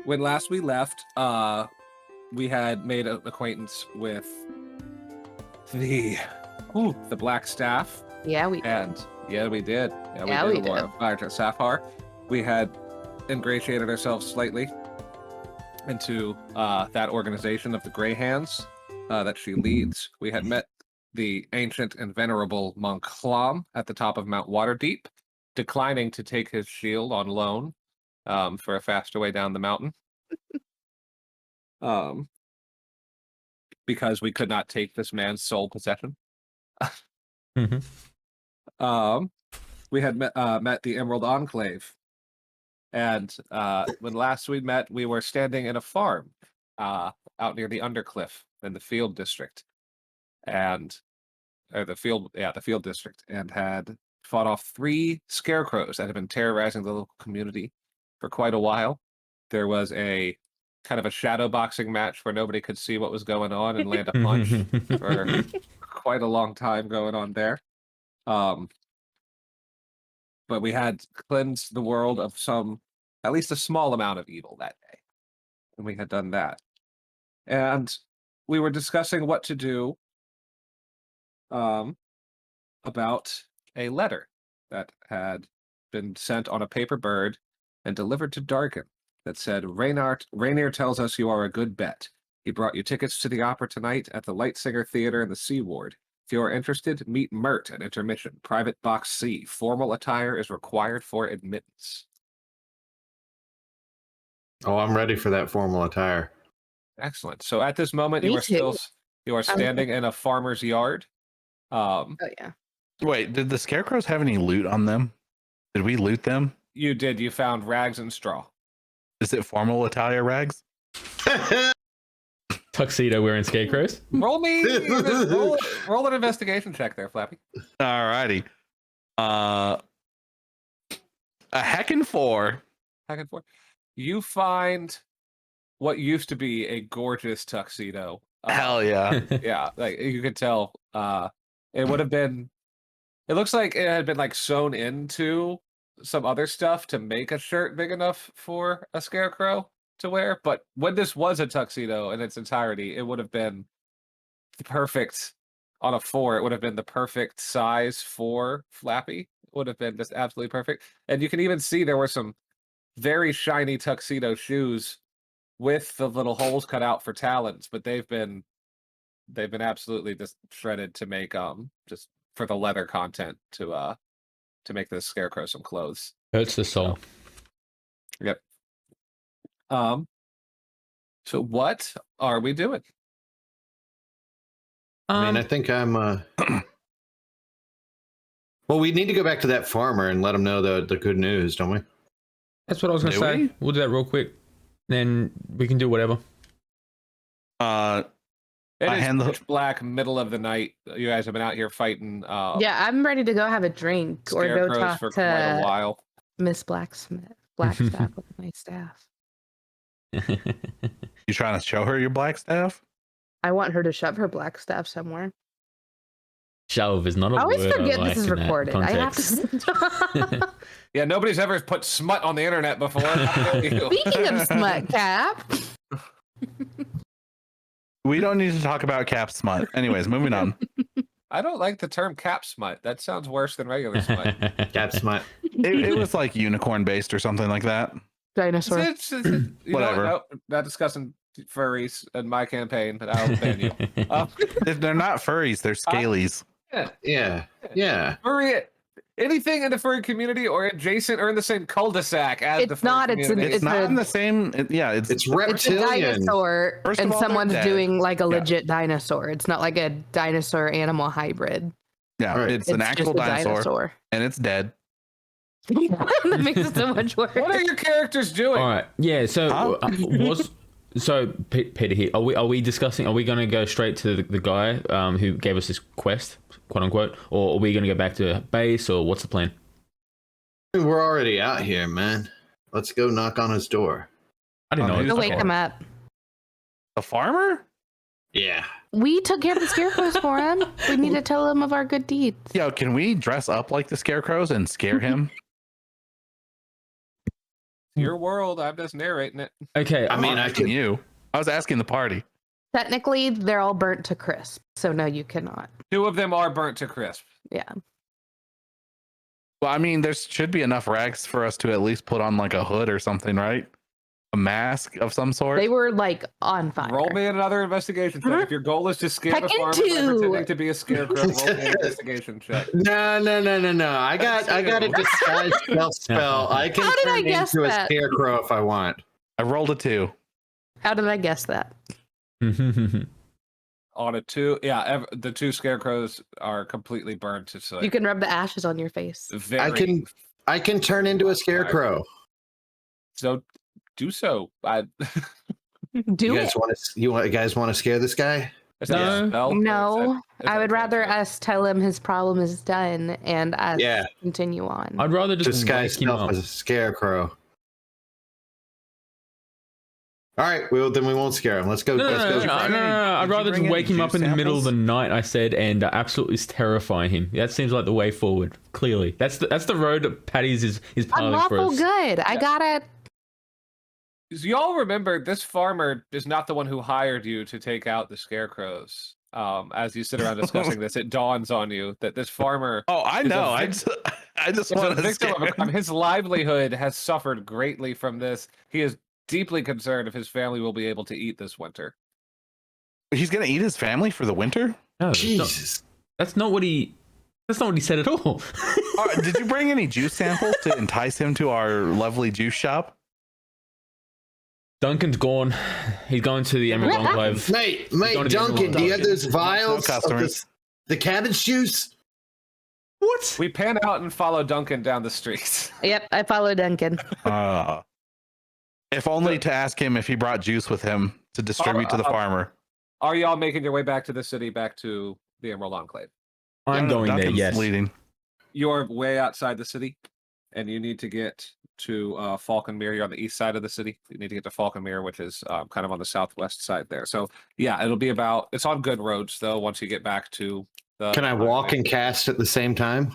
when last we left, we had made an acquaintance with the Black Staff. Yeah, we did. And yeah, we did. Yeah, we did. Safar. We had ingratiated ourselves slightly into that organization of the Grey Hands that she leads. We had met the ancient and venerable monk Clom at the top of Mount Waterdeep, declining to take his shield on loan for a faster way down the mountain. Because we could not take this man's sole possession. We had met the Emerald Enclave. And when last we met, we were standing in a farm out near the Undercliff in the Field District. The Field District, and had fought off 3 scarecrows that had been terrorizing the local community for quite a while. There was a kind of a shadow boxing match where nobody could see what was going on and land a punch for quite a long time going on there. But we had cleansed the world of at least a small amount of evil that day. And we had done that. And we were discussing what to do about a letter that had been sent on a paper bird and delivered to Darkin that said, Rainier tells us you are a good bet. He brought you tickets to the opera tonight at the Lightsinger Theater in the Sea Ward. If you are interested, meet Mert at intermission. Private Box C. Formal attire is required for admittance. Oh, I'm ready for that formal attire. Excellent. So at this moment, you are standing in a farmer's yard. Oh yeah. Wait, did the scarecrows have any loot on them? Did we loot them? You did. You found rags and straw. Is it formal attire rags? Tuxedo wearing scarecrows? Roll an investigation check there, Flappy. Alrighty. A heckin' 4. Heckin' 4. You find what used to be a gorgeous tuxedo. Hell yeah. Yeah, like you could tell. It would have been. It looks like it had been like sewn into some other stuff to make a shirt big enough for a scarecrow to wear. But when this was a tuxedo in its entirety, it would have been perfect. On a 4, it would have been the perfect size for Flappy. It would have been just absolutely perfect. And you can even see there were some very shiny tuxedo shoes with the little holes cut out for talons, but they've been absolutely just shredded to make just for the leather content to make this scarecrow some clothes. Hurts the soul. Yep. So what are we doing? I mean, I think I'm well, we need to go back to that farmer and let him know the good news, don't we? That's what I was going to say. We'll do that real quick. Then we can do whatever. It is pitch black, middle of the night. You guys have been out here fighting. Yeah, I'm ready to go have a drink or go talk for quite a while. Miss Blacksmith, Blackstaff with my staff. You trying to show her your black staff? I want her to shove her black staff somewhere. Shove is not a word. I always forget this is recorded. I have to. Yeah, nobody's ever put smut on the internet before. Speaking of smut, Cap. We don't need to talk about cap smut. Anyways, moving on. I don't like the term cap smut. That sounds worse than regular smut. Cap smut. It was like unicorn based or something like that. Dinosaur. Whatever. Not discussing furries in my campaign, but I'll ban you. If they're not furries, they're scalies. Yeah. Furry. Anything in the furry community or adjacent or in the same cul-de-sac as It's the furry not. community. It's not in the same. It's reptilian. It's a dinosaur, First of and all, someone's they're dead. doing like a legit dinosaur. It's not like a dinosaur animal hybrid. Yeah, Right. it's an actual just a dinosaur, and it's dead. That makes it so much worse. What are your characters doing? All right. Yeah. So Peter here. Are we discussing? Are we going to go straight to the guy who gave us this quest, quote unquote, or are we going to go back to base, or what's the plan? We're already out here, man. Let's go knock on his door. I didn't know. To wake him up. A farmer? Yeah. We took care of the scarecrows for him. We need to tell him of our good deeds. Yo, can we dress up like the scarecrows and scare him? Your world. I'm just narrating it. Okay. I mean, I'm I asking could. you. I was asking the party. Technically, they're all burnt to crisp, so no, you cannot. 2 of them are burnt to crisp. Yeah. Well, I mean, there should be enough rags for us to at least put on like a hood or something, right? A mask of some sort. They were like on fire. Roll me another investigation check. If your goal is to scare the Tekken farmer by 2. pretending to be a scarecrow, roll me an investigation check. No. I got a disguise spell. I can How did I turn guess into that? a scarecrow if I want. I rolled a 2. How did I guess that? On a 2, yeah, the 2 scarecrows are completely burnt. It's like You can rub the ashes on your face. very. I can turn into a scarecrow. So do so. Do You it. guys you guys want to scare this guy? Is that a No. spell? Or No, is I that would rather cantrip? us tell him his problem is done and us Yeah. continue on. I'd rather just Disguise wake him self up. as a scarecrow. All right, well then we won't scare him. Let's go. No, let's no, go. no, no, no, no. I'd Did you rather bring just any wake him up juice in the middle of the samples? night, I said, and absolutely terrify him. That seems like the way forward. Clearly, that's the road that Patties is I'm piloting for lawful us. good. I gotta. So y'all remember this farmer is not the one who hired you to take out the scarecrows. As you sit around discussing this, it dawns on you that this farmer Oh, I Is a know. I vic- just, I just is a want to victim scare of a crime. him. His livelihood has suffered greatly from this. He is deeply concerned if his family will be able to eat this winter. He's gonna eat his family for the winter. No, Jesus. that's not what he. That's not what he said at all. Did you bring any juice samples to entice him to our lovely juice shop? Duncan's gone. He's going to the Emerald Enclave. Mate, Going to the Duncan, Emerald do you have Enclave. those vials No of customers. the cabbage juice? What? We pan out and follow Duncan down the streets. Yep, I follow Duncan. If only to ask him if he brought juice with him to distribute to the farmer. Are y'all making your way back to the city, back to the Emerald Enclave? I'm No, going there. Duncan's Yes. leading. You're way outside the city, and you need to get to Falconmere. You're on the east side of the city. You need to get to Falconmere, which is kind of on the southwest side there. So yeah, it'll be about. It's on good roads though. Once you get back to the. Can I walk and cast at the same time?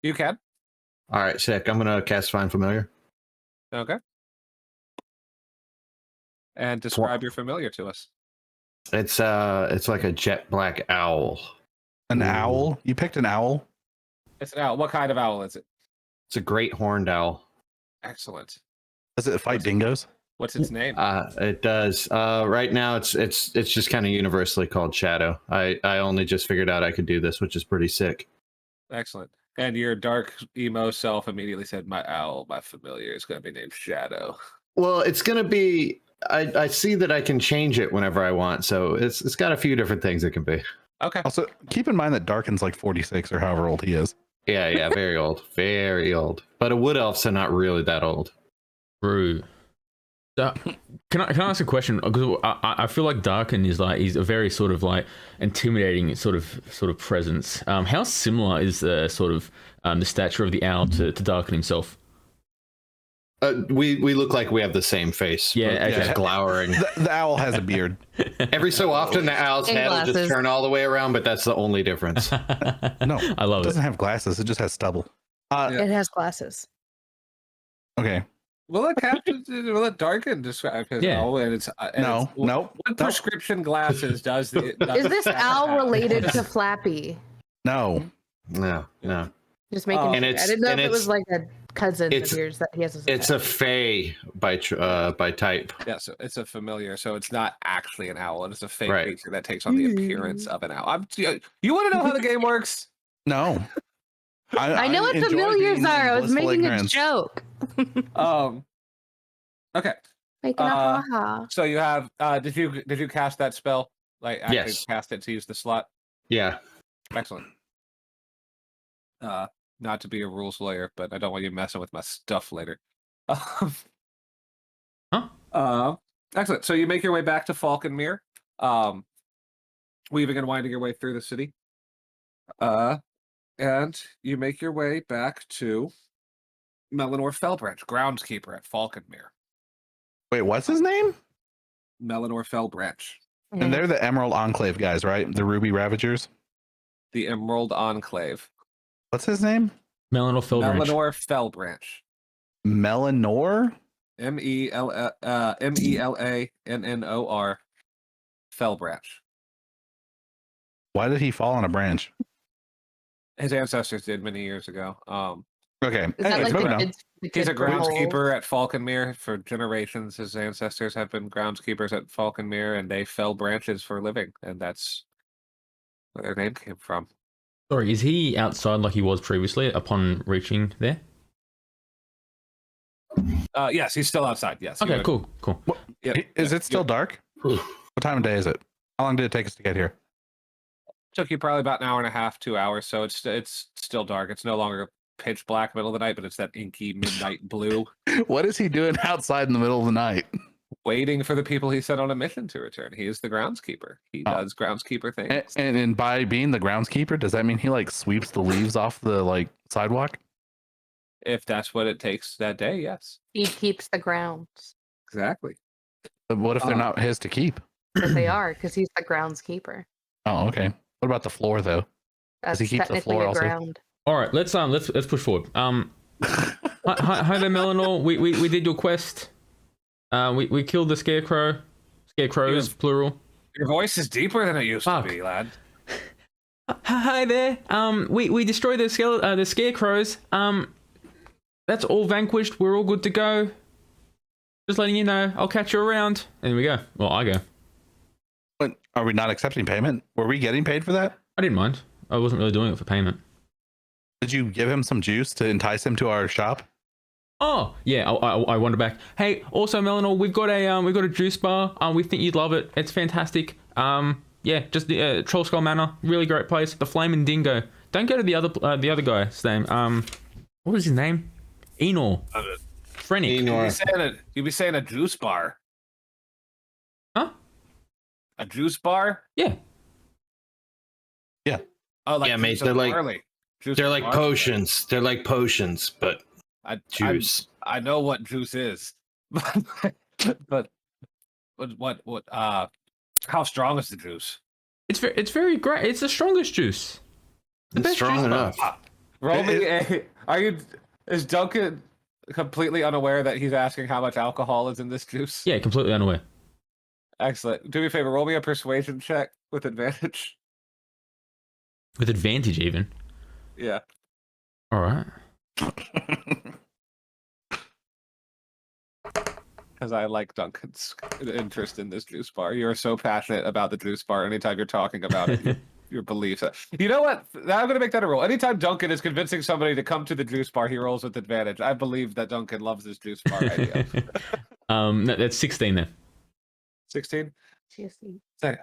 You can. All right, sick. I'm gonna cast Find Familiar. Okay. And describe your familiar to us. It's like a jet black owl. An Ooh. owl? You picked an owl? It's an owl. What kind of owl is it? It's a great horned owl. Excellent. Does it fight dingoes? What's its name? It does. Right now, it's just kind of universally called Shadow. I only just figured out I could do this, which is pretty sick. Excellent. And your dark emo self immediately said, "My owl, my familiar, is going to be named Shadow." Well, it's gonna be. I see that I can change it whenever I want, so it's got a few different things it can be. Okay. Also, keep in mind that Darkin's like 46 or however old he is. Yeah, very old, very old. But a wood elf's are not really that old. True. Can I ask a question? Because I feel like Darkin is like he's a very sort of like intimidating sort of presence. How similar is the sort of the stature of the owl to Darkin himself? We look like we have the same face. Yeah, both okay. just glowering. The owl has a beard. Every so often, the owl's And head will just glasses. turn all the way around, but that's the only difference. No, I love it it. doesn't have glasses. It just has stubble. Yeah. It has glasses. Okay. We'll let Darkin describe his Yeah. owl, and it's No. what prescription glasses does the Is this owl related to Flappy? No. No. Just making Oh. sure. And I it's- didn't know if and it was it's- like a cousin it's- of yours that he has. As It's a fae by type. Yeah, so it's a familiar, so it's not actually an owl. It's a fake Right. creature that takes on the appearance of an owl. You want to know how the game works? No. I know what enjoy familiars being in are. I was blissful making ignorance. a joke. Okay. Making a Uh, ha-ha. So you have did you cast that spell? Like actually Yes. cast it to use the slot? Yeah. Excellent. Not to be a rules lawyer, but I don't want you messing with my stuff later. Excellent. So you make your way back to Falconmere, weaving and winding your way through the city. And you make your way back to Melanor Fellbranch, groundskeeper at Falconmere. Wait, what's his name? Melanor Fellbranch, And they're the Emerald Enclave guys, right? The Ruby Ravagers. the Emerald Enclave. What's his name? Melanor Fellbranch. Melanor Fellbranch. Melanor? Melannor. Fell branch. Why did he fall on a branch? His ancestors did many years ago. Okay. Is that Anyways, like moving on. the He's a kid from Holes? groundskeeper at Falconmere for generations. His ancestors have been groundskeepers at Falconmere, and they fell branches for a living, and that's where their name came from. Sorry, is he outside like he was previously upon reaching there? Yes, he's still outside. Yes. Okay, cool. Yep, Is yep, it still yep. dark? What time of day is it? How long did it take us to get here? Took you probably about an hour and a half, 2 hours. So it's still dark. It's no longer pitch black middle of the night, but it's that inky midnight blue. What is he doing outside in the middle of the night? Waiting for the people he sent on a mission to return. He is the groundskeeper. He does groundskeeper things. And by being the groundskeeper, does that mean he like sweeps the leaves off the like sidewalk? If that's what it takes that day, yes. He keeps the grounds. Exactly. But what if they're not his to keep? But they are, because he's the groundskeeper. Oh, okay. What about the floor though? That's he keep the technically floor a also? ground. All right, let's push forward. Hi there, Melannor. We did your quest. We killed the scarecrow. Scarecrows, plural. Your voice is deeper than it used Fuck. to be, lad. Hi there. We destroyed the scarecrows. That's all vanquished. We're all good to go. Just letting you know. I'll catch you around. And we go. Well, I go. But are we not accepting payment? Were we getting paid for that? I didn't mind. I wasn't really doing it for payment. Did you give him some juice to entice him to our shop? Oh yeah, I wander back. Hey, also Melannor, we've got a juice bar. We think you'd love it. It's fantastic. Yeah, just the Troll Skull Manor, really great place. The Flaming Dingo. Don't go to the other guy's name. What was his name? Enor. Frenic. You'd be saying a juice bar. Huh? A juice bar? Yeah. Yeah. Oh, like Yeah, mate, juice they're of like- barley. Juice They're of like barley. potions. They're like potions, but juice. I know what juice is, but what? How strong is the juice? It's very great. It's the strongest juice. The It's best strong juice enough. Roll me a. Is Duncan completely unaware that he's asking how much alcohol is in this juice? Yeah, completely unaware. Excellent. Do me a favor. Roll me a persuasion check with advantage. With advantage, even. Yeah. All right. Because I like Duncan's interest in this juice bar. You're so passionate about the juice bar. Anytime you're talking about it, your beliefs. You know what? Now I'm going to make that a rule. Anytime Duncan is convincing somebody to come to the juice bar, he rolls with advantage. I believe that Duncan loves this juice bar idea. No, that's 16 then. 16? Seriously. Say,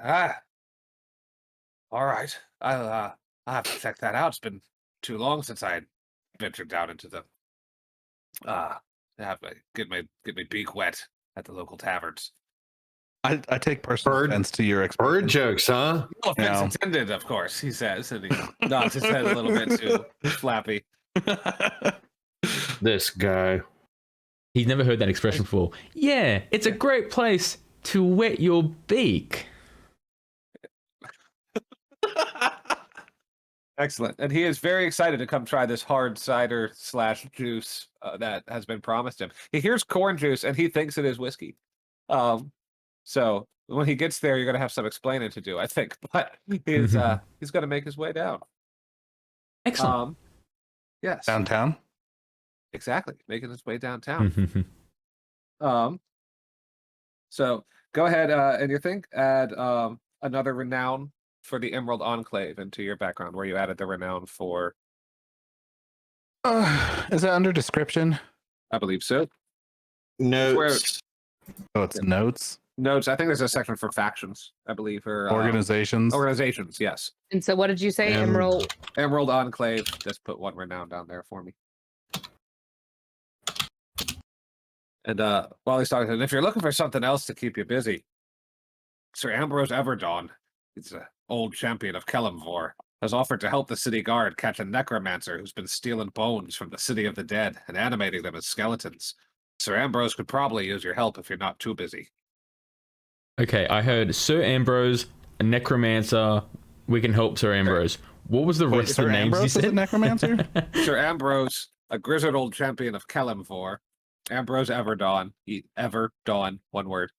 all right. I'll have to check that out. It's been too long since I ventured down into the get my beak wet at the local taverns. I take personal Bird- offense to your Bird expression. jokes, huh? No offense No. intended, of course, he says, and he nods his head a little bit too flappy. This guy. He's never heard that expression before. Yeah, it's a great place to wet your beak. Excellent. And he is very excited to come try this hard cider / juice that has been promised him. He hears corn juice and he thinks it is whiskey. So when he gets there, you're going to have some explaining to do, I think. But he's going to make his way down. Excellent. Yes. Downtown? Exactly. Making his way downtown. So go ahead and you think add another renown for the Emerald Enclave into your background, where you added the renown for. Is that under description? I believe so. Notes. Oh, it's notes. Notes. I think there's a section for factions. I believe, or Organizations. Organizations. Yes. And so what did you say, Emerald? Emerald Enclave. Just put one renown down there for me. And while he's talking, if you're looking for something else to keep you busy, Sir Ambrose Everdawn, he's an old champion of Kelemvor, has offered to help the city guard catch a necromancer who's been stealing bones from the city of the dead and animating them as skeletons. Sir Ambrose could probably use your help if you're not too busy. Okay, I heard Sir Ambrose, a necromancer. We can help Sir Ambrose. What was the rest of Sir the names Ambrose you is a said? necromancer? Sir Ambrose, a grizzled old champion of Kelemvor, Ambrose Everdawn, Everdawn, one word,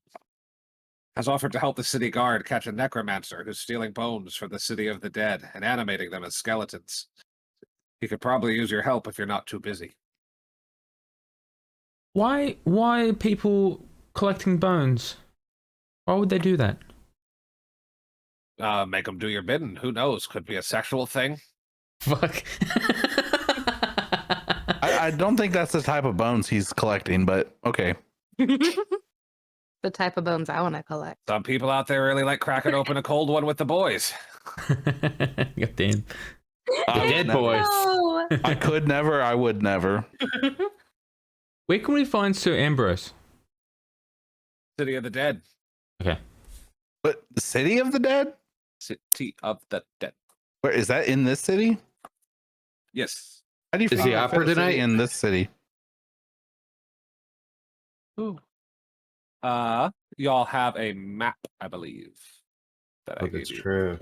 has offered to help the city guard catch a necromancer who's stealing bones from the city of the dead and animating them as skeletons. He could probably use your help if you're not too busy. Why are people collecting bones? Why would they do that? Make them do your bidding. Who knows? Could be a sexual thing. Fuck. I don't think that's the type of bones he's collecting, but okay. The type of bones I want to collect. Some people out there really like cracking open a cold one with the boys. God damn. Dead never- boys. No. I could never. I would never. Where can we find Sir Ambrose? City of the dead. Okay. But the city of the dead? City of the dead. Where is that in this city? Yes. How do you Is find the a opera city tonight? in this city? Ooh. Y'all have a map, I believe. That I Oh, gave that's you. true.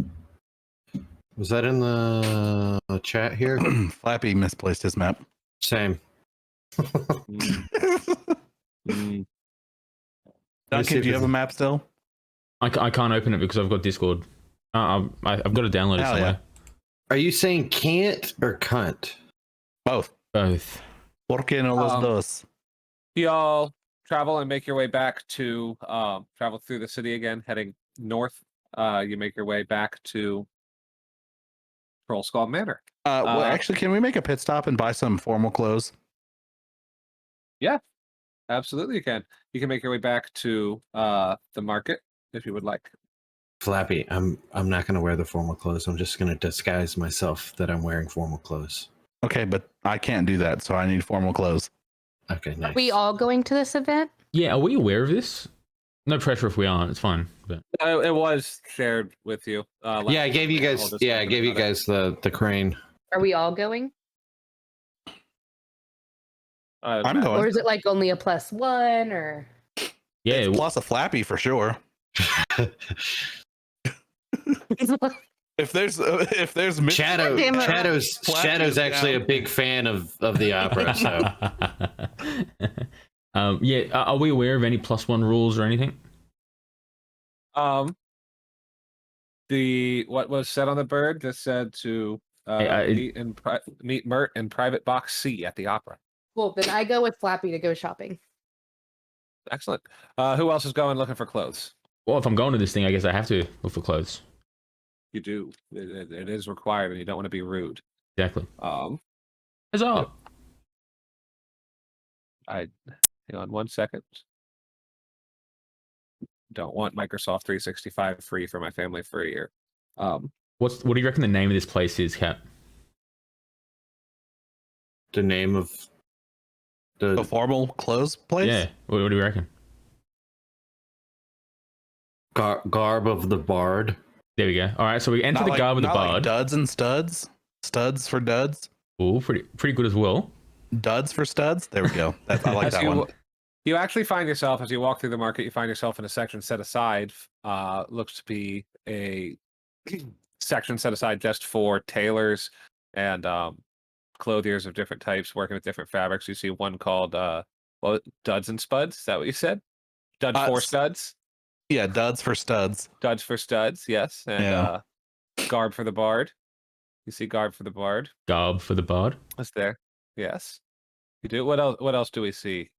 Was that in the chat here? Flappy misplaced his map. Same. Mm, mm. Duncan, do you have a map still? I can't open it because I've got Discord. I've got to download it Hell somewhere. Are you saying can't or cunt? Both. Both. ¿Por qué no los dos? Y'all travel and make your way back to travel through the city again, heading north. You make your way back to Troll Skull Manor. Well, actually, can we make a pit stop and buy some formal clothes? Absolutely, you can. You can make your way back to the market if you would like. Flappy, I'm not gonna wear the formal clothes. I'm just gonna disguise myself that I'm wearing formal clothes. Okay, but I can't do that, so I need formal clothes. Okay, Are nice. we all going to this event? Yeah, are we aware of this? No pressure if we aren't. It's fine. But It was shared with you. Yeah, I gave you guys. Yeah, I gave you guys the crane. Are we all going? I'm going. Or is it like only a +1 or? yeah, It's plus a Flappy for sure. If there's Shadow, Damn it. Shadow's Flappy Shadow's is actually down. a big fan of the opera. So yeah, are we aware of any +1 rules or anything? What was said on the bird just said to meet Mert in private box C at the opera. Well, then I go with Flappy to go shopping. Excellent. Who else is going looking for clothes? Well, if I'm going to this thing, I guess I have to look for clothes. You do. It is required, and you don't want to be rude. Exactly. Hang Huzzah! on 1 second. Don't want Microsoft 365 free for my family for a year. What do you reckon the name of this place is, Cap? the name of a the formal clothes place. Yeah. What do you reckon? garb of the bard. There we go. All right, so we enter Not the like- garb of the not like bard. duds and studs. Studs for duds. Oh, pretty good as well. Duds for studs. There we go. I like As that you, one. You actually find yourself, as you walk through the market, you find yourself in a section set aside. Looks to be a section set aside just for tailors and clothiers of different types working with different fabrics. You see one called Duds and Spuds. Is that what you said? Duds for Studs? Yeah, duds for studs. Duds for Studs, yes. And Yeah. Garb for the Bard. You see Garb for the Bard. Garb for the bard. That's there. Yes. You do. What else? What else do we see?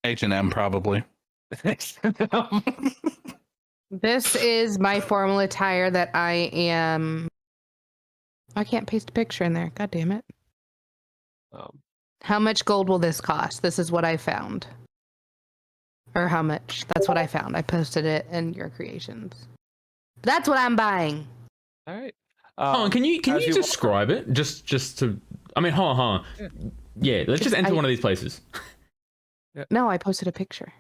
H&M probably. This is my formal attire that I am. I can't paste a picture in there. God damn it. How much gold will this cost? This is what I found. Or how much? That's what I found. I posted it in your creations. That's what I'm buying. All right. Hold on, can you as you walk- describe it? Just to. I mean, hold on. Yeah, let's just enter one of these places. No, I posted a picture.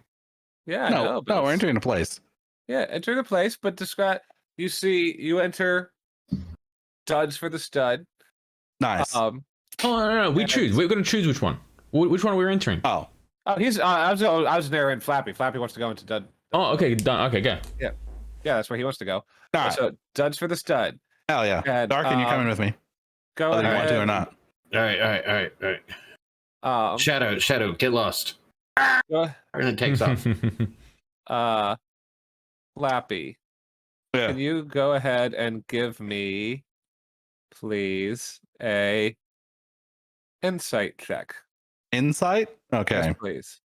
Yeah. No, we're entering a place. Yeah, enter the place, but describe. You enter Duds for the Stud. Nice. Oh no, we And choose. We're going to choose which one. Which one we're entering. Oh, He's. I was there in Flappy. Flappy wants to go into Dud. Oh, okay, done. Okay, go. Yeah, that's where he wants to go. all right. So Duds for the Stud. Hell yeah. and, Darkin, you coming with me? Go Whether you want to or ahead. not. All right. Um, Shadow, get lost. Go- And it takes off. Lappy, Yeah. can you go ahead and give me, please, a insight check? Insight? Okay. Yes, please.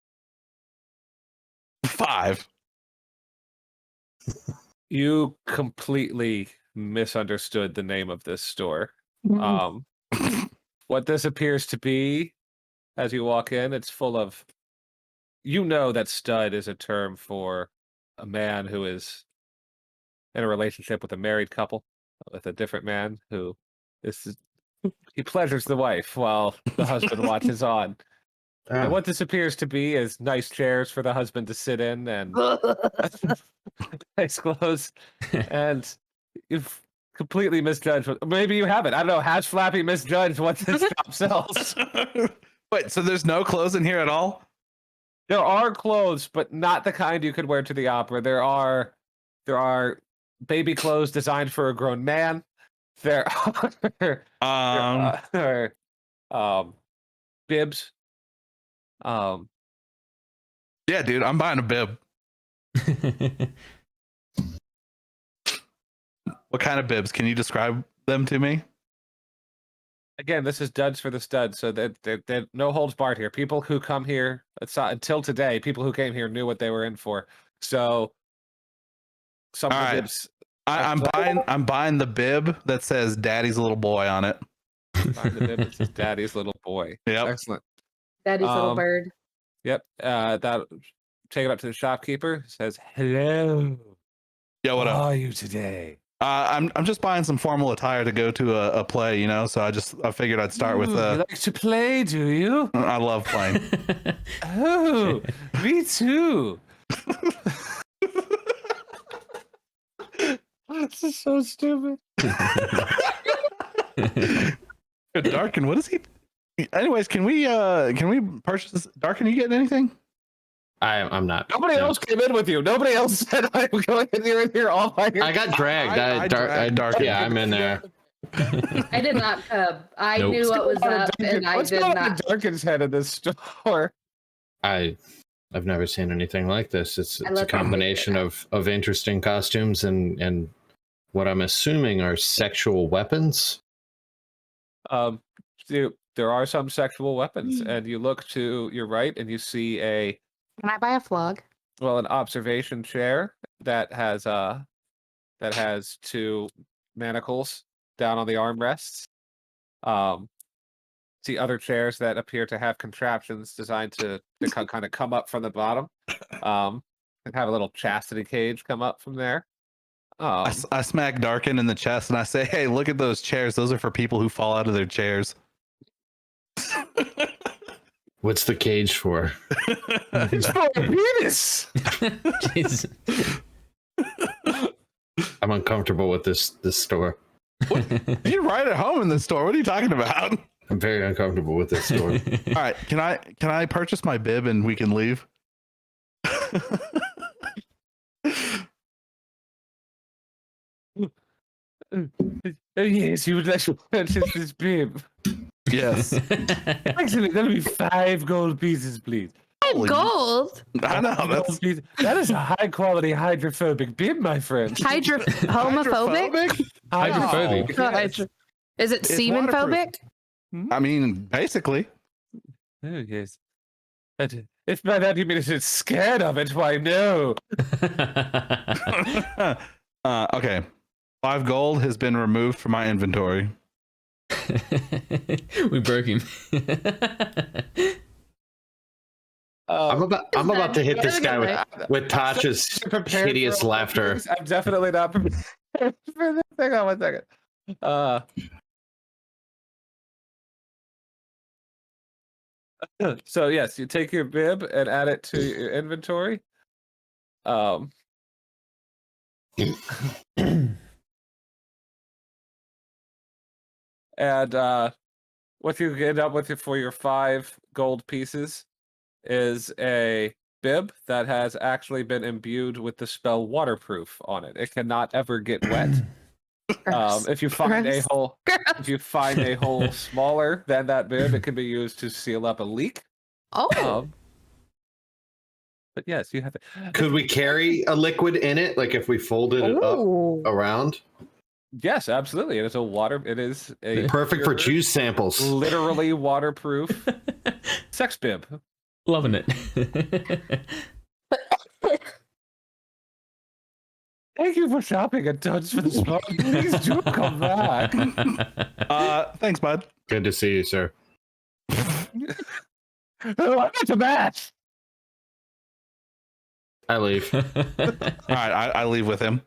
5. You completely misunderstood the name of this store. What this appears to be, as you walk in, it's full of. You know that stud is a term for a man who is in a relationship with a married couple, with a different man who is. He pleasures the wife while the husband watches on. And what this appears to be is nice chairs for the husband to sit in and nice clothes. And you've completely misjudged. Maybe you haven't. I don't know. Has Flappy misjudged what this shop sells? Wait, so there's no clothes in here at all? There are clothes, but not the kind you could wear to the opera. There are baby clothes designed for a grown man. There are bibs. Yeah, dude, I'm buying a bib. What kind of bibs? Can you describe them to me? Again, this is duds for the studs, so that no holds barred here. People who come here, until today, people who came here knew what they were in for. So, some All of the right. bibs. I'm buying the bib that says "Daddy's little boy" on it. Find the bib that says "Daddy's little boy." Yep. Excellent. Daddy's little bird. Yep. That take it up to the shopkeeper. Says, "Hello. Yeah, what How up? are you today?" I'm just buying some formal attire to go to a play, you know. So I figured I'd start with. You like to play, do you? I love playing. Oh, me too. This is so stupid. Darkin, what is he? Anyways, can we purchase this? Darkin, are you getting anything? I'm not. Nobody no. else came in with you. Nobody else said I'm going in here and here all by yourself. I got dragged. I dragged Darkin. Yeah, I'm in there. I did not cub. I Nope. knew what was up, and I What's did going on in not. Darkin's head in this store? I've never seen anything like this. It's I a let them combination figure of interesting costumes and what I'm assuming are sexual weapons. There are some sexual weapons, and you look to your right and you see Can I buy a flog? an observation chair that has two manacles down on the armrests. See other chairs that appear to have contraptions designed to kind of come up from the bottom, and have a little chastity cage come up from there. I smack Darkin in the chest and I say, "Hey, look at those chairs. Those are for people who fall out of their chairs." What's the cage for? It's for a penis. Jeez. I'm uncomfortable with this store. You're right at home in this store. What are you talking about? I'm very uncomfortable with this store. All right, can I purchase my bib and we can leave? Oh yes, you would like to purchase this bib. Yes. Actually, that'll be 5 gold pieces, please. Holy- Gold. I know. Gold That's pieces. That is a high quality hydrophobic bib, my friend. Homophobic? Hydrophobic. Yes. Is it It's semen phobic? I mean, basically. Oh yes. If by that you mean it's scared of it, why no. Okay. 5 gold has been removed from my inventory. We broke him. I'm about to hit this guy with Tasha's Prepared hideous for all laughter. things. I'm definitely not prepared for this. Hang on 1 second. So yes, you take your bib and add it to your inventory. And what you end up with for your 5 gold pieces is a bib that has actually been imbued with the spell waterproof on it. It cannot ever get wet. If you find a hole smaller than that bib, it can be used to seal up a leak. Oh, But yes, you have it. Could we carry a liquid in it? Like if we folded it up Ooh. around? Yes, absolutely. It is a water. It is a Perfect for pure, juice samples. literally waterproof sex bib. Loving it. Thank you for shopping at Duds for the Smoke. Please do come back. Thanks, bud. Good to see you, sir. I'm not to match. I leave. All right, I leave with him.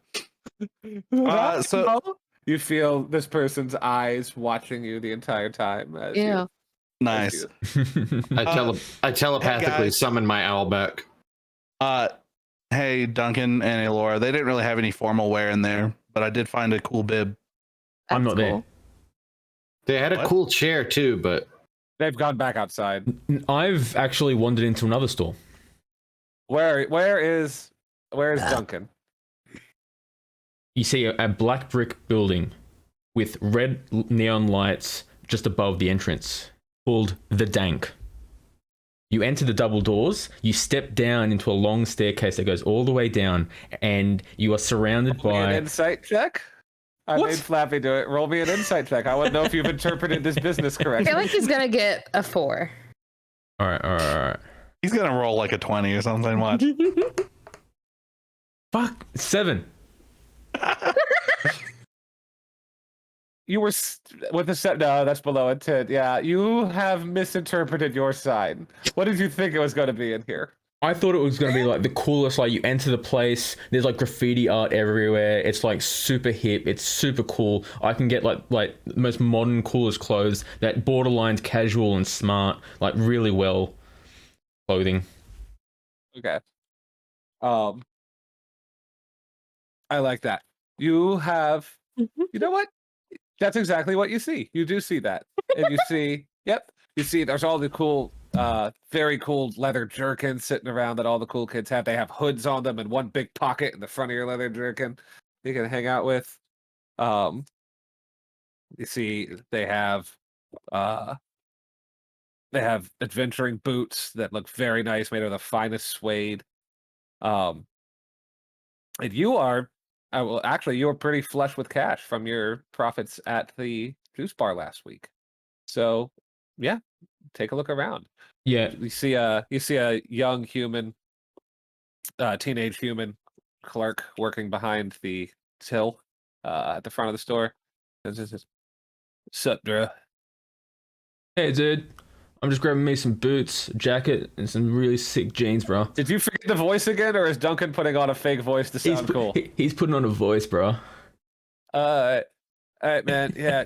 So You feel this person's eyes watching you the entire time. As you- Yeah. as nice. you- I telepathically guys. summon my owl back. Hey, Duncan and Elora, they didn't really have any formal wear in there, but I did find a cool bib. I'm not there. cool. They had a What? cool chair too, but They've gone back outside. I've actually wandered into another store. Where is Duncan? You see a black brick building with red neon lights just above the entrance called The Dank. You enter the double doors, you step down into a long staircase that goes all the way down, and you are surrounded Roll me an by... insight check. I What? made Flappy do it. Roll me an insight check. I want to know if you've interpreted this business I correctly. feel like he's gonna get a 4. All right. He's gonna roll like a 20 or something. Watch. Fuck, 7. You were with the set. No, that's below a 10. Yeah, you have misinterpreted your sign. What did you think it was going to be in here? I thought it was going to be like the coolest, like you enter the place, there's like graffiti art everywhere. It's like super hip. It's super cool. I can get like the most modern, coolest clothes that borderlines casual and smart, like really well clothing. Okay. I like that. You have. You know what? That's exactly what you see. You do see that, and you see. Yep. You see, there's all the cool, very cool leather jerkins sitting around that all the cool kids have. They have hoods on them and one big pocket in the front of your leather jerkin you can hang out with. You see, they have adventuring boots that look very nice, made of the finest suede. And you are, you were pretty flush with cash from your profits at the juice bar last week. So, yeah, take a look around. Yeah. You see a young human, teenage human clerk working behind the till at the front of the store. It's just, sup, bro? Hey, dude. I'm just grabbing me some boots, a jacket, and some really sick jeans, bro. Did you forget the voice again, or is Duncan putting on a fake voice to sound cool? He's putting on a voice, bro. All right, man. Yeah,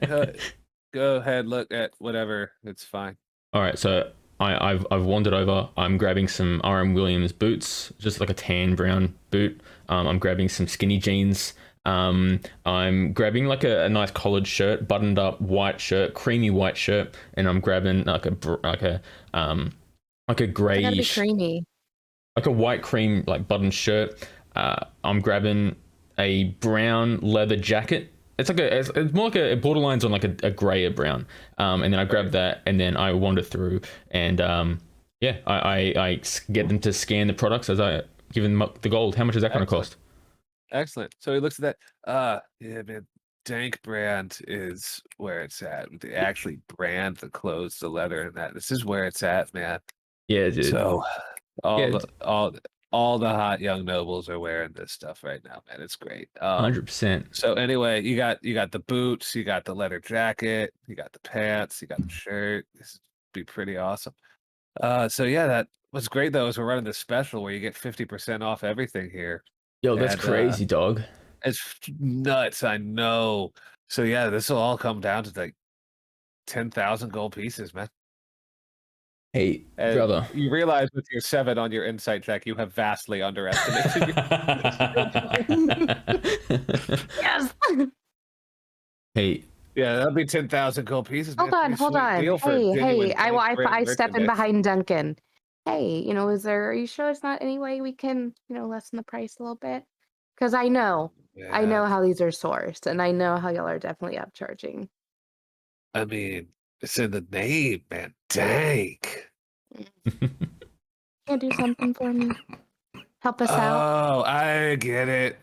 go ahead, look at whatever. It's fine. All right, so I've wandered over. I'm grabbing some R.M. Williams boots, just like a tan brown boot. I'm grabbing some skinny jeans. I'm grabbing like a nice collared shirt, buttoned up white shirt, creamy white shirt, and I'm grabbing like a grayish, Creamy. like a white cream like button shirt. I'm grabbing a brown leather jacket. It's like it's more like it borderlines on like a grayer brown. And then I grab that, and then I wander through, and I get them to scan the products as I give them the gold. How much is that going to cost? Excellent. So he looks at that. Yeah, man. Dank brand is where it's at. They actually brand the clothes, the leather, and that. This is where it's at, man. Yeah, dude. So Yeah, all the hot young nobles are wearing this stuff right now, man. It's great. 100%. So anyway, you got the boots, you got the leather jacket, you got the pants, you got the shirt. This would be pretty awesome. So yeah, that what's great though is we're running this special where you get 50% off everything here. Yo, that's And, crazy, dog. It's nuts, I know. So yeah, this will all come down to like 10,000 gold pieces, man. Hey, And brother. you realize with your 7 on your insight check, you have vastly underestimated. Yes. Hey, Yeah, that'd be 10,000 gold pieces. Man. Hold on, Pretty hold sweet on. deal for Hey, genuine I brand step in merchandise. behind Duncan. Hey, are you sure it's not any way we can, lessen the price a little bit? Because I know Yeah, how these are sourced, and I know how y'all are definitely upcharging. I mean, it's in the name, man. Dank. Can't do something for me. Help us out. Oh, I get it.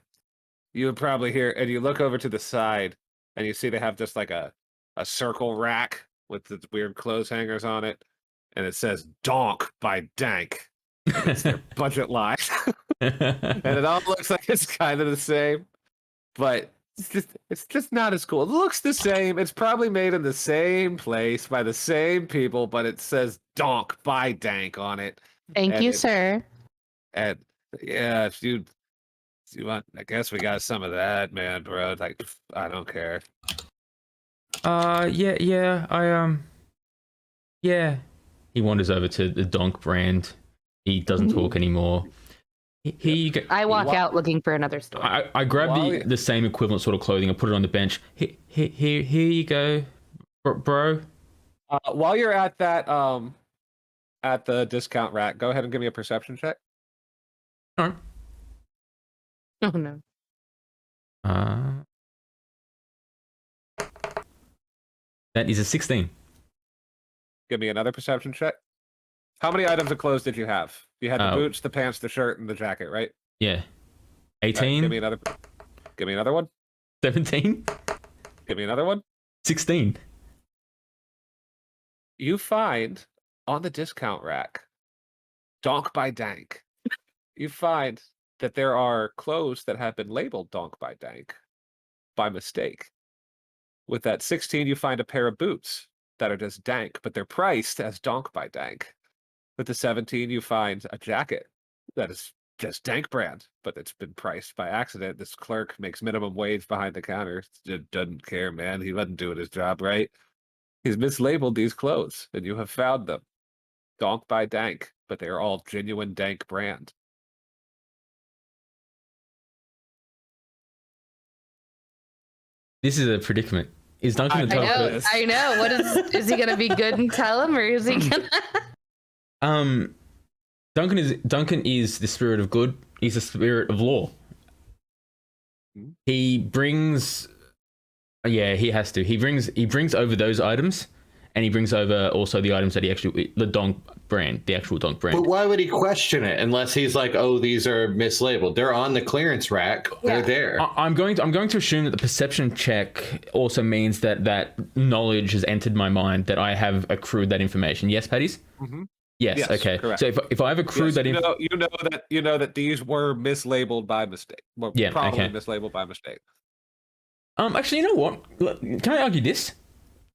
You would probably hear, and you look over to the side, and you see they have just like a circle rack with the weird clothes hangers on it, and it says "Donk" by Dank. And it's their budget line, and it all looks like it's kind of the same, but it's just not as cool. It looks the same. It's probably made in the same place by the same people, but it says "Donk" by Dank on it. Thank And you, it- sir. And yeah, if you want, I guess we got some of that, man, bro. Like, I don't care. Yeah. He wanders over to the Donk brand. He doesn't talk anymore. Here you go. I walk out looking for another store. I grab While the same equivalent sort of clothing and put it on the bench. Here you go, bro. While you're at that, at the discount rack, go ahead and give me a perception check. All right. Oh no. That is a 16. Give me another perception check. How many items of clothes did you have? You had the Oh. boots, the pants, the shirt, and the jacket, right? Yeah. All right, 18. give me another one. 17. Give me another one. 16. You find on the discount rack, Donk by Dank. You find that there are clothes that have been labeled Donk by Dank by mistake. With that 16, you find a pair of boots that are just Dank, but they're priced as Donk by Dank. With the 17, you find a jacket that is just Dank brand, but it's been priced by accident. This clerk makes minimum wage behind the counter. Just doesn't care, man. He wasn't doing his job right. He's mislabeled these clothes, and you have found them. Donk by Dank, but they are all genuine Dank brand. This is a predicament. Is Duncan I the know. type of This. I know. What is he gonna be good and tell him, or is he gonna? Duncan is the spirit of good. He's the spirit of law. He brings, yeah, he has to. He brings over those items, and he brings over also the items that the Donk brand, the actual Donk brand. But why would he question it unless he's like, oh, these are mislabeled? They're on the clearance rack. They're there. I'm going to assume that the perception check also means that knowledge has entered my mind, that I have accrued that information. Yes, Patties? Mm-hmm. Yes. Okay. Correct. So if I've accrued that information, you know that these were mislabeled by mistake. Well, Yeah, probably okay. mislabeled by mistake. actually, you know what? Can I argue this?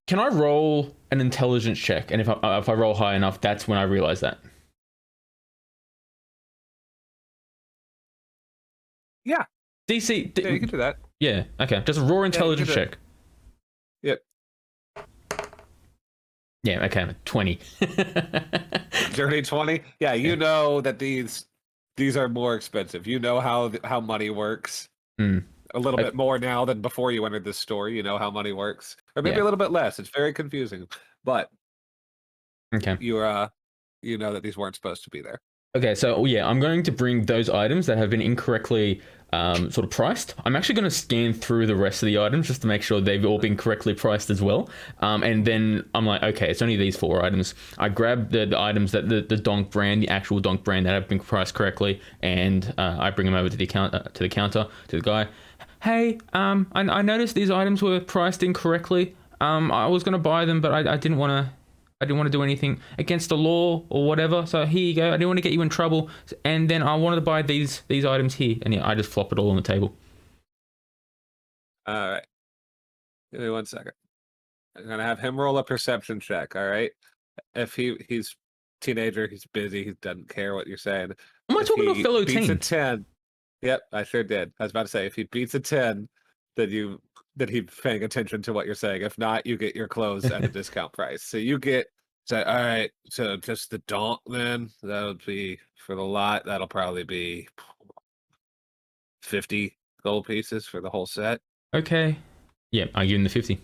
Can I roll an intelligence check? And if I roll high enough, that's when I realize that. Yeah. DC. Yeah, you can do that. Yeah. Okay. Just a raw intelligence do that. check. Yep. Yeah. Okay. 20. Dirty 20. Yeah, you know that these are more expensive. You know how money works. Mm. A little bit more now than before you entered this store. You know how money works, or maybe a little bit less. It's very confusing, but Okay. you know that these weren't supposed to be there. Okay, so yeah, I'm going to bring those items that have been incorrectly sort of priced. I'm actually going to scan through the rest of the items just to make sure they've all been correctly priced as well. And then I'm like, okay, it's only these 4 items. I grab the items that the Donk brand, the actual Donk brand that have been priced correctly, and I bring them over to the counter to the guy. Hey, I noticed these items were priced incorrectly. I was going to buy them, but I didn't want to do anything against the law or whatever. So here you go. I didn't want to get you in trouble. And then I wanted to buy these items here. And yeah, I just flop it all on the table. All right. Give me 1 second. I'm gonna have him roll a perception check. All right. If he's teenager, he's busy. He doesn't care what you're saying. Am I If talking to a he fellow beats a teen? 10. Yep, I sure did. I was about to say, if he beats a 10, then he's paying attention to what you're saying. If not, you get your clothes at a discount price. So you get, so all right, so just the donk then, that'll be for the lot, that'll probably be 50 gold pieces for the whole set. Okay. Yeah, I give him the 50.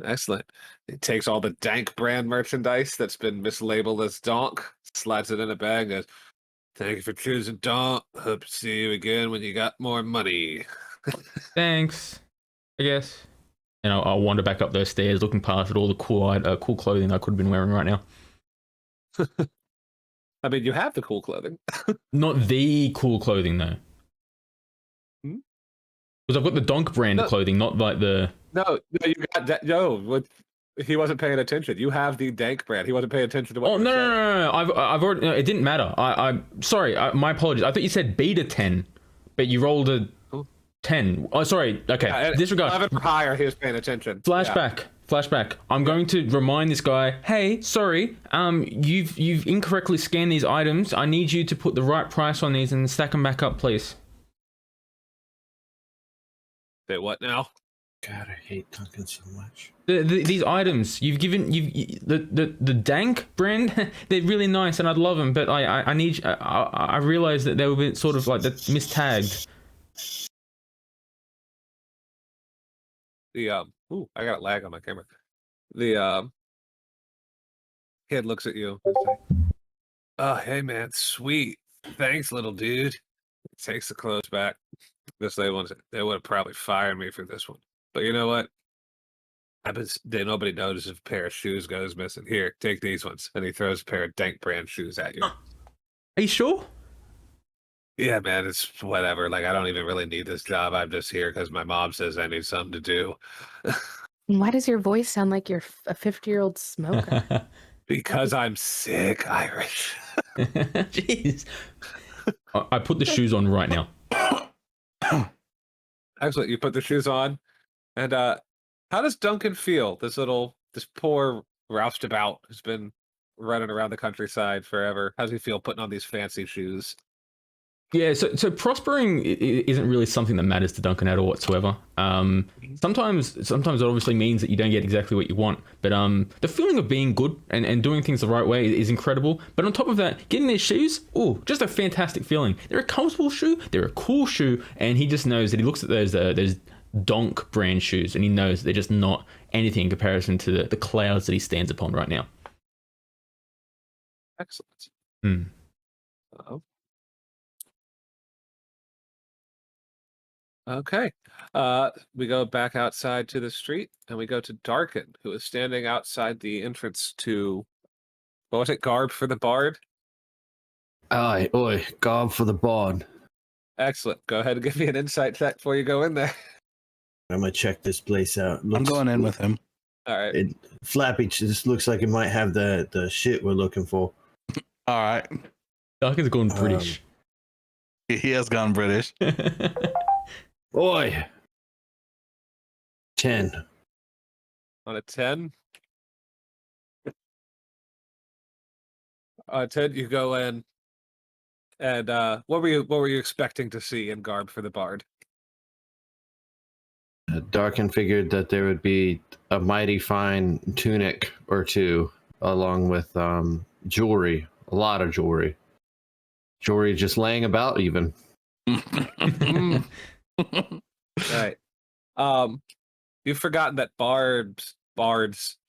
Excellent. He takes all the Dank brand merchandise that's been mislabeled as donk, slides it in a bag, goes, thank you for choosing donk. Hope to see you again when you got more money. Thanks, I guess. And I'll wander back up those stairs, looking past at all the cool clothing I could have been wearing right now. I mean, you have the cool clothing. Not the cool clothing though. Hmm? Because I've got the Donk brand No. clothing, not like the. No, you got that. No, what? He wasn't paying attention. You have the Dank brand. He wasn't paying attention to what Oh you were no, saying. no! I've already. No, it didn't matter. I'm sorry. My apologies. I thought you said beta 10, but you rolled a Cool. 10. Oh, sorry. Okay. Yeah, Disregard. 11 or higher, he was paying attention. Flashback. Flashback. I'm going to remind this guy. Hey, sorry. You've incorrectly scanned these items. I need you to put the right price on these and stack them back up, please. Say what now? God, I hate Duncan so much. These items you've given the Dank brand, they're really nice and I'd love them, but I need I realized that they were sort of like mistagged. The ooh, I got a lag on my camera. The kid looks at you and say, "Oh, hey man, sweet. Thanks, little dude." Takes the clothes back. They would have probably fired me for this one. But you know what? Nobody notices if a pair of shoes goes missing. Here, take these ones. And he throws a pair of Dank brand shoes at you. Are you sure? Yeah, man, it's whatever. Like, I don't even really need this job. I'm just here because my mom says I need something to do. Why does your voice sound like you're a 50-year-old smoker? Because I'm sick, Irish. Jeez. I put the shoes on right now. Excellent. You put the shoes on. And how does Duncan feel? This poor roustabout who's been running around the countryside forever. How does he feel putting on these fancy shoes? Yeah, so prospering isn't really something that matters to Duncan at all whatsoever. Sometimes it obviously means that you don't get exactly what you want, but the feeling of being good and doing things the right way is incredible. But on top of that, getting these shoes, just a fantastic feeling. They're a comfortable shoe, they're a cool shoe, and he just knows that he looks at those Donk brand shoes and he knows they're just not anything in comparison to the clouds that he stands upon right now. Excellent. Hmm. Okay. We go back outside to the street and we go to Darkin, who is standing outside the entrance to, what was it, Garb for the Bard? Aye, oi, garb for the bard. Excellent. Go ahead and give me an insight check before you go in there. I'm gonna check this place out. I'm going in with him. All right. Flappy just looks like it might have the shit we're looking for. All right. Duncan's gone British. He has gone British. Oi! 10. On a 10. 10, you go in. And what were you expecting to see in Garb for the Bard? Darkin figured that there would be a mighty fine tunic or two, along with jewelry, a lot of jewelry. Jewelry just laying about, even. Right. You've forgotten that bards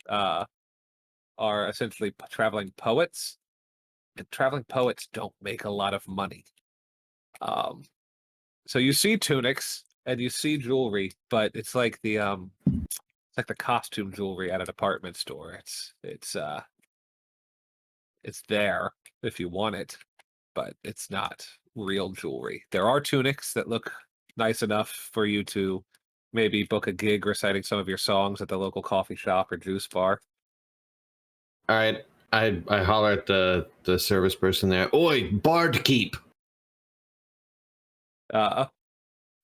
are essentially traveling poets, and traveling poets don't make a lot of money. So you see tunics and you see jewelry, but it's like the costume jewelry at a department store. It's there if you want it, but it's not real jewelry. There are tunics that look nice enough for you to maybe book a gig reciting some of your songs at the local coffee shop or juice bar. All right, I holler at the service person there. Oi, bard keep.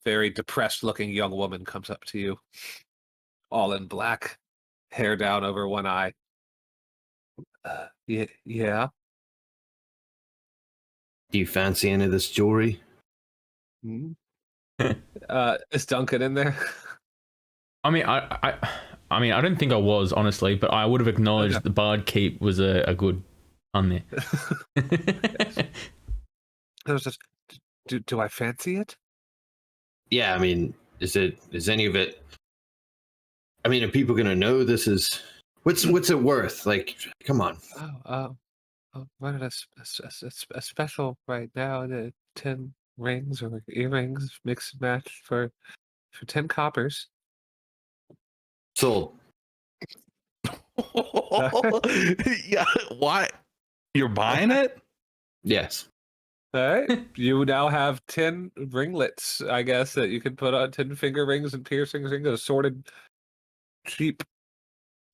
Very depressed looking young woman comes up to you, all in black, hair down over one eye. Yeah. Do you fancy any of this jewelry? Hmm? Is Duncan in there? I mean, I don't think I was, honestly, but I would have acknowledged Okay. the Bard Keep was a good pun there. It was just, do I fancy it? Yeah, I mean, is any of it? I mean, are people gonna know this is? What's it worth? Like, come on. Running a special right now. The 10 rings or earrings, mix and match for 10 coppers. Sold. Yeah. Why? You're buying it? Yes. All right. You now have 10 ringlets, I guess, that you can put on 10 finger rings and piercing rings, assorted cheap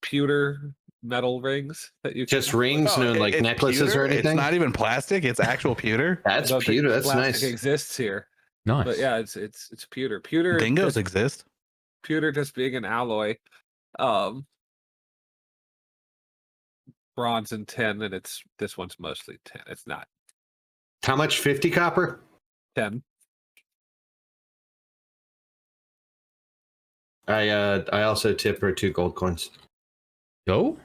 pewter metal rings that you can Just rings, no like it's necklaces pewter? or anything. It's not even plastic. It's actual pewter. That's I don't think pewter. That's plastic nice. exists here. Nice. But yeah, it's pewter. Pewter Dingoes just, exist. pewter just being an alloy. Bronze and tin, and this one's mostly tin. It's not How much? 50 copper? 10. I also tip her 2 gold coins. Yo.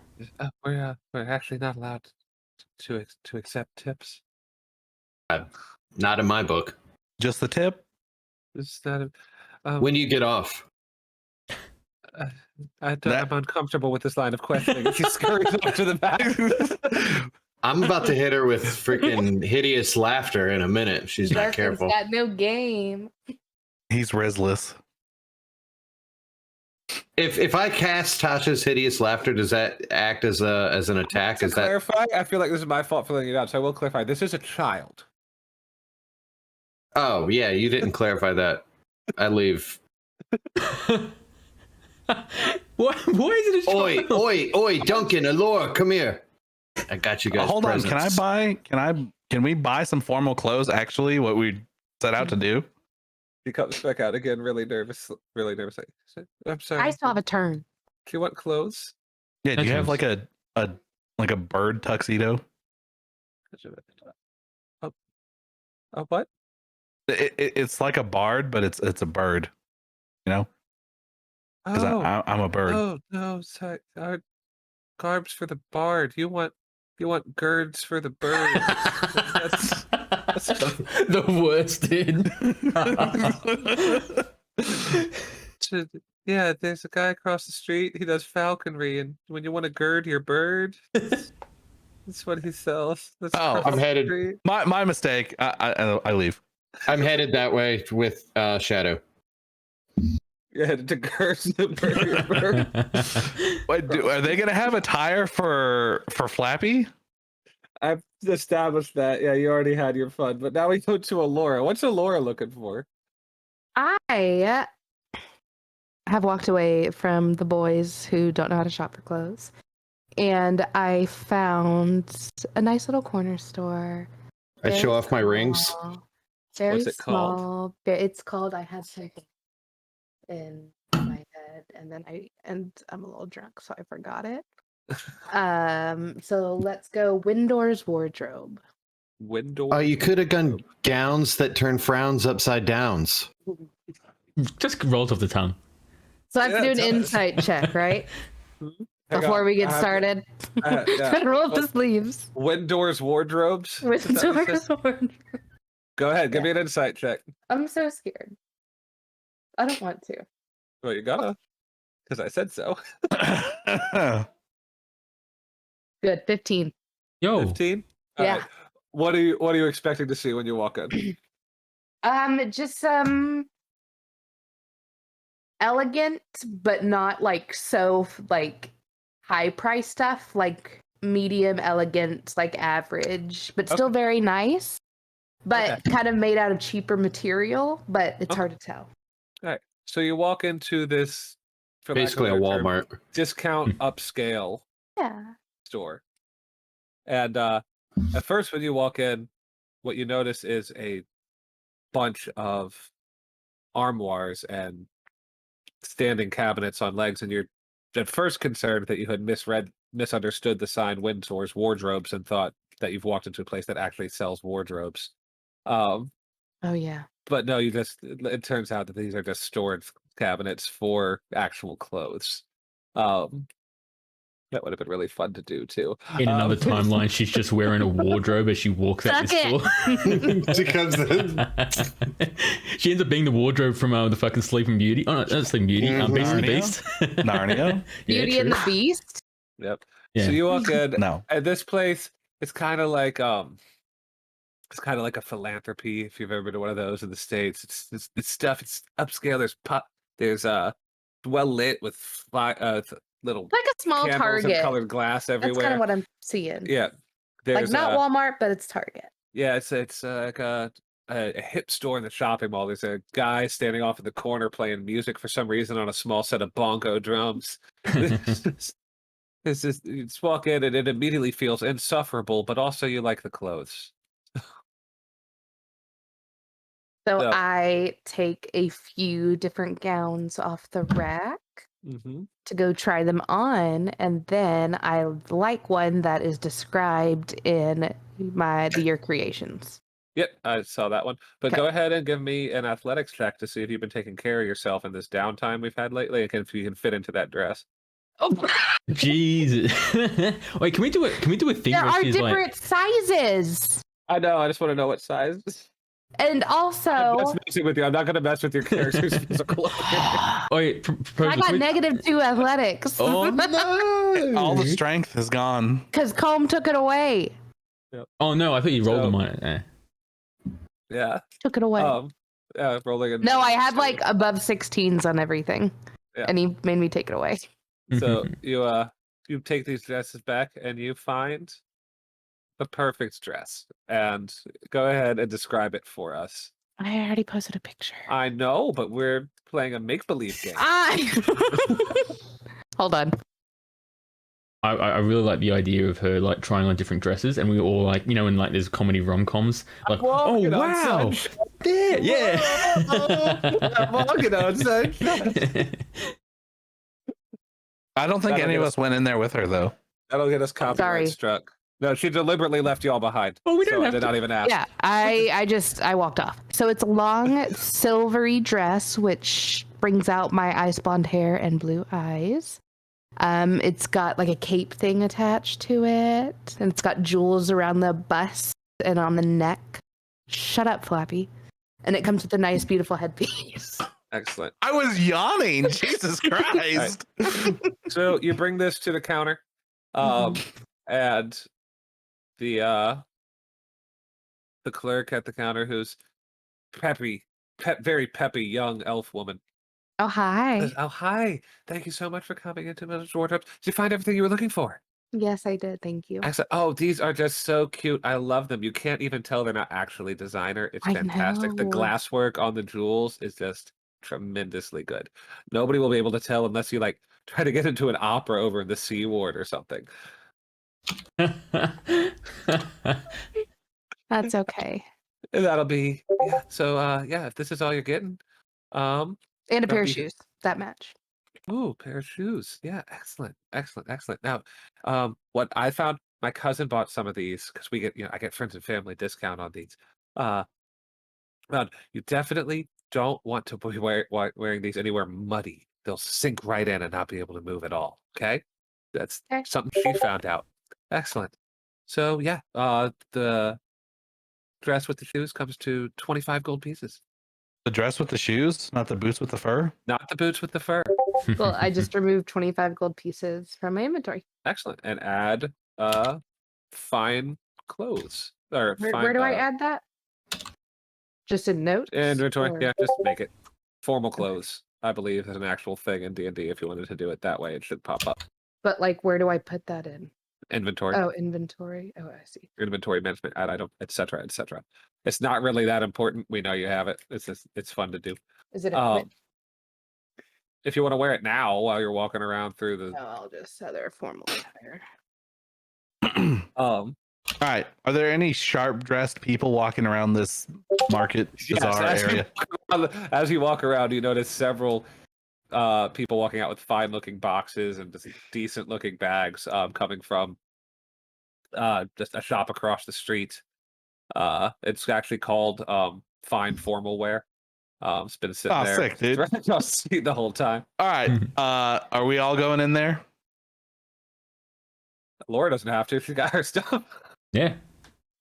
We're actually not allowed to accept tips. Not in my book. Just the tip. It's not. When you get off. I'm uncomfortable with this line of questioning. She scurries off to the back. I'm about to hit her with freaking hideous laughter in a minute if she's not Darkin's careful. got no game. He's Rizless. If I cast Tasha's hideous laughter, does that act as an attack? To Is that clarify, I feel like this is my fault for letting it out, so I will clarify. This is a child. Oh yeah, you didn't clarify that. I leave. Why is it a Oi, child? oi, Duncan, Alora, come here. I got you guys. Hold on. presents. Can we buy some formal clothes? Actually, what we set out to do. He comes back out again, really nervous. I'm sorry. I still have a turn. Do you want clothes? Yeah. Do you have Okay. like a bird tuxedo? What? It's like a bard, but it's a bird. You know, because I'm a bird. Oh no, sorry. Garbs for the bard. You want girds for the bird. That's the worst, dude. Yeah, there's a guy across the street. He does falconry, and when you want to gird your bird, that's what he sells. That's Oh, across I'm the headed- street. My mistake. I leave. I'm headed that way with Shadow. You're headed to gird your bird. Wait, are they gonna have a tire for Flappy? I've established that. Yeah, you already had your fun, but now we go to Alora. What's Alora looking for? I have walked away from the boys who don't know how to shop for clothes, and I found a nice little corner store. I Very show off my rings. small, Very What's it called? small. It's called. I have something in my head, and I'm a little drunk, so I forgot it. So let's go Windor's wardrobe. Window. Oh, you could have done gowns that turn frowns upside downs. Just rolls off the tongue. So I have to Yeah, do an insight check, right? Hang Before on, we get I have to- started. yeah. Roll up the sleeves. Windor's wardrobes. Is that what you Windor's said? wardrobe. Go ahead, give Yeah. me an insight check. I'm so scared. I don't want to. Well, you gotta, because I said so. Good. 15. Yo. 15. Yeah. What are you expecting to see when you walk in? Just some elegant, but not like so like high price stuff, like medium elegant, like average, but still very nice. But Okay. kind of made out of cheaper material, but it's Okay. hard to tell. So you walk into this, for lack of Basically a better term, Walmart. discount upscale Yeah. store. And at first, when you walk in, what you notice is a bunch of armoires and standing cabinets on legs, and you're at first concerned that you had misunderstood the sign Windsor's Wardrobes and thought that you've walked into a place that actually sells wardrobes. Oh yeah. But no, it turns out that these are just storage cabinets for actual clothes. That would have been really fun to do too. In another timeline, she's just wearing a wardrobe as she walks out Suck this She comes in. door. She ends up being the wardrobe from the fucking Sleeping Beauty. Oh, no, not Sleeping Beauty. Beast and the Narnia? Beast. Narnia? Yeah, Beauty and true. the Beast. Yep. Yeah. So you walk in, No. and this place is kind of like a philanthropy. If you've ever been to one of those in the States, it's stuff. It's upscale. There's well lit with little Like a small candles Target. and colored glass That's everywhere. kind of what I'm seeing. Yeah. Like There's not Walmart, but it's Target. Yeah, it's like a hip store in the shopping mall. There's a guy standing off in the corner playing music for some reason on a small set of bongo drums. It's just you just walk in and it immediately feels insufferable, but also you like the clothes. So So- I take a few different gowns off the rack Mm-hmm. to go try them on, and then I like one that is described in your creations. Yep, I saw that one. But Okay. go ahead and give me an athletics check to see if you've been taking care of yourself in this downtime we've had lately, and if you can fit into that dress. Jesus. Wait, can we do a thing There where are she's different sizes, I know. I just want to know what size. and I'm also just messing with you. I'm not going to mess with your character's physical. like, wait, I got -2 athletics. Oh no! All the strength is gone. Because Comb took it away. Oh no! I thought you rolled So- them on it. Yeah. Took it away. Rolling. No, I had like above 16s on everything, Yeah. and he made me take it away. So you take these dresses back and you find the perfect dress, and go ahead and describe it for us. I already posted a picture. I know, but we're playing a make-believe game. Hold on. I really like the idea of her like trying on different dresses, and we were all like, in like there's comedy rom-coms, like, oh walking on wow, sunshine. yeah. I'm walking on sunshine. I don't think That'll any get of us- us went in there with her though. That'll get us copyright Sorry. struck. No, she deliberately left you all behind. Oh, we so don't I have did to. not even ask. Yeah, I walked off. So it's a long silvery dress, which brings out my ice blonde hair and blue eyes. It's got like a cape thing attached to it, and it's got jewels around the bust and on the neck. Shut up, Flappy. And it comes with a nice, beautiful headpiece. Excellent. I was yawning. Jesus Christ. So you bring this to the counter, and the clerk at the counter, who's very peppy young elf woman. Oh, hi. Says, oh, hi. Thank you so much for coming into Mrs. Wardrobe. Did you find everything you were looking for? Yes, I did. Thank you. Excellent. Oh, these are just so cute. I love them. You can't even tell they're not actually designer. It's I fantastic. The know. glasswork on the jewels is just tremendously good. Nobody will be able to tell unless you like try to get into an opera over in the Sea Ward or something. That's okay. And that'll be So if this is all you're getting, And a pair of be- shoes that match. ooh, pair of shoes. Yeah, excellent. Now, what I found, my cousin bought some of these because we get, I get friends and family discount on these. You definitely don't want to be wearing these anywhere muddy. They'll sink right in and not be able to move at all. Okay, that's Okay. something she found out. Excellent. So the dress with the shoes comes to 25 gold pieces. The dress with the shoes, not the boots with the fur. Not the boots with the fur. Well, I just removed 25 gold pieces from my inventory. Excellent. And add fine clothes. Or Where do I add that? Just in notes? inventory? or- Yeah, just make it formal clothes. I believe is an actual thing in D&D. If you wanted to do it that way, it should pop up. But like, where do I put that in? Inventory, Oh, inventory. Oh, I see. inventory management, add item, etc., etc. It's not really that important. We know you have it. It's fun to do. Is it? If you want to wear it now while you're walking around through the No, I'll just other formal attire. All right. Are there any sharp dressed people walking around this market bazaar area? As you walk around, you notice several people walking out with fine-looking boxes and just decent-looking bags coming from just a shop across the street. It's actually called Fine Formal Wear. It's been sitting Oh, there sick, dude. right across the street the whole time. All right. Are we all going in there? Laura doesn't have to. She got her stuff. Yeah.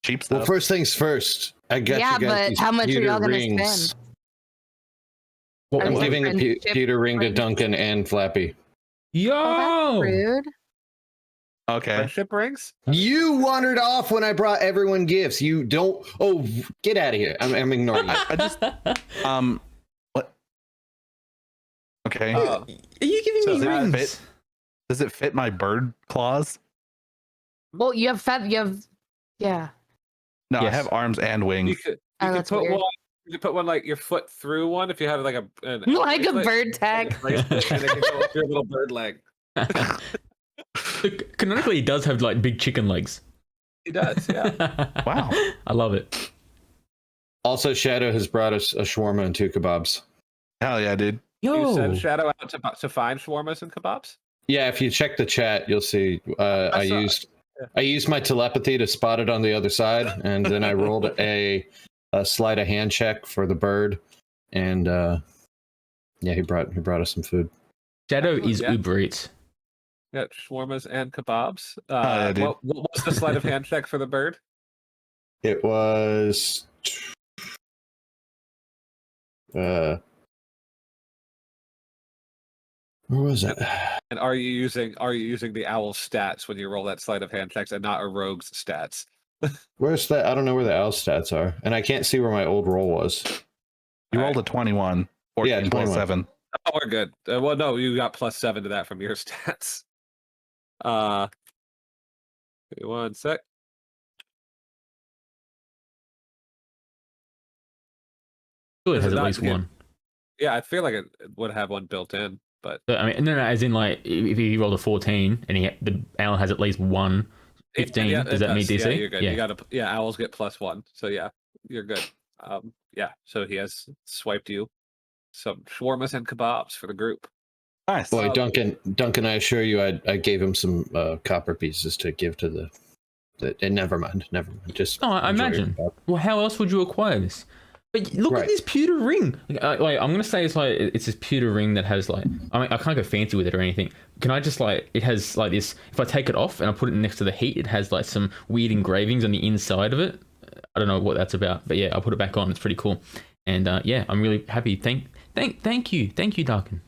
Cheap Well, stuff. first things first. I got Yeah, you guys but these how much are pewter y'all gonna rings. spend? What Are I'm we was giving a friendship pewter ring to rings? Duncan and Flappy. Yo! Oh, that's rude. Okay. Friendship rings? You wandered off when I brought everyone gifts. You don't. Oh, get out of here! I'm ignoring you. I just what? Okay. Oh, Are you giving So me that rings? fit- Does it fit my bird claws? Well, you have yeah. No, I Yes. have arms and You wings. could that's put weird. one. You could put one like your foot through one if you had like Like a bracelet, bird tag. and it could go up your little bird leg. Look, canonically, he does have like big chicken legs. He does, yeah. Wow. I love it. Also, Shadow has brought us a shawarma and 2 kebabs. Hell yeah, dude. You send Yo, Shadow out to find shawarmas and kebabs. Yeah, if you check the chat, you'll see. I saw- used my telepathy to spot it on the other side, and then I rolled a sleight of hand check for the bird, and yeah, he brought us some food. Shadow Excellent, is yeah. Uber Eats. Yeah, shawarmas and kebabs. yeah, dude. What was the sleight of hand check for the bird? It was where was it? And are you using the owl's stats when you roll that sleight of hand checks and not a rogue's stats? Where's that? I don't know where the owl stats are, and I can't see where my old roll was. You All rolled a 21. 14 Yeah, plus 21. 7. Oh, we're good. Well, no, you got +7 to that from your stats. Give me 1 sec. Surely it Is has it at not least good? one. Yeah, I feel like it would have one built in, but But, I mean, no, as in like if he rolled a 14 and the owl has at least one 15, Yeah, does it that meet DC? Yeah, you're good. Yeah. You got owls get +1, so yeah, you're good. Yeah, so he has swiped you some shawarmas and kebabs for the group. Nice. Boy, Um, Duncan, I assure you, I gave him some copper pieces to give to the. And never mind. Just. Oh, I enjoy your imagine. kebab. Well, how else would you acquire this? But look Right. at this pewter ring. Like, I'm gonna say it's this pewter ring that has like, I mean, I can't go fancy with it or anything. Can I just like, it has like this? If I take it off and I put it next to the heat, it has like some weird engravings on the inside of it. I don't know what that's about, but yeah, I'll put it back on. It's pretty cool. And yeah, I'm really happy. Thank you, Darkin.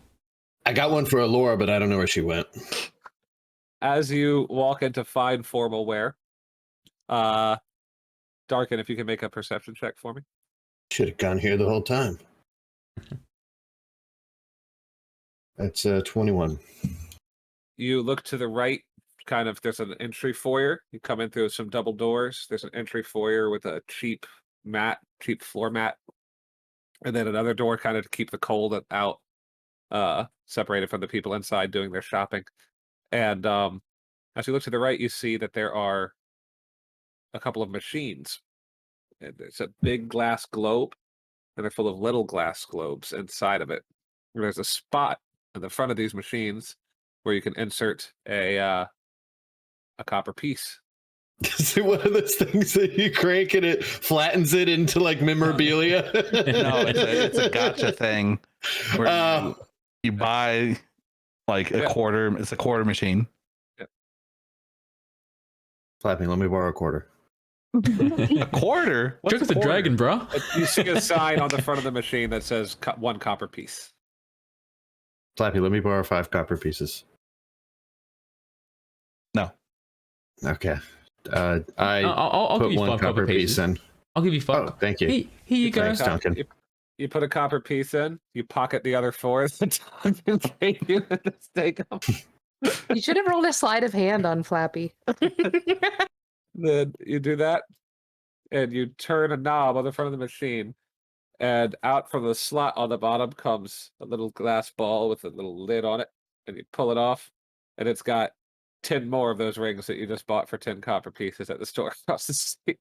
I got one for Alora, but I don't know where she went. As you walk into fine formal wear, Darkin, if you can make a perception check for me. Should have gone here the whole time. That's 21. You look to the right, kind of, there's an entry foyer. You come in through some double doors. There's an entry foyer with a cheap floor mat. And then another door kind of to keep the cold out, separated from the people inside doing their shopping. And as you look to the right, you see that there are a couple of machines. And it's a big glass globe, and they're full of little glass globes inside of it. And there's a spot in the front of these machines where you can insert a copper piece. Is it one of those things that you crank and it flattens it into like memorabilia? No, it's a gotcha thing where you buy like a quarter. It's a quarter machine. Flapping, let me borrow a quarter. A quarter? What's Trick a the quarter? dragon, bro. You see a sign on the front of the machine that says 1 copper piece. Flappy, let me borrow 5 copper pieces. No. Okay. I I'll put give you 1 5 copper piece pieces. in. I'll give you 5. Oh, thank you. Here you go. Thanks, Duncan. You put a copper piece in, you pocket the other 4 as the Duncan gave you the mistake. You should have rolled a sleight of hand on Flappy. Then you do that, and you turn a knob on the front of the machine, and out from the slot on the bottom comes a little glass ball with a little lid on it, and you pull it off, and it's got 10 more of those rings that you just bought for 10 copper pieces at the store across the street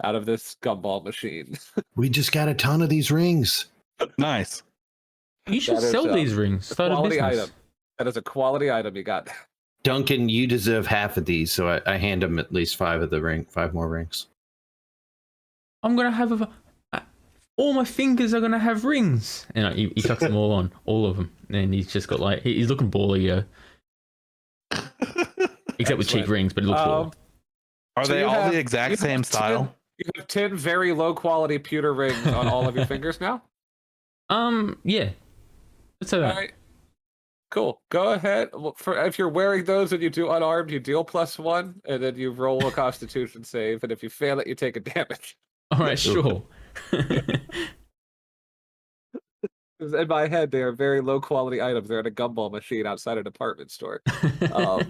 out of this gumball machine. We just got a ton of these rings. Nice. You should That is, sell these rings. a Start a quality business. item. That is a quality item you got. Duncan, you deserve half of these, so I hand him at least 5 more rings. I'm gonna have all my fingers are gonna have rings, and he tucks them all on, all of them, and he's just got like he's looking baller, yo. Except with cheap Excellent. rings, but it looks baller. Are So they you all have- the you exact have same 10 style? You have 10 very low quality pewter rings on all of your fingers now? Yeah. Let's say that. All right. Cool. Go ahead. Well, if you're wearing those and you do unarmed, you deal +1, and then you roll a Constitution save, and if you fail it, you take a damage. All right, sure. 'Cause in my head, they are very low quality items. They're in a gumball machine outside a department store. Oh,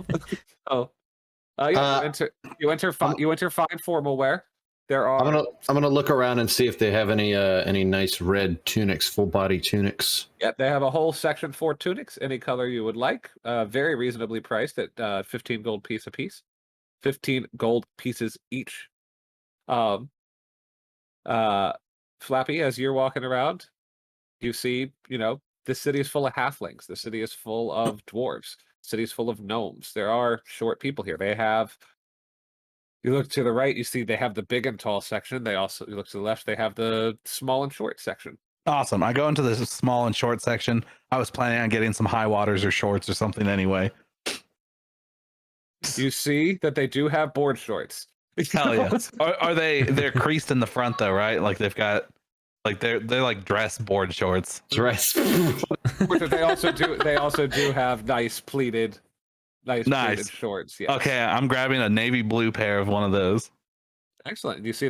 yeah. You enter fine formal wear. There are. I'm gonna look around and see if they have any nice red tunics, full body tunics. Yep, they have a whole section for tunics, any color you would like. Very reasonably priced at 15 gold piece a piece. 15 gold pieces each. Flappy, as you're walking around, you see, this city is full of halflings. The city is full of dwarves. The city is full of gnomes. There are short people here. They have. You look to the right, you see they have the big and tall section. You look to the left, they have the small and short section. Awesome. I go into the small and short section. I was planning on getting some high waters or shorts or something anyway. You see that they do have board shorts. Hell yes. Are they're creased in the front though, right? Like they've got like they're like dress board shorts. Dress. They also do have nice pleated pleated shorts. Yes. Okay, I'm grabbing a navy blue pair of one of those. Excellent. You see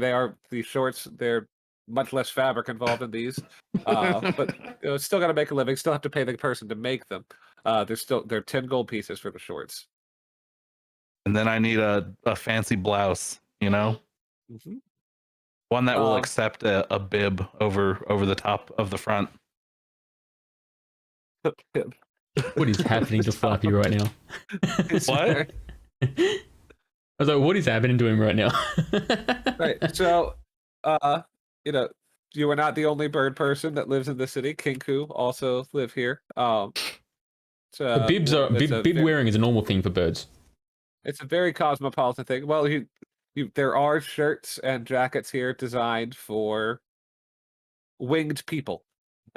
these shorts, they're much less fabric involved in these. But still gotta make a living, still have to pay the person to make them. They're 10 gold pieces for the shorts. And then I need a fancy blouse, Mm-hmm. one that will accept a bib over the top of the front. What is happening to Flappy right now? What? I was like, what is happening to him right now? Right. So, you are not the only bird person that lives in the city. Kinku also live here. Bib wearing is a normal thing for birds. It's a very cosmopolitan thing. Well, there are shirts and jackets here designed for winged people.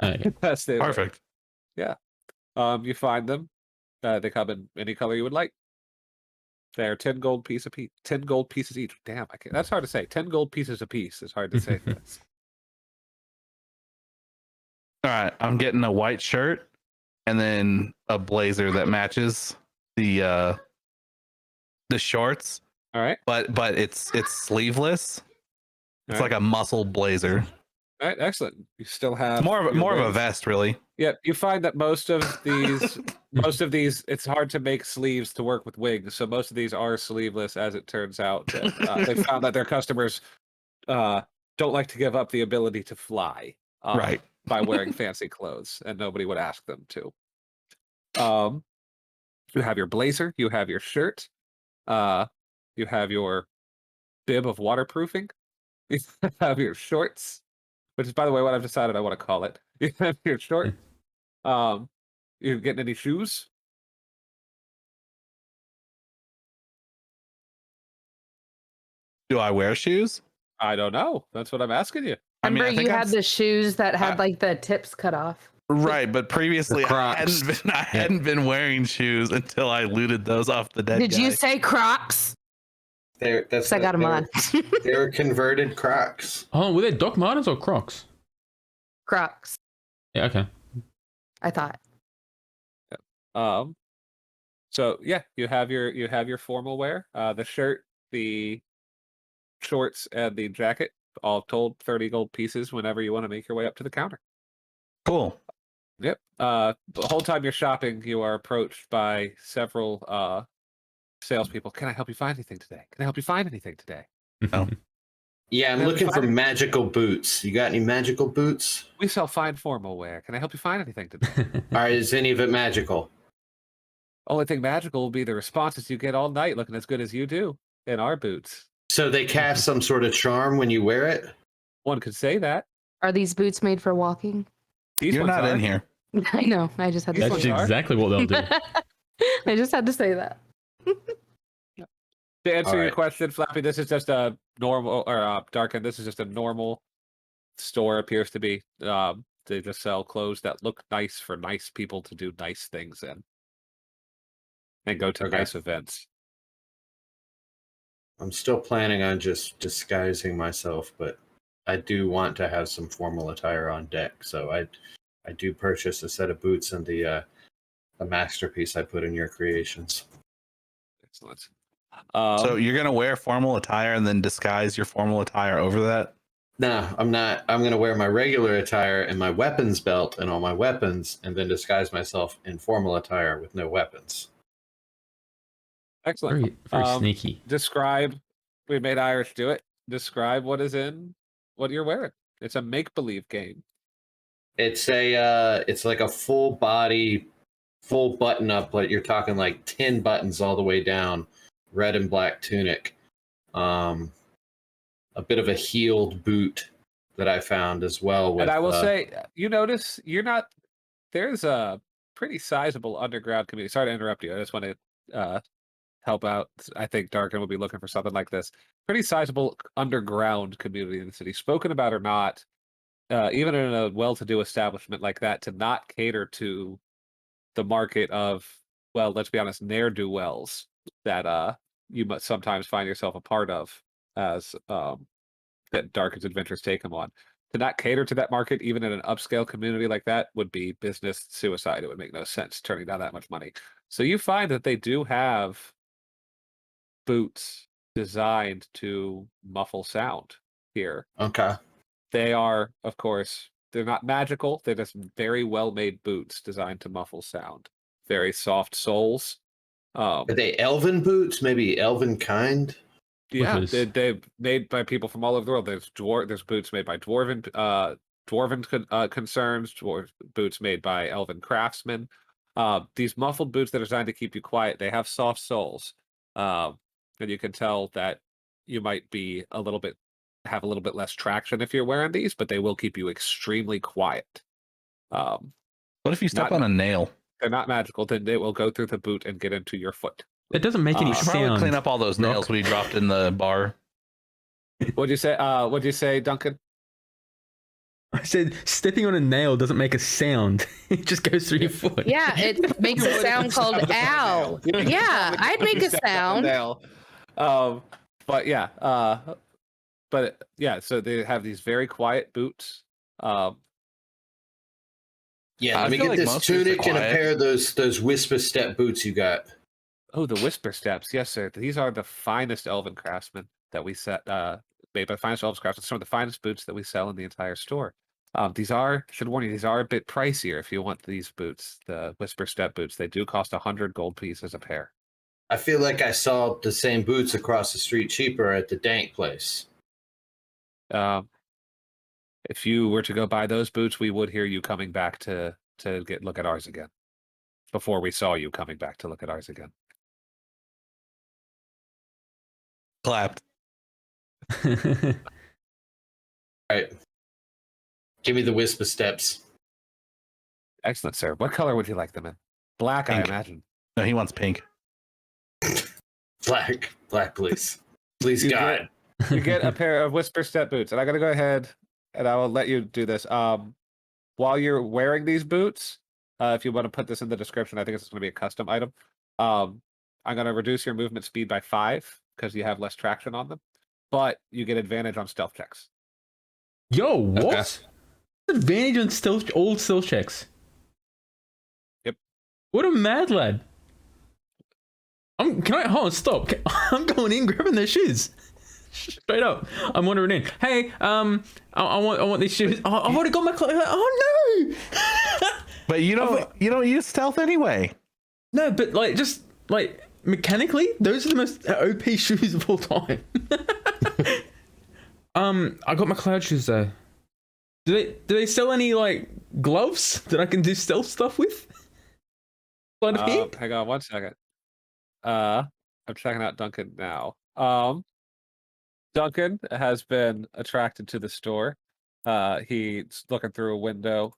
Okay. That's the Perfect. You find them. They come in any color you would like. They're 10 gold piece a piece. 10 gold pieces each. Damn, that's hard to say. 10 gold pieces a piece is hard to say for this. All right, I'm getting a white shirt and then a blazer that matches the shorts. All right. But it's sleeveless. It's All like a muscle blazer. All right, excellent. You still have It's more of your a wings. vest, really. Yeah, you find that most of these, it's hard to make sleeves to work with wings, so most of these are sleeveless. As it turns out, they found that their customers don't like to give up the ability to fly, Right. by wearing fancy clothes, and nobody would ask them to. You have your blazer, you have your shirt, you have your bib of waterproofing, you have your shorts, which is, by the way, what I've decided I want to call it. You have your short. You getting any shoes? Do I wear shoes? I don't know. That's what I'm asking you. I mean, Remember, I think you had I'm- the shoes that had like the tips cut off. Right, but previously I Crocs. hadn't been wearing shoes until I looted those off the dead Did guy. you say Crocs? That's 'Cause I got them on. They're converted Crocs. Oh, were they Doc Martens or Crocs? Crocs. Yeah, okay. I thought. So yeah, you have your formal wear. The shirt, the shorts, and the jacket, all told 30 gold pieces whenever you want to make your way up to the counter. Cool. Yep. The whole time you're shopping, you are approached by several salespeople. Can I help you find anything today? Can I help you find anything today? Oh. Yeah, I'm Then looking for fine. magical boots. You got any magical boots? We sell fine formal wear. Can I help you find anything today? All right, is any of it magical? Only thing magical will be the responses you get all night looking as good as you do in our boots. So they cast some sort of charm when you wear it? One could say that. Are these boots made for walking? These You're ones not are. in here. I know. I just had to These That's say ones are. exactly what they'll do. that. I just had to say that. To answer your Alright. question, Flappy, this is just a normal, or Darken, this is just a normal store, appears to be. They just sell clothes that look nice for nice people to do nice things in. And go to Okay. nice events. I'm still planning on just disguising myself, but I do want to have some formal attire on deck. So I do purchase a set of boots and the masterpiece I put in your creations. Excellent. So you're gonna wear formal attire and then disguise your formal attire over that? No, I'm not. I'm going to wear my regular attire and my weapons belt and all my weapons, and then disguise myself in formal attire with no weapons. Excellent. Very, very sneaky. Describe, we made Irish do it. describe what is in what you're wearing. It's a make-believe game. It's it's like a full body, full button up, but you're talking like 10 buttons all the way down, red and black tunic. A bit of a heeled boot that I found as well. With, And I will say, you notice you're not. There's a pretty sizable underground community. Sorry to interrupt you. I just want to help out. I think Darkin will be looking for something like this. Pretty sizable underground community in the city, spoken about or not. Even in a well-to-do establishment like that, to not cater to the market of, well, let's be honest, ne'er-do-wells that you must sometimes find yourself a part of as that Darkin's adventures take him on. To not cater to that market, even in an upscale community like that, would be business suicide. It would make no sense turning down that much money. So you find that they do have boots designed to muffle sound here. okay. They are, of course, they're not magical. They're just very well-made boots designed to muffle sound. Very soft soles. Are they elven boots? Maybe elven kind? Yeah, Because- they're made by people from all over the world. There's boots made by dwarven concerns, boots made by elven craftsmen. These muffled boots that are designed to keep you quiet. They have soft soles, and you can tell that you might be have a little bit less traction if you're wearing these, but they will keep you extremely quiet. What if you step Not- on a nail? They're not magical. Then they will go through the boot and get into your foot. It doesn't make any You should probably sound. clean up all those nails Rock. we dropped in the bar. What'd you say? What'd you say, Duncan? I said stepping on a nail doesn't make a sound. It just goes through your foot. Yeah, it makes a sound called ow. Yeah, I'd make a sound. But yeah, so they have these very quiet boots. Yeah, I let me feel get like this most boots are tunic and a quiet. pair of those whisper step boots you got. Oh, the Whisper Steps. Yes, sir. These are the finest elven craftsmen that we set made by the finest elven craftsmen. Some of the finest boots that we sell in the entire store. Should warn you, these are a bit pricier if you want these boots, the Whisper Step boots. They do cost 100 gold pieces a pair. I feel like I saw the same boots across the street cheaper at the Dank place. If you were to go buy those boots, we would hear you coming back to look at ours again. Before we saw you coming back to look at ours again. Clapped. All right. Give me the whisper steps. Excellent, sir. What color would you like them in? Black, Pink. I imagine. No, he wants pink. Black, please. Please, You God. You get a pair of Whisper Step boots, and I'm gonna go ahead and I will let you do this. While you're wearing these boots, if you want to put this in the description, I think it's going to be a custom item. I'm going to reduce your movement speed by 5 because you have less traction on them, but you get advantage on stealth checks. Yo, what? Okay. What's the advantage on all stealth checks? Yep. What a mad lad. Hold on, stop. I'm going in, grabbing their shoes. Straight up. I'm wandering in. Hey, I want these shoes. Oh, I've already got my clothes. Oh no! But you don't use stealth anyway. No, but just mechanically, those are the most OP shoes of all time. I got my cloud shoes though. Do they sell any gloves that I can do stealth stuff with? Sleight of hand? Hang on 1 second. I'm checking out Duncan now. Duncan has been attracted to the store. He's looking through a window,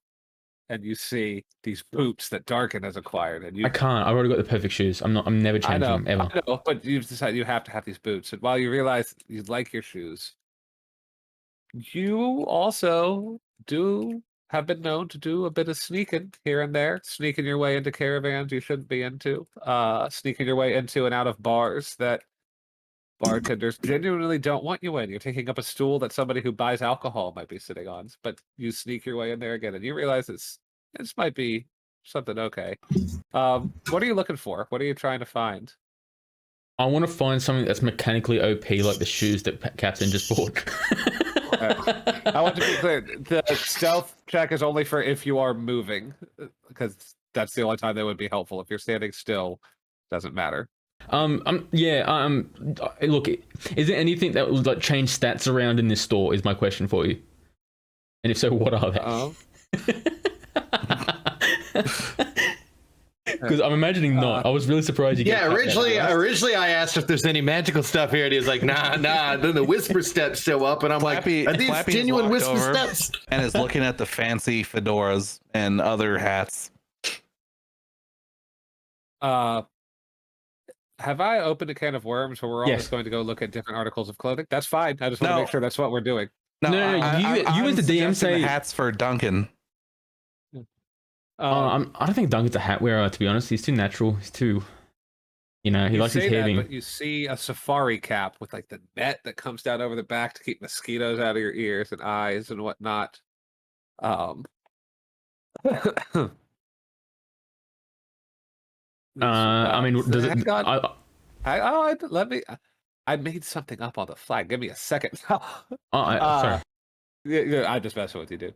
and you see these boots that Darkin has acquired. And I can't. I've already got the perfect shoes. I'm never I changing know, them ever. I know, but you've decided you have to have these boots. And while you realize you like your shoes, you also have been known to do a bit of sneaking here and there, sneaking your way into caravans you shouldn't be into, sneaking your way into and out of bars that bartenders genuinely don't want you in. You're taking up a stool that somebody who buys alcohol might be sitting on, but you sneak your way in there again, and you realize this might be something okay. What are you looking for? What are you trying to find? I want to find something that's mechanically OP, like the shoes that Captain just bought. I want to be clear. The stealth check is only for if you are moving, because that's the only time that would be helpful. If you're standing still, doesn't matter. Look, is there anything that would like change stats around in this store? Is my question for you. And if so, what are they? Because I'm imagining not. I was really surprised you. Yeah, originally I asked if there's any magical stuff here, and he was like, nah. Then the whisper steps show up, and I'm Flappy- like, are these Flappy's genuine walked whisper over. steps? And is looking at the fancy fedoras and other hats. Have I opened a can of worms where we're all Yes. just going to go look at different articles of clothing? That's fine. I just want to make sure that's what we're doing. No, you as the DM suggesting say- the hats for Duncan. I don't think Duncan's a hat wearer, to be honest. He's too natural. He's too, he you likes his say that, hearing. but you see a safari cap with like the net that comes down over the back to keep mosquitoes out of your ears and eyes and whatnot. I mean, does it? Let me. I made something up on the fly. Give me a second. Sorry. Yeah, I'm just messing with you, dude.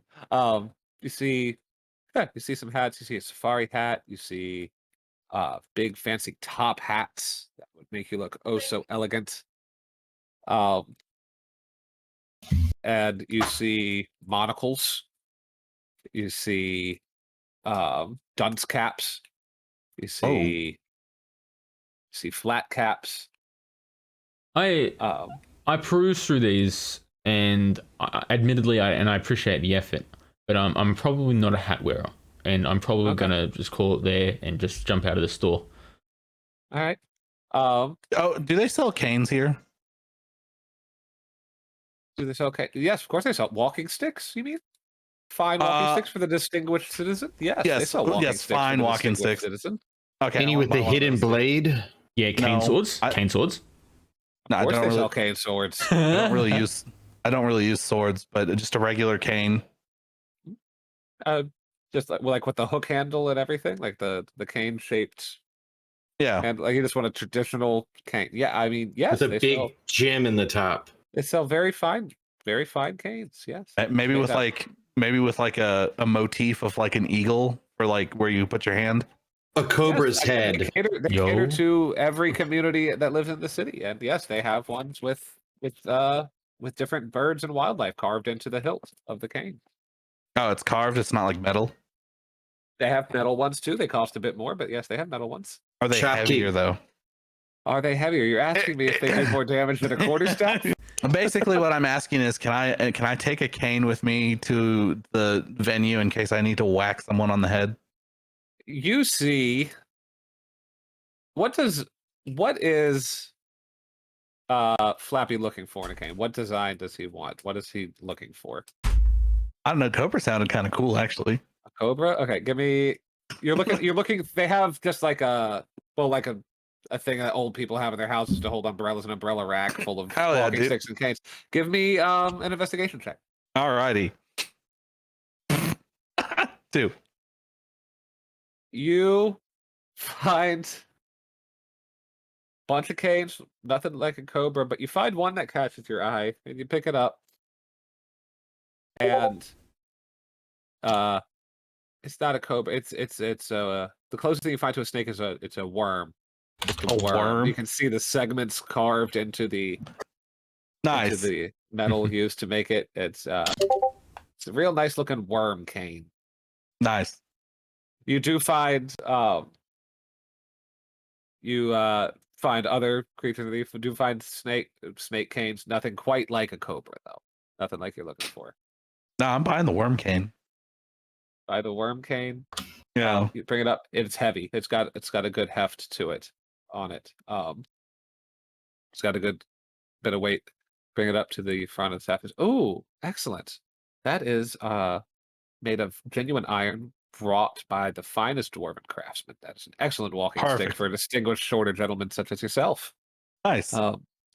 You see some hats. You see a safari hat. You see big fancy top hats that would make you look oh so elegant. And you see monocles. You see dunce caps. You see flat caps. I perused through these, and admittedly, I appreciate the effort, but I'm probably not a hat wearer, and I'm probably gonna just call it there and just jump out of the store. All right. Do they sell canes here? Do they sell? Okay. Yes, of course they sell walking sticks. You mean fine walking sticks for the distinguished citizen? Yes, they sell walking sticks. Fine for the walking distinguished sticks. Citizen. Okay. Any with the hidden blade? Yeah, cane No, swords. Cane swords. No, Of I course don't they really, sell cane swords. I don't really use swords, but just a regular cane. Just like with the hook handle and everything, like the cane shaped. Yeah. And like you just want a traditional cane. Yeah, I mean, yes, With a they big sell. gem in the top. They sell very fine canes. Yes. Maybe Made with up. a motif of like an eagle for like where you put your hand. A cobra's Yes, head. They cater to every community that lives in the city, and yes, they have ones with different birds and wildlife carved into the hilt of the cane. Oh, it's carved. It's not like metal. They have metal ones too. They cost a bit more, but yes, they have metal ones. Are they Shopkeep. heavier though? Are they heavier? You're asking me if they do more damage than a quarterstaff? Basically, what I'm asking is, can I take a cane with me to the venue in case I need to whack someone on the head? You see, what is Flappy looking for in a cane? What design does he want? What is he looking for? I don't know. Cobra sounded kind of cool, actually. A cobra? Okay, give me. You're looking. They have just like a thing that old people have in their houses to hold umbrellas, an umbrella rack full of Hell yeah, walking dude. sticks and canes. Give me an investigation check. Alrighty. 2. You find a bunch of canes, nothing like a cobra, but you find one that catches your eye, and you pick it up. And it's not a cobra. It's the closest thing you find to a snake is it's a worm. Just a worm. You can see the segments carved into the Nice. metal used to make it. It's a real nice looking worm cane. Nice. You do find find other creatures. You do find snake canes. Nothing quite like a cobra though. Nothing like you're looking for. No, I'm buying the worm cane. Buy the worm cane. Yeah. You bring it up. It's heavy. It's got a good heft to it. On it. It's got a good bit of weight. Bring it up to the front of the staff. Oh, excellent. That is made of genuine iron brought by the finest dwarven craftsman. That is an excellent walking stick Perfect. for a distinguished shorter gentleman such as yourself. Nice.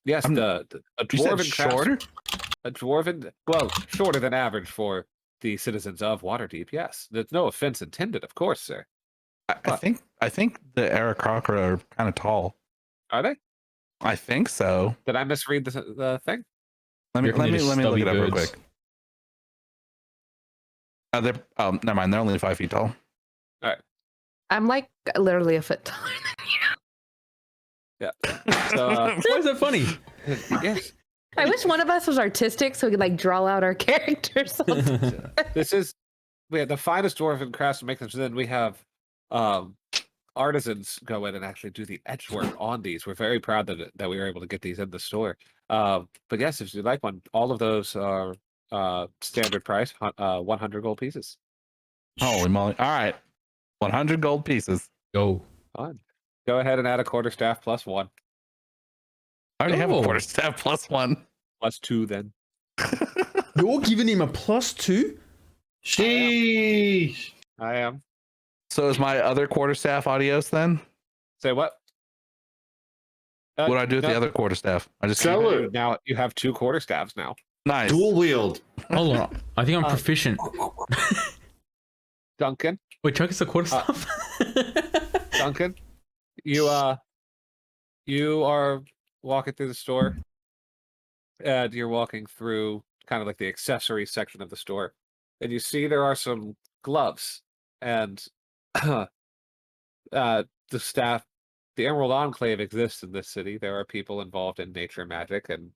Yes, a You said dwarven shorter? a dwarven, well, shorter than average for the citizens of Waterdeep. Yes, there's no offense intended, of course, sir. I think the Aarakocra are kind of tall. Are they? I think so. Did I misread the thing? Let me You're thinking of look it up real stubby quick. Never mind. They're only 5 feet tall. I'm like literally a foot taller than Yeah. So Why is that funny? yes, I wish one of us was artistic so we could like draw out our characters. this is we have the finest dwarven crafts to make them. So then we have artisans go in and actually do the edge work on these. We're very proud that we were able to get these in the store. But yes, if you'd like one, all of those are standard price, 100 gold pieces. Holy moly! All right, 100 gold pieces. Go. Fine. Go ahead and add a quarterstaff plus 1. I already have a Oh. quarterstaff plus 1. Plus 2 then. You're giving him a +2? Sheesh. I am. So is my other quarterstaff adios then? Say what? What do I do with the no, other quarterstaff? I just Sell keep it. it. Now you have 2 quarterstaffs now. Nice. Dual wield. Hold on. I think I'm proficient. Duncan, Wait, Chuck is a quarter staff? Duncan, you are walking through the store, and you're walking through kind of like the accessory section of the store, and you see there are some gloves, and the staff, the Emerald Enclave exists in this city. There are people involved in nature magic and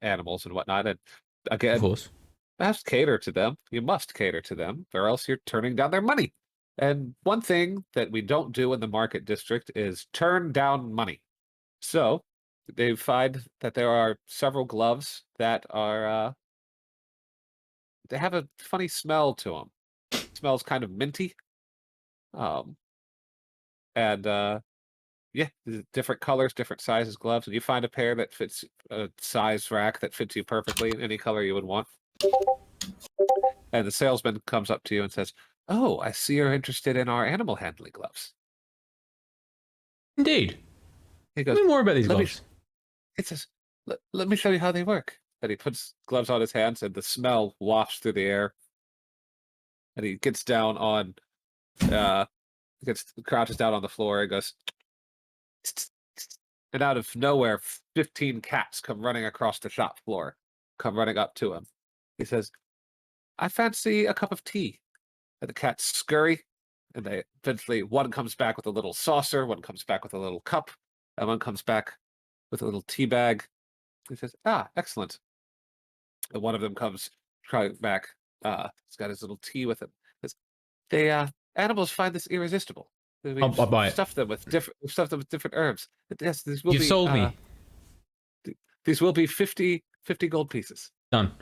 animals and whatnot, and Of again, course. must cater to them. You must cater to them, or else you're turning down their money. And one thing that we don't do in the market district is turn down money. So they find that there are several gloves that are they have a funny smell to them. Smells kind of minty. And yeah, different colors, different sizes gloves, and you find a pair that fits a size rack that fits you perfectly in any color you would want. And the salesman comes up to you and says, "Oh, I see you're interested in our animal handling gloves." Indeed. He Tell goes, me more about these "Let me gloves. It says, let me show you how they work." And he puts gloves on his hands, and the smell wafts through the air. And he gets down on, crouches down on the floor and goes, and out of nowhere, 15 cats come running across the shop floor, come running up to him. He says, "I fancy a cup of tea." And the cats scurry, and they eventually, one comes back with a little saucer, one comes back with a little cup, and one comes back with a little tea bag. He says, "Ah, excellent." And one of them comes back. He's got his little tea with him. Says, "They animals find this irresistible. We I'll buy it. stuff them with different herbs. Yes, these will You've be sold me. these will be 50 gold pieces." Done.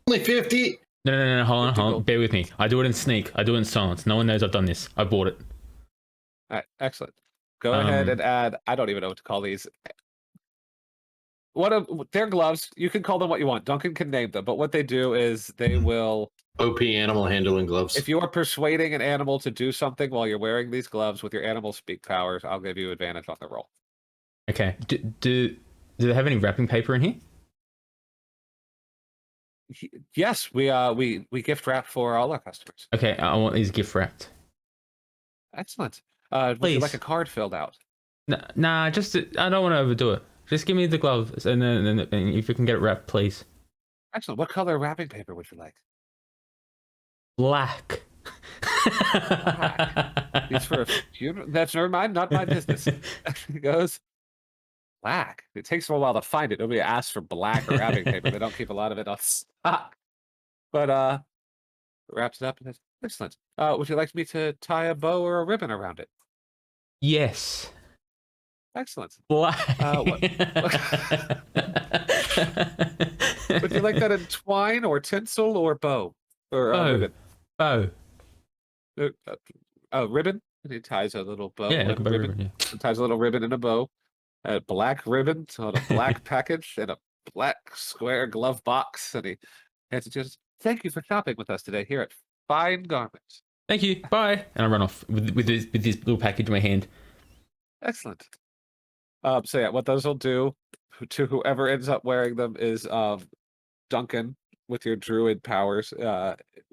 Only 50. No. Hold on. 50 Hold on. gold. Bear with me. I do it in sneak. I do it in silence. No one knows I've done this. I bought it. All right, excellent. Go ahead Um, and add. I don't even know what to call these. What they're gloves. You can call them what you want. Duncan can name them, but what they do is they will. OP animal handling gloves. If you are persuading an animal to do something while you're wearing these gloves with your animal speak powers, I'll give you advantage on the roll. Okay. Do they have any wrapping paper in here? Yes, we gift wrap for all our customers. Okay, I want these gift wrapped. Excellent. Would you like Please. a card filled out? Nah, just I don't want to overdo it. Just give me the gloves, and then and if you can get it wrapped, please. Excellent. What color wrapping paper would you like? Black. These for a funeral? That's never mind. Not my business. He goes, black. It takes them a while to find it. Nobody asks for black or wrapping paper. They don't keep a lot of it on stock. But wraps it up and says, "Excellent. Would you like me to tie a bow or a ribbon around it?" Yes. Excellent. Black. Would you like that in twine or tinsel or bow? Or Bow. ribbon? Bow. Ribbon? And he ties a little bow. Yeah, and like a bow ribbon. ribbon, yeah. Ties a little ribbon in a bow. A black ribbon on a black package and a black square glove box. And he hands it to us. "Thank you for shopping with us today here at Fine Garments." Thank you. Bye. And I run off with this little package in my hand. Excellent. So yeah, what those will do to whoever ends up wearing them is Duncan, with your druid powers,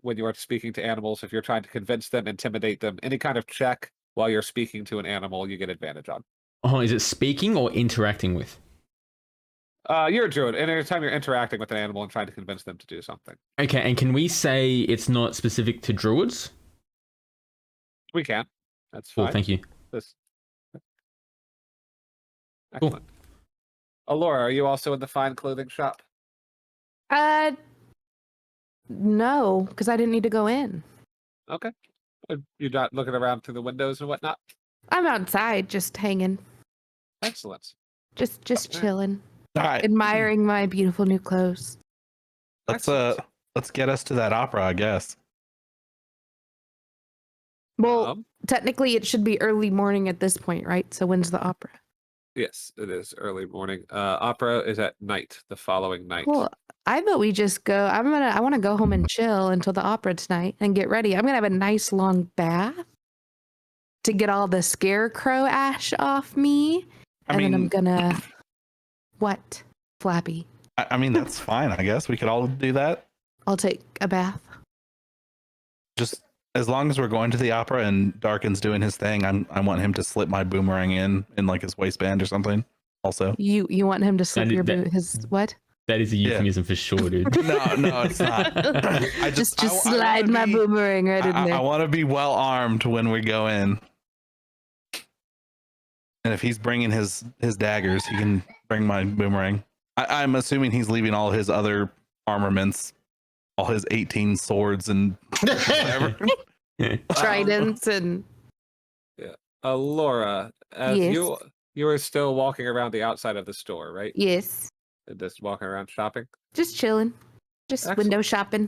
when you are speaking to animals, if you're trying to convince them, intimidate them, any kind of check while you're speaking to an animal, you get advantage on. Oh, is it speaking or interacting with? You're a druid, and anytime you're interacting with an animal and trying to convince them to do something. Okay, and can we say it's not specific to druids? We can. That's Cool, fine. thank you. This. Cool. Excellent. Alora, are you also in the fine clothing shop? No, because I didn't need to go in. Okay. You're not looking around through the windows and whatnot? I'm outside, just hanging, Excellent. just Alright. chilling, All right, admiring my beautiful new clothes. Excellent. let's get us to that opera, I guess. Well, technically, it should be early morning at this point, right? So when's the opera? Yes, it is early morning. Opera is at night, the following night. Cool. I bet we just go. I want to go home and chill until the opera tonight and get ready. I'm gonna have a nice long bath to get all the scarecrow ash off me, and then I'm gonna what? Flappy. I mean, that's fine. I guess we could all do that. I'll take a bath. Just as long as we're going to the opera and Darkin's doing his thing, I want him to slip my boomerang in like his waistband or something. Also, You want him to slip his what? That is a euphemism for sure, dude. no, it's not. I Just slide my boomerang right in there. I want to be well armed when we go in. And if he's bringing his daggers, he can bring my boomerang. I'm assuming he's leaving all his other armaments, all his 18 swords and whatever. Tridents and Laura, as Yes. you are still walking around the outside of the store, right? yes, Just walking around shopping. just chilling, just Excellent. window shopping.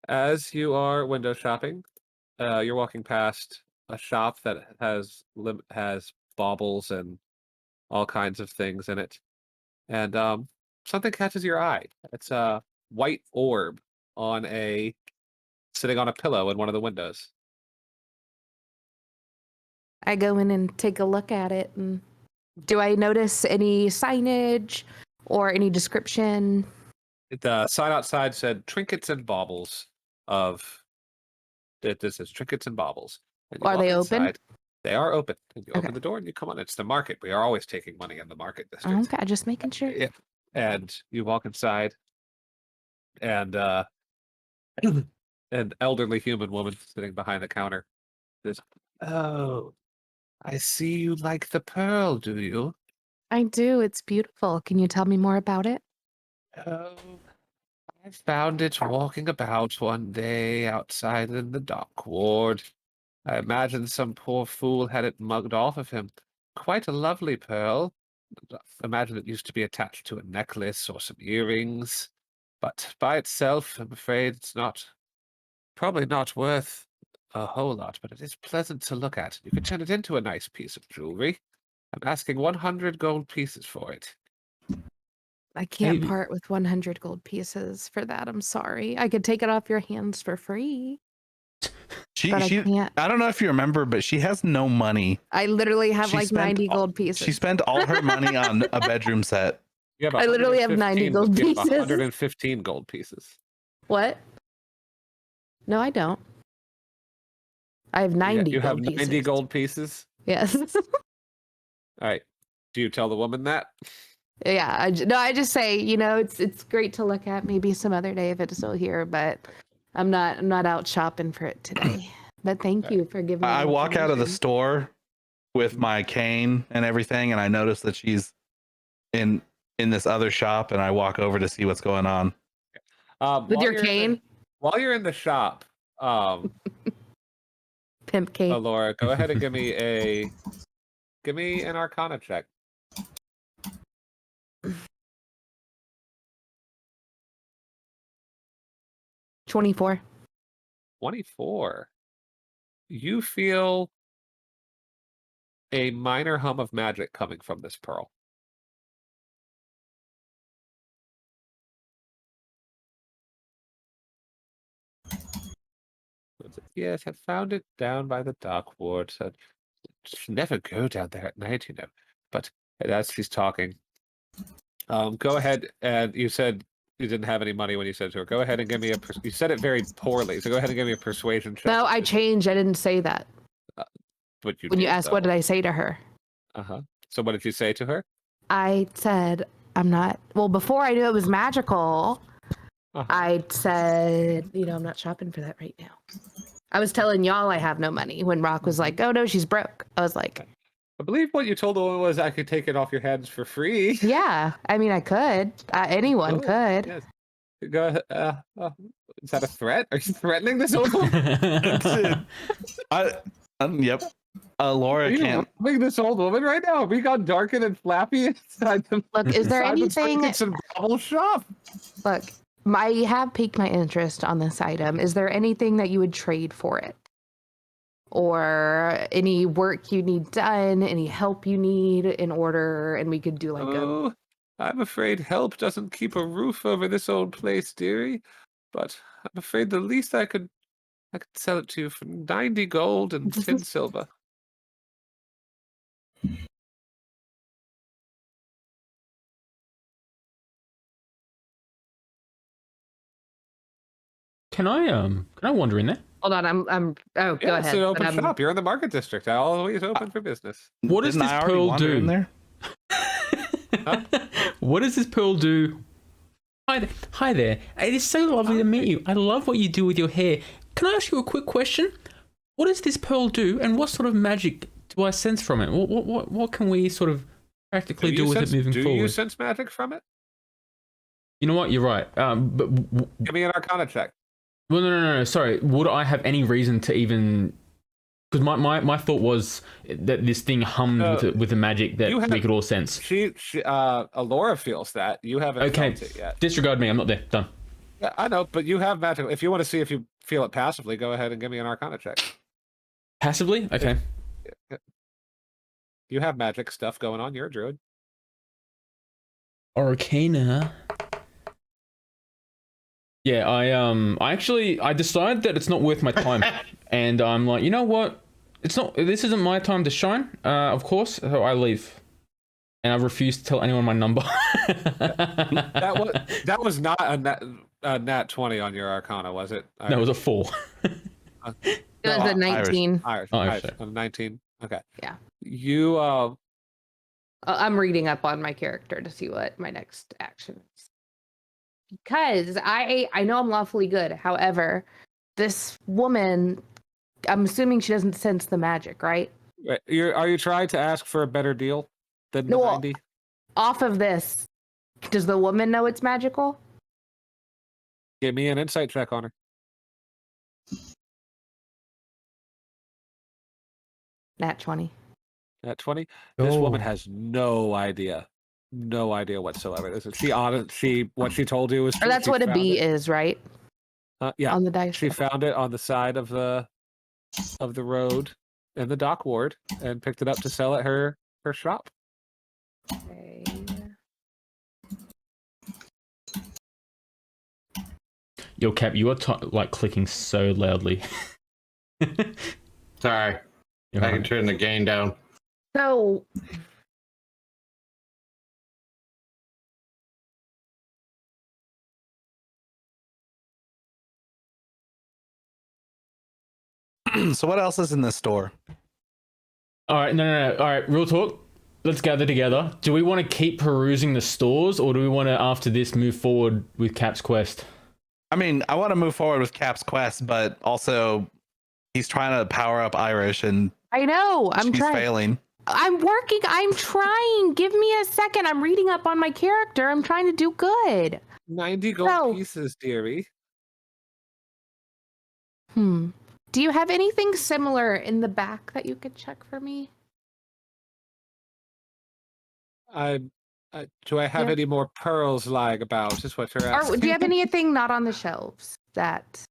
As you are window shopping, you're walking past a shop that has baubles and all kinds of things in it, and something catches your eye. It's a white orb sitting on a pillow in one of the windows. I go in and take a look at it. And do I notice any signage or any description? The sign outside said "Trinkets and Baubles." This is Trinkets and Baubles. And you Are walk they open? inside. They are open. And you Okay. open the door and you come on. It's the market. We are always taking money in the market district. Okay, just making sure. Yeah. And you walk inside, and an elderly human woman sitting behind the counter says, "Oh, I see you like the pearl, do you?" I do. It's beautiful. Can you tell me more about it? "Oh, I found it walking about one day outside in the dock ward. I imagine some poor fool had it mugged off of him. Quite a lovely pearl. Imagine it used to be attached to a necklace or some earrings. But by itself, I'm afraid it's probably not worth a whole lot, but it is pleasant to look at. You could turn it into a nice piece of jewelry. I'm asking 100 gold pieces for it." I can't Maybe. part with 100 gold pieces for that. I'm sorry. I could take it off your hands for free, but I can't. I don't know if you remember, but she has no money. I literally have She like spent 90 all- gold pieces. She spent all her money on a bedroom set. You have I literally have 90 gold you have pieces. 115 gold pieces. What? No, I don't. I have 90 You have gold 90 pieces. gold pieces? Yes. All right. Do you tell the woman that? Yeah. I just say, it's great to look at. Maybe some other day if it's still here, but I'm not out shopping for it today. But thank you for giving me I the walk out of the information. store with my cane and everything, and I notice that she's in this other shop, and I walk over to see what's going on. With While your you're in cane? while you're in the shop, Pimp cane. Laura, go ahead and give me an Arcana check. 24. 24. You feel a minor hum of magic coming from this pearl. Yes, I found it down by the dock ward. Said, "Should never go down there at night, you know." But as she's talking, go ahead, and you said you didn't have any money when you said to her. Go ahead and give me you said it very poorly, so go ahead and give me a persuasion check. No, I changed. I didn't say that. But When you asked, what did I say to her? So what did you say to her? I said, I'm not. Well, before I knew it was magical, I said, I'm not shopping for that right now. I was telling y'all I have no money when Rock was like, "Oh no, she's broke." I was like, I believe what you told the woman was I could take it off your hands for free. Yeah, I mean, I could. Anyone Oh, could. Yes. Go ahead. Is that a threat? Are you threatening this old woman? Yep. Laura Are you can't. robbing this old woman right now? Have we gone dark and flappy inside the Look, is there inside the anything? trinkets and bauble shop? Look, I have piqued my interest on this item. Is there anything that you would trade for it? Or any work you need done, any help you need in order, and we could do like a Oh, I'm afraid help doesn't keep a roof over this old place, dearie. But I'm afraid the least I could sell it to you for 90 gold and 10 silver. Can I wander in there? Hold on, I'm oh go Yeah, ahead. it's an but open I'm- shop. You're in the market district. Always open for business. What does Didn't this I already pearl wander do? in there? What does this pearl do? Hi there. It is so lovely to meet you. I love what you do with your hair. Can I ask you a quick question? What does this pearl do, and what sort of magic do I sense from it? What can we sort of practically do with it moving do forward? you sense magic from it? You know what? You're right. Give me an Arcana check. Well, no. Sorry. Would I have any reason to even? Because my thought was that this thing hummed with the magic that we could all sense. Alora feels that. You haven't Okay. felt it yet. Disregard me. I'm not there. Done. Yeah, I know, but you have magic. If you want to see if you feel it passively, go ahead and give me an Arcana check. Passively? Okay. You have magic stuff going on. You're a druid. Arcana. Yeah, I decide that it's not worth my time, and I'm like, you know what? This isn't my time to shine. Of course, so I leave, and I refuse to tell anyone my number. That was not a nat 20 on your Arcana, was it? No, it was a 4. it was a 19. Irish. Irish. 19. Okay. Yeah. You I'm reading up on my character to see what my next action is. Because I know I'm lawfully good. However, this woman, I'm assuming she doesn't sense the magic, right? are you trying to ask for a better deal than No, the 90? Off of this, does the woman know it's magical? Give me an insight check on her. Nat 20. Nat 20. This woman Oh. has no idea. No idea whatsoever. What she told you was Or true. that's She what a found B it. is, right? Yeah. On the dice. She found it on the side of the road in the dock ward and picked it up to sell at her shop. Okay. Yo, Cap, you are like clicking so loudly. Sorry, You're I can right. turn the gain down. So So what else is in this store? All right, no. All right, real talk. Let's gather together. Do we want to keep perusing the stores, or do we want to, after this, move forward with Cap's quest? I mean, I want to move forward with Cap's quest, but also he's trying to power up Irish and I know. I'm she's trying. failing. I'm working. I'm trying. Give me a second. I'm reading up on my character. I'm trying to do good. 90 gold No. pieces, dearie. Do you have anything similar in the back that you could check for me? Do I have Yeah. any more pearls lying about? Is what you're Or asking? do you have anything not on the shelves that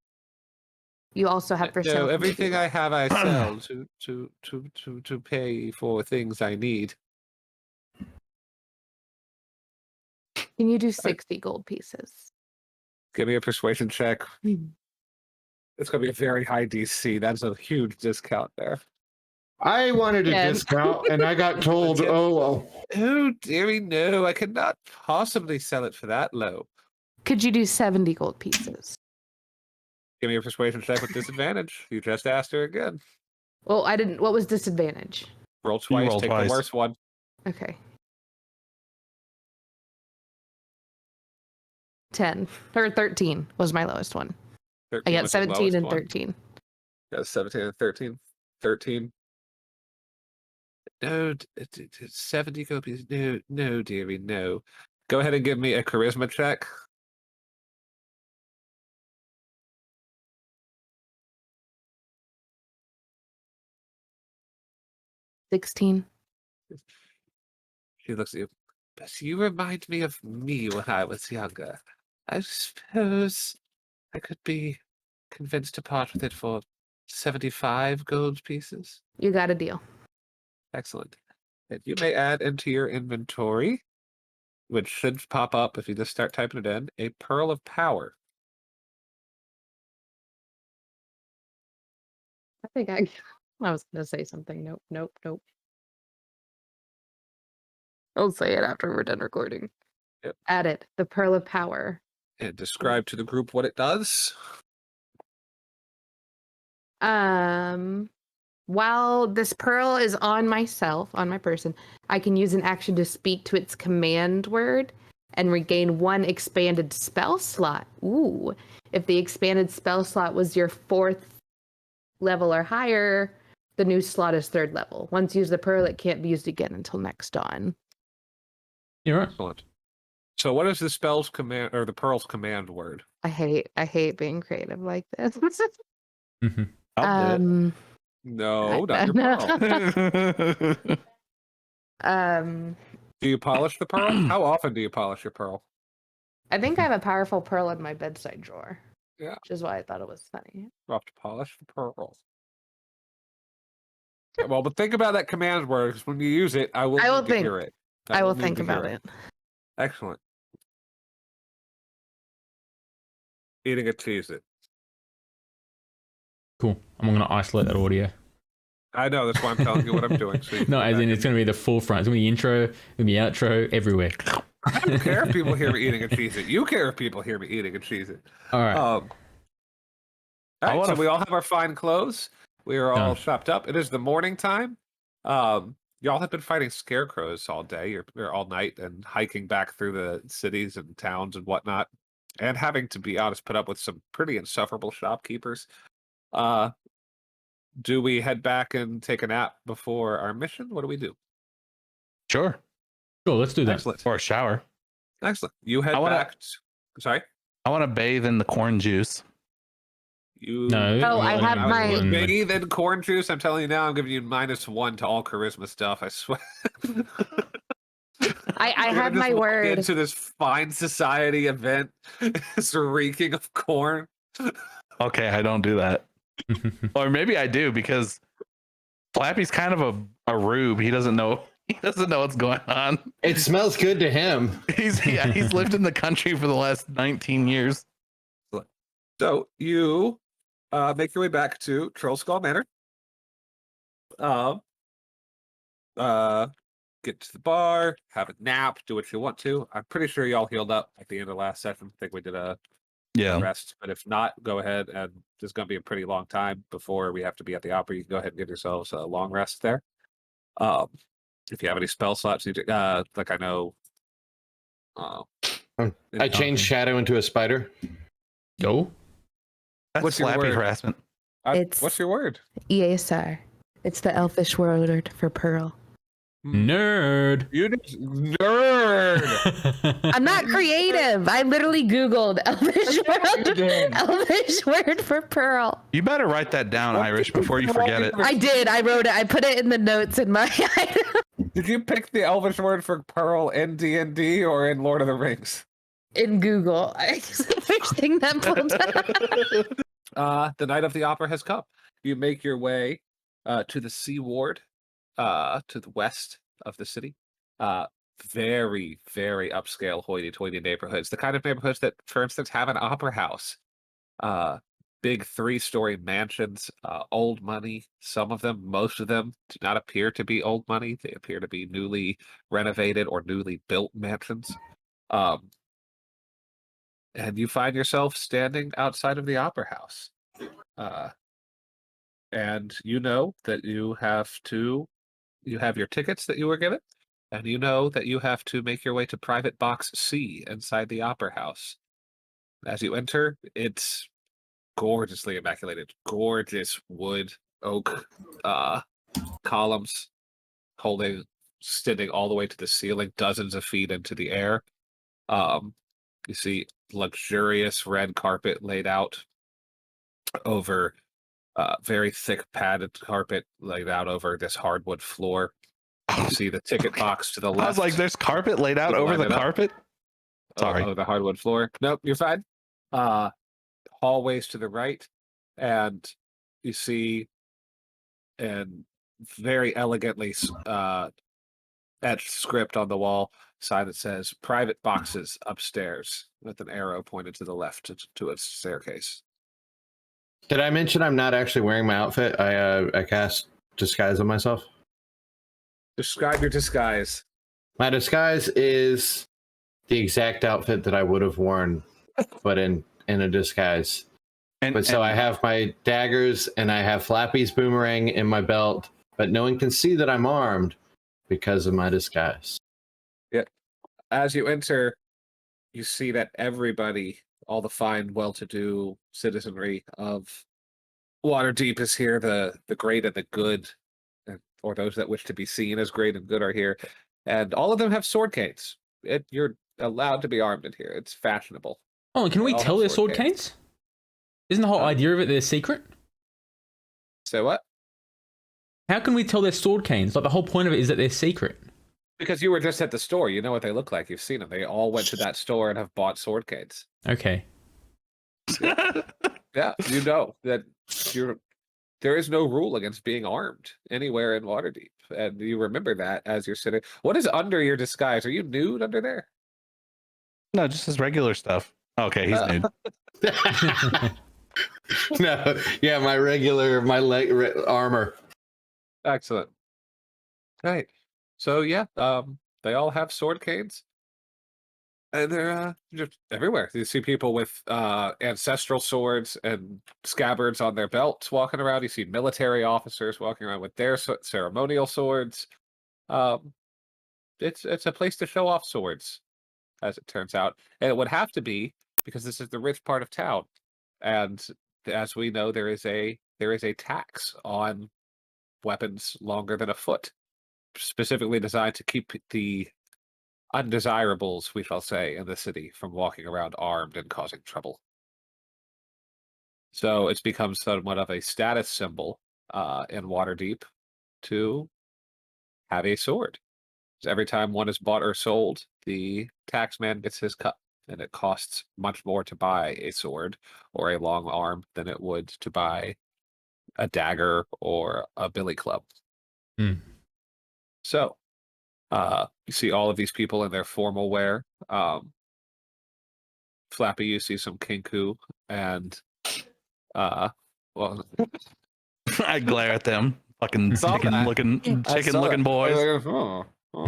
you also have for sale? No, everything I have I sell to pay for things I need. Can you do 60 gold pieces? Give me a persuasion check. It's going to be a very high DC. That's a huge discount there. I wanted a Yeah. discount, and I got told, "Oh well." Oh, dearie, no. I could not possibly sell it for that low. Could you do 70 gold pieces? Give me a persuasion check with disadvantage. You just asked her again. Well, I didn't. What was disadvantage? Roll twice, roll take twice. the worst one. Okay. 10 or 13 was my lowest one. 13 I got was the 17 lowest and one. 13. Yeah, 17 and 13. 13. No, 70 gold pieces. No, no, dearie, no. Go ahead and give me a charisma check. $16. She looks at you. But you remind me of me when I was younger. I suppose I could be convinced to part with it for 75 gold pieces. You got a deal. Excellent. And you may add into your inventory, which should pop up if you just start typing it in, a pearl of power. I think I was going to say something. Nope, nope, nope. I'll say it after we're done recording. Yep. Add it. The Pearl of Power. And describe to the group what it does. While this pearl is on myself, on my person, I can use an action to speak to its command word and regain 1 expanded spell slot. Ooh. If the expanded spell slot was your 4th level or higher, the new slot is 3rd level. Once used the pearl, it can't be used again until next dawn. You're right. Excellent. So what is the spell's command or the pearl's command word? I hate being creative like this. Mm-hmm. I'll do it. No, not your pearl. Do you polish the pearl? How often do you polish your pearl? I think I have a powerful pearl in my bedside drawer. Yeah. Which is why I thought it was funny. You have to polish the pearl. Well, but think about that command word, 'cause when you use it, I will need to hear it. I will need think to hear about it. Excellent. Eating a cheese it. Cool. I'm gonna isolate that audio. I know, that's why I'm telling you what I'm doing. So you No, can as go in back it's gonna be the full front. It's gonna be the intro, it's gonna be outro, everywhere. I don't care if people hear me eating a cheese it. You care if people hear me eating a cheese it. All right. All right, so we all have our fine clothes. We are all Done. shopped up. It is the morning time. Y'all have been fighting scarecrows all day or all night and hiking back through the cities and towns and whatnot, and having to be honest, put up with some pretty insufferable shopkeepers. Do we head back and take a nap before our mission? What do we do? Sure. Cool. Let's do that. Excellent. Or a shower. Excellent. You head I wanna- back. Sorry. I want to bathe in the corn juice. You. No. Oh, I have my- bathe in corn juice. I'm telling you now. I'm giving you -1 to all charisma stuff. I swear. I You're have gonna my just walk word. into this fine society event. It's reeking of corn. Okay, I don't do that. Or maybe I do because Flappy's kind of a rube. He doesn't know. He doesn't know what's going on. It smells good to him. He's lived in the country for the last 19 years. So you make your way back to Troll Skull Manor. Get to the bar, have a nap, do what you want to. I'm pretty sure y'all healed up at the end of last session. I think we did a rest, but if not, go ahead, and there's going to be a pretty long time before we have to be at the opera. You can go ahead and give yourselves a long rest there. If you have any spell slots, like I know. I changed Shadow into a spider. Go. That's What's your Flappy word? harassment. What's your word? EASR. It's the elfish word for pearl. Nerd. You just nerd. I'm not creative. I literally Googled elfish word for pearl. You better write that down, Irish, before you forget it. I did. I wrote it. I put it in the notes in my Did you pick the Elvish word for pearl in D&D or in Lord of the Rings? in Google. It's the first thing that pulled up. The night of the opera has come. You make your way to the Sea Ward, to the west of the city. Very, very upscale, hoity-toity neighborhoods. The kind of neighborhoods that, for instance, have an opera house. Big 3-story mansions, old money. Some of them, most of them, do not appear to be old money. They appear to be newly renovated or newly built mansions. And you find yourself standing outside of the opera house. And you know that you have your tickets that you were given, and you know that you have to make your way to private box C inside the opera house. As you enter, it's gorgeously immaculated, gorgeous wood, oak columns, extending all the way to the ceiling, dozens of feet into the air. You see luxurious red carpet laid out over very thick padded carpet laid out over this hardwood floor. You see the ticket box to the left. I was like, there's carpet laid out You over line the it up. carpet? Sorry. Oh, the hardwood floor. Nope, you're fine. Hallways to the right, and you see and very elegantly etched script on the wall sign that says private boxes upstairs with an arrow pointed to the left to a staircase. Did I mention I'm not actually wearing my outfit? I cast disguise on myself. Describe your disguise. My disguise is the exact outfit that I would have worn, but in a disguise. But so I have my daggers and I have Flappy's boomerang in my belt, but no one can see that I'm armed because of my disguise. Yeah. As you enter, you see that everybody, all the fine, well-to-do citizenry of Waterdeep is here. The great and the good, or those that wish to be seen as great and good, are here, and all of them have sword canes. You're allowed to be armed in here. It's fashionable. Oh, can we all tell have they're sword sword canes? Isn't the whole idea of it they're secret? Say what? How can we tell they're sword canes? Like the whole point of it is that they're secret. Because you were just at the store. You know what they look like. You've seen them. They all went to that store and have bought sword canes. Okay. Yeah, you know that there is no rule against being armed anywhere in Waterdeep. And you remember that as you're sitting. What is under your disguise? Are you nude under there? No, just his regular stuff. Okay, he's nude. No, yeah, my armor. Excellent. Right. So yeah, they all have sword canes. And they're just everywhere. You see people with ancestral swords and scabbards on their belts walking around. You see military officers walking around with their ceremonial swords. It's a place to show off swords, as it turns out. And it would have to be because this is the rich part of town. And as we know, there is a tax on weapons longer than a foot, specifically designed to keep the undesirables, we shall say, in the city from walking around armed and causing trouble. So it's become somewhat of a status symbol in Waterdeep to have a sword. So every time one is bought or sold, the taxman gets his cut, and it costs much more to buy a sword or a long arm than it would to buy a dagger or a billy club. Hmm. So you see all of these people in their formal wear. Flappy, you see some kinku, and well, I glare at them. Fucking Saw chicken that. looking I chicken saw looking that. boys.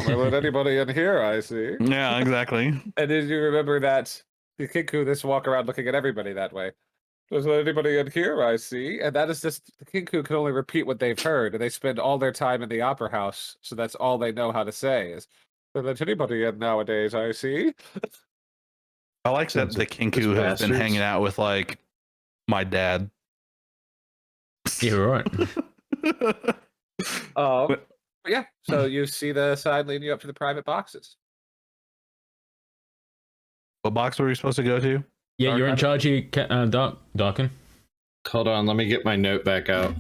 They let anybody in here, I see. Yeah, exactly. And did you remember that the kinku just walk around looking at everybody that way? Doesn't let anybody in here, I see. And that is just the kinku can only repeat what they've heard, and they spend all their time in the opera house, so that's all they know how to say is "Don't let anybody in nowadays, I see." I like that the Kinku has been hanging out with like my dad. Yeah, right. But yeah, so you see the sign leading you up to the private boxes. What box were we supposed to go to? Yeah, you're in charge here, Darkin. Hold on, let me get my note back out.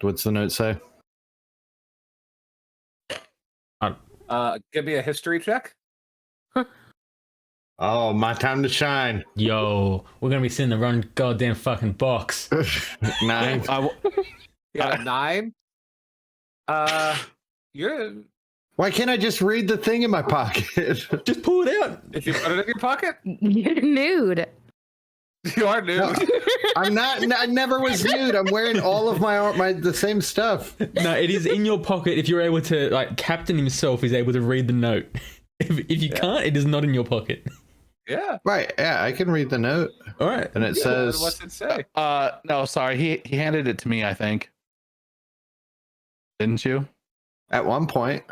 What's the note say? Give me a history check. Oh, my time to shine. Yo, we're gonna be sitting in the wrong goddamn fucking box. 9. Yeah, 9. You're. Why can't I just read the thing in my pocket? Just pull it out. If you put it in your pocket, You're nude. you are nude. No, I'm not. I never was nude. I'm wearing all of the same stuff. No, it is in your pocket if you're able to, like, Captain himself is able to read the note. If you can't, it is not in your pocket. Yeah. Right. Yeah, I can read the note. All right. And it says, What's it say? No, sorry. He handed it to me, I think. Didn't you? at one point.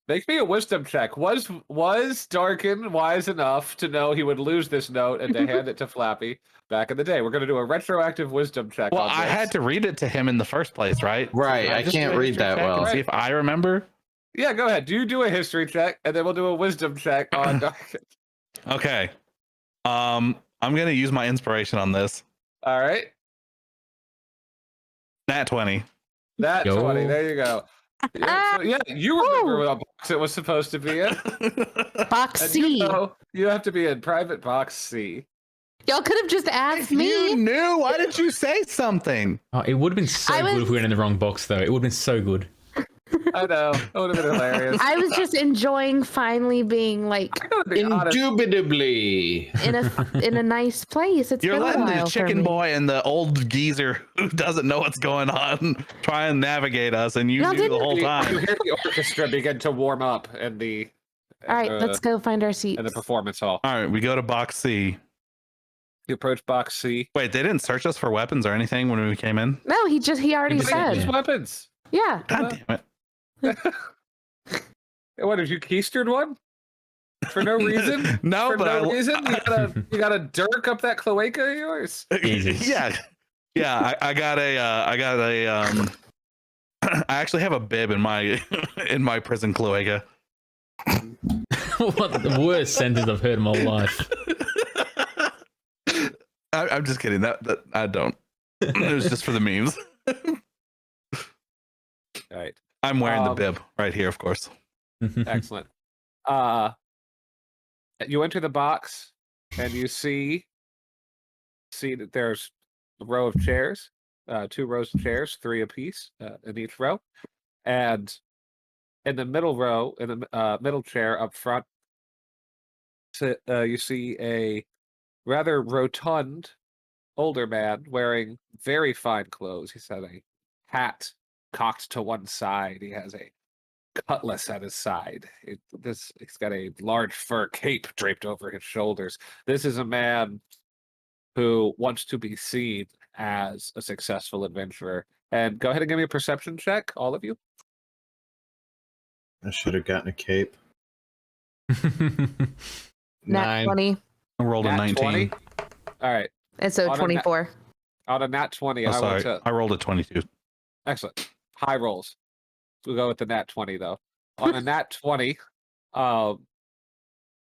Make me a wisdom check. Was Darkin wise enough to know he would lose this note and to hand it to Flappy back in the day? We're going to do a retroactive wisdom check. Well, on I this. had to read it to him in the first place, right? Right, Can I just can't do a read history that check well. and see if I remember. Yeah, go ahead. Do a history check, and then we'll do a wisdom check on Darkin. Okay. I'm gonna use my inspiration on this. All right. Nat 20. That Yo. 20. There you go. Yeah, so, you remember what box it was supposed to be in. Box And C. you have to be in private box C. Y'all could have just asked You me. knew. Why didn't you say something? Oh, it would have been so I good if was- we were in the wrong box, though. It would have been so good. I know. That would have been hilarious. I was just enjoying finally being like I gotta be honest. Indubitably. in a nice place. It's You're been a letting while the for chicken me. boy and the old geezer who doesn't know what's going on try and navigate us, and you Y'all knew the didn't- whole You time. hear the orchestra begin to warm up in the All right, let's go find our seats. in the performance hall. All right, we go to box C. You approach box C. Wait, they didn't search us for weapons or anything when we came in? No, he already He said. Use weapons. Yeah. God damn it. What, did you keistered one? For no reason? No, For but no reason? You got a dirk up that cloaca of yours? Jesus. Yeah. I got a I actually have a bib in my in my prison cloaca. What the worst sentence I've heard in my life. I'm just kidding. That I don't. It was just for the memes. All right. I'm wearing the Um, bib right here, of course. Excellent. You enter the box and you see that there's a row of chairs, 2 rows of chairs, 3 apiece in each row, and in the middle row, in the middle chair up front, you see a rather rotund older man wearing very fine clothes. He's had a hat cocked to one side. He has a cutlass at his side. He's got a large fur cape draped over his shoulders. This is a man who wants to be seen as a successful adventurer. And go ahead and give me a perception check, all of you. I should have gotten a cape. Nat 9. 20. I rolled a Nat 19. 20. All right. And so On a 24. On a nat 20, Oh, I want sorry. to. I rolled a 22. Excellent. High rolls. We'll go with the nat 20, though. On a nat 20,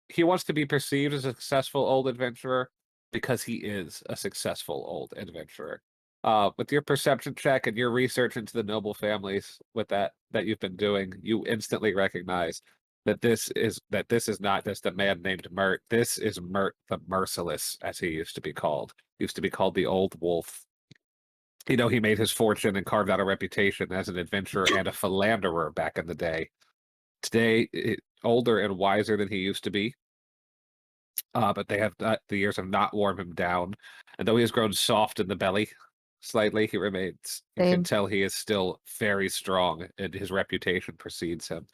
he wants to be perceived as a successful old adventurer because he is a successful old adventurer. With your perception check and your research into the noble families with that you've been doing, you instantly recognize that this is not just a man named Mert. This is Mert the Merciless, as he used to be called. He used to be called the Old Wolf. You know, he made his fortune and carved out a reputation as an adventurer and a philanderer back in the day. Today, older and wiser than he used to be. But the years have not worn him down. And though he has grown soft in the belly slightly, he remains. You can Same. tell he is still very strong, and his reputation precedes him.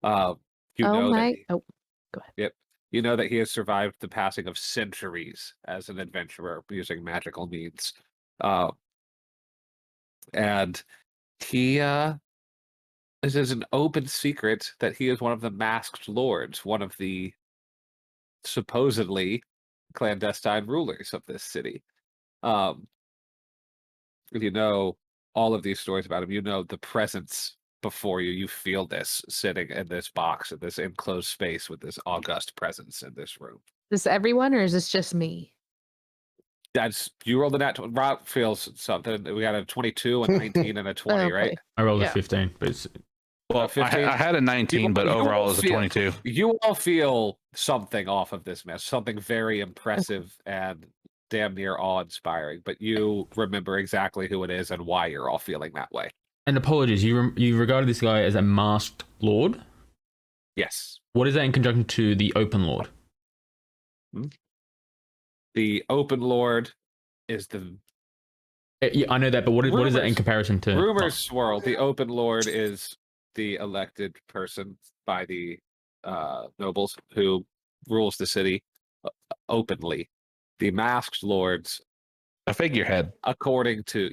You Oh know my. that Oh, go ahead. Yep. You know that he has survived the passing of centuries as an adventurer using magical means. And he this is an open secret that he is one of the masked lords, one of the supposedly clandestine rulers of this city. You know all of these stories about him. You know the presence before you. You feel this sitting in this box, in this enclosed space with this august presence in this room. Is this everyone or is this just me? That's you rolled the nat. Rob feels something. We got a 22, a 19, and a 20, Okay. right? I rolled Yeah. a 15, but it's Well, 15? I had a 19, but You overall it will was a feel- 22. You all feel something off of this mess, something very impressive and damn near awe-inspiring. But you remember exactly who it is and why you're all feeling that way. and apologies. You regarded this guy as a masked lord. Yes, What is that in conjunction to the open lord? the Open Lord is the Yeah, I know that, but what is that in Rumors- comparison to? rumors swirl. The Open Lord is the elected person by the nobles who rules the city openly. The masked lords, A figurehead. according to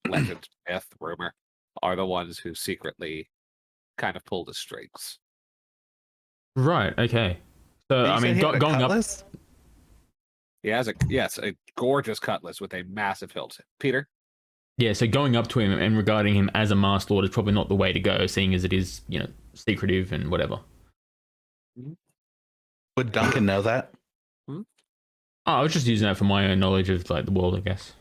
legend, myth, rumor, are the ones who secretly kind of pull the strings. Right. Okay. So You I said mean, he had a going up. cutlass? He has a gorgeous cutlass with a massive hilt. Peter? Yeah. So going up to him and regarding him as a Masked Lord is probably not the way to go, seeing as it is, secretive and whatever. Would Duncan know that? Oh, I was just using that for my own knowledge of like the world, I guess.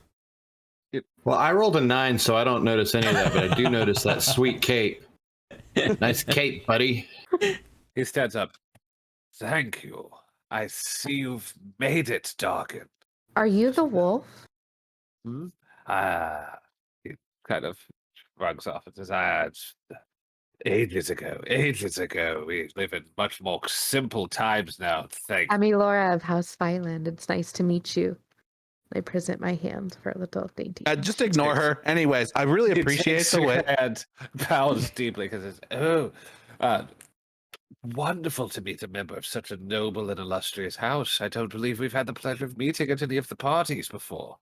Well, I rolled a 9, so I don't notice any of that, but I do notice that sweet cape. Nice cape, buddy. He stands up. Thank you. I see you've made it, Darkin. Are you the wolf? He kind of shrugs off and says, it's ages ago. We live in much more simple times now, thank I'm Elora of House Vineland. It's nice to meet you. I present my hand for a little dainty. Just ignore her. Anyways, I really He appreciate takes the your way. hand, bows deeply because it's wonderful to meet a member of such a noble and illustrious house. I don't believe we've had the pleasure of meeting at any of the parties before.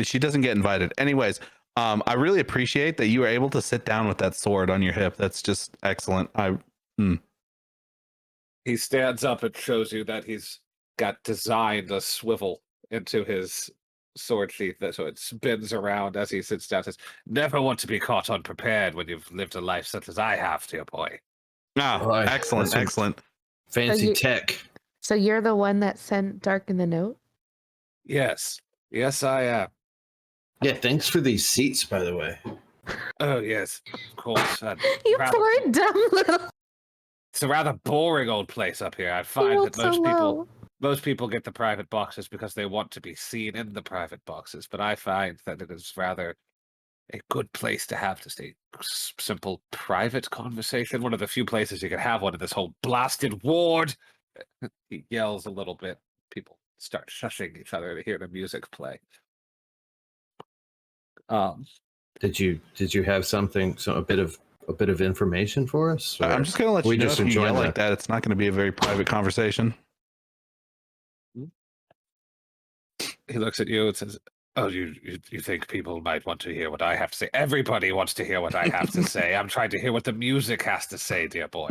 She doesn't get invited. Anyways, I really appreciate that you were able to sit down with that sword on your hip. That's just excellent. He stands up and shows you that he's got designed a swivel into his sword sheath so it spins around as he sits down. Says, never want to be caught unprepared when you've lived a life such as I have, dear boy. Boy, Excellent, that's some excellent. Fancy you- tech. So you're the one that sent Dark in the note? Yes, I am. Yeah, thanks for these seats, by the way. Oh yes, of course. You rather- poor dumb little. It's a rather boring old place up here. I You find walk that so low. most people get the private boxes because they want to be seen in the private boxes, but I find that it is rather a good place to have just a simple private conversation. One of the few places you can have one in this whole blasted ward. He yells a little bit. People start shushing each other to hear the music play. Did you have something, a bit of information for us? I'm or just gonna let we you know just if you enjoying yell like the- that, it's not going to be a very private conversation. He looks at you and says, "Oh, you think people might want to hear what I have to say? Everybody wants to hear what I have to say. I'm trying to hear what the music has to say, dear boy."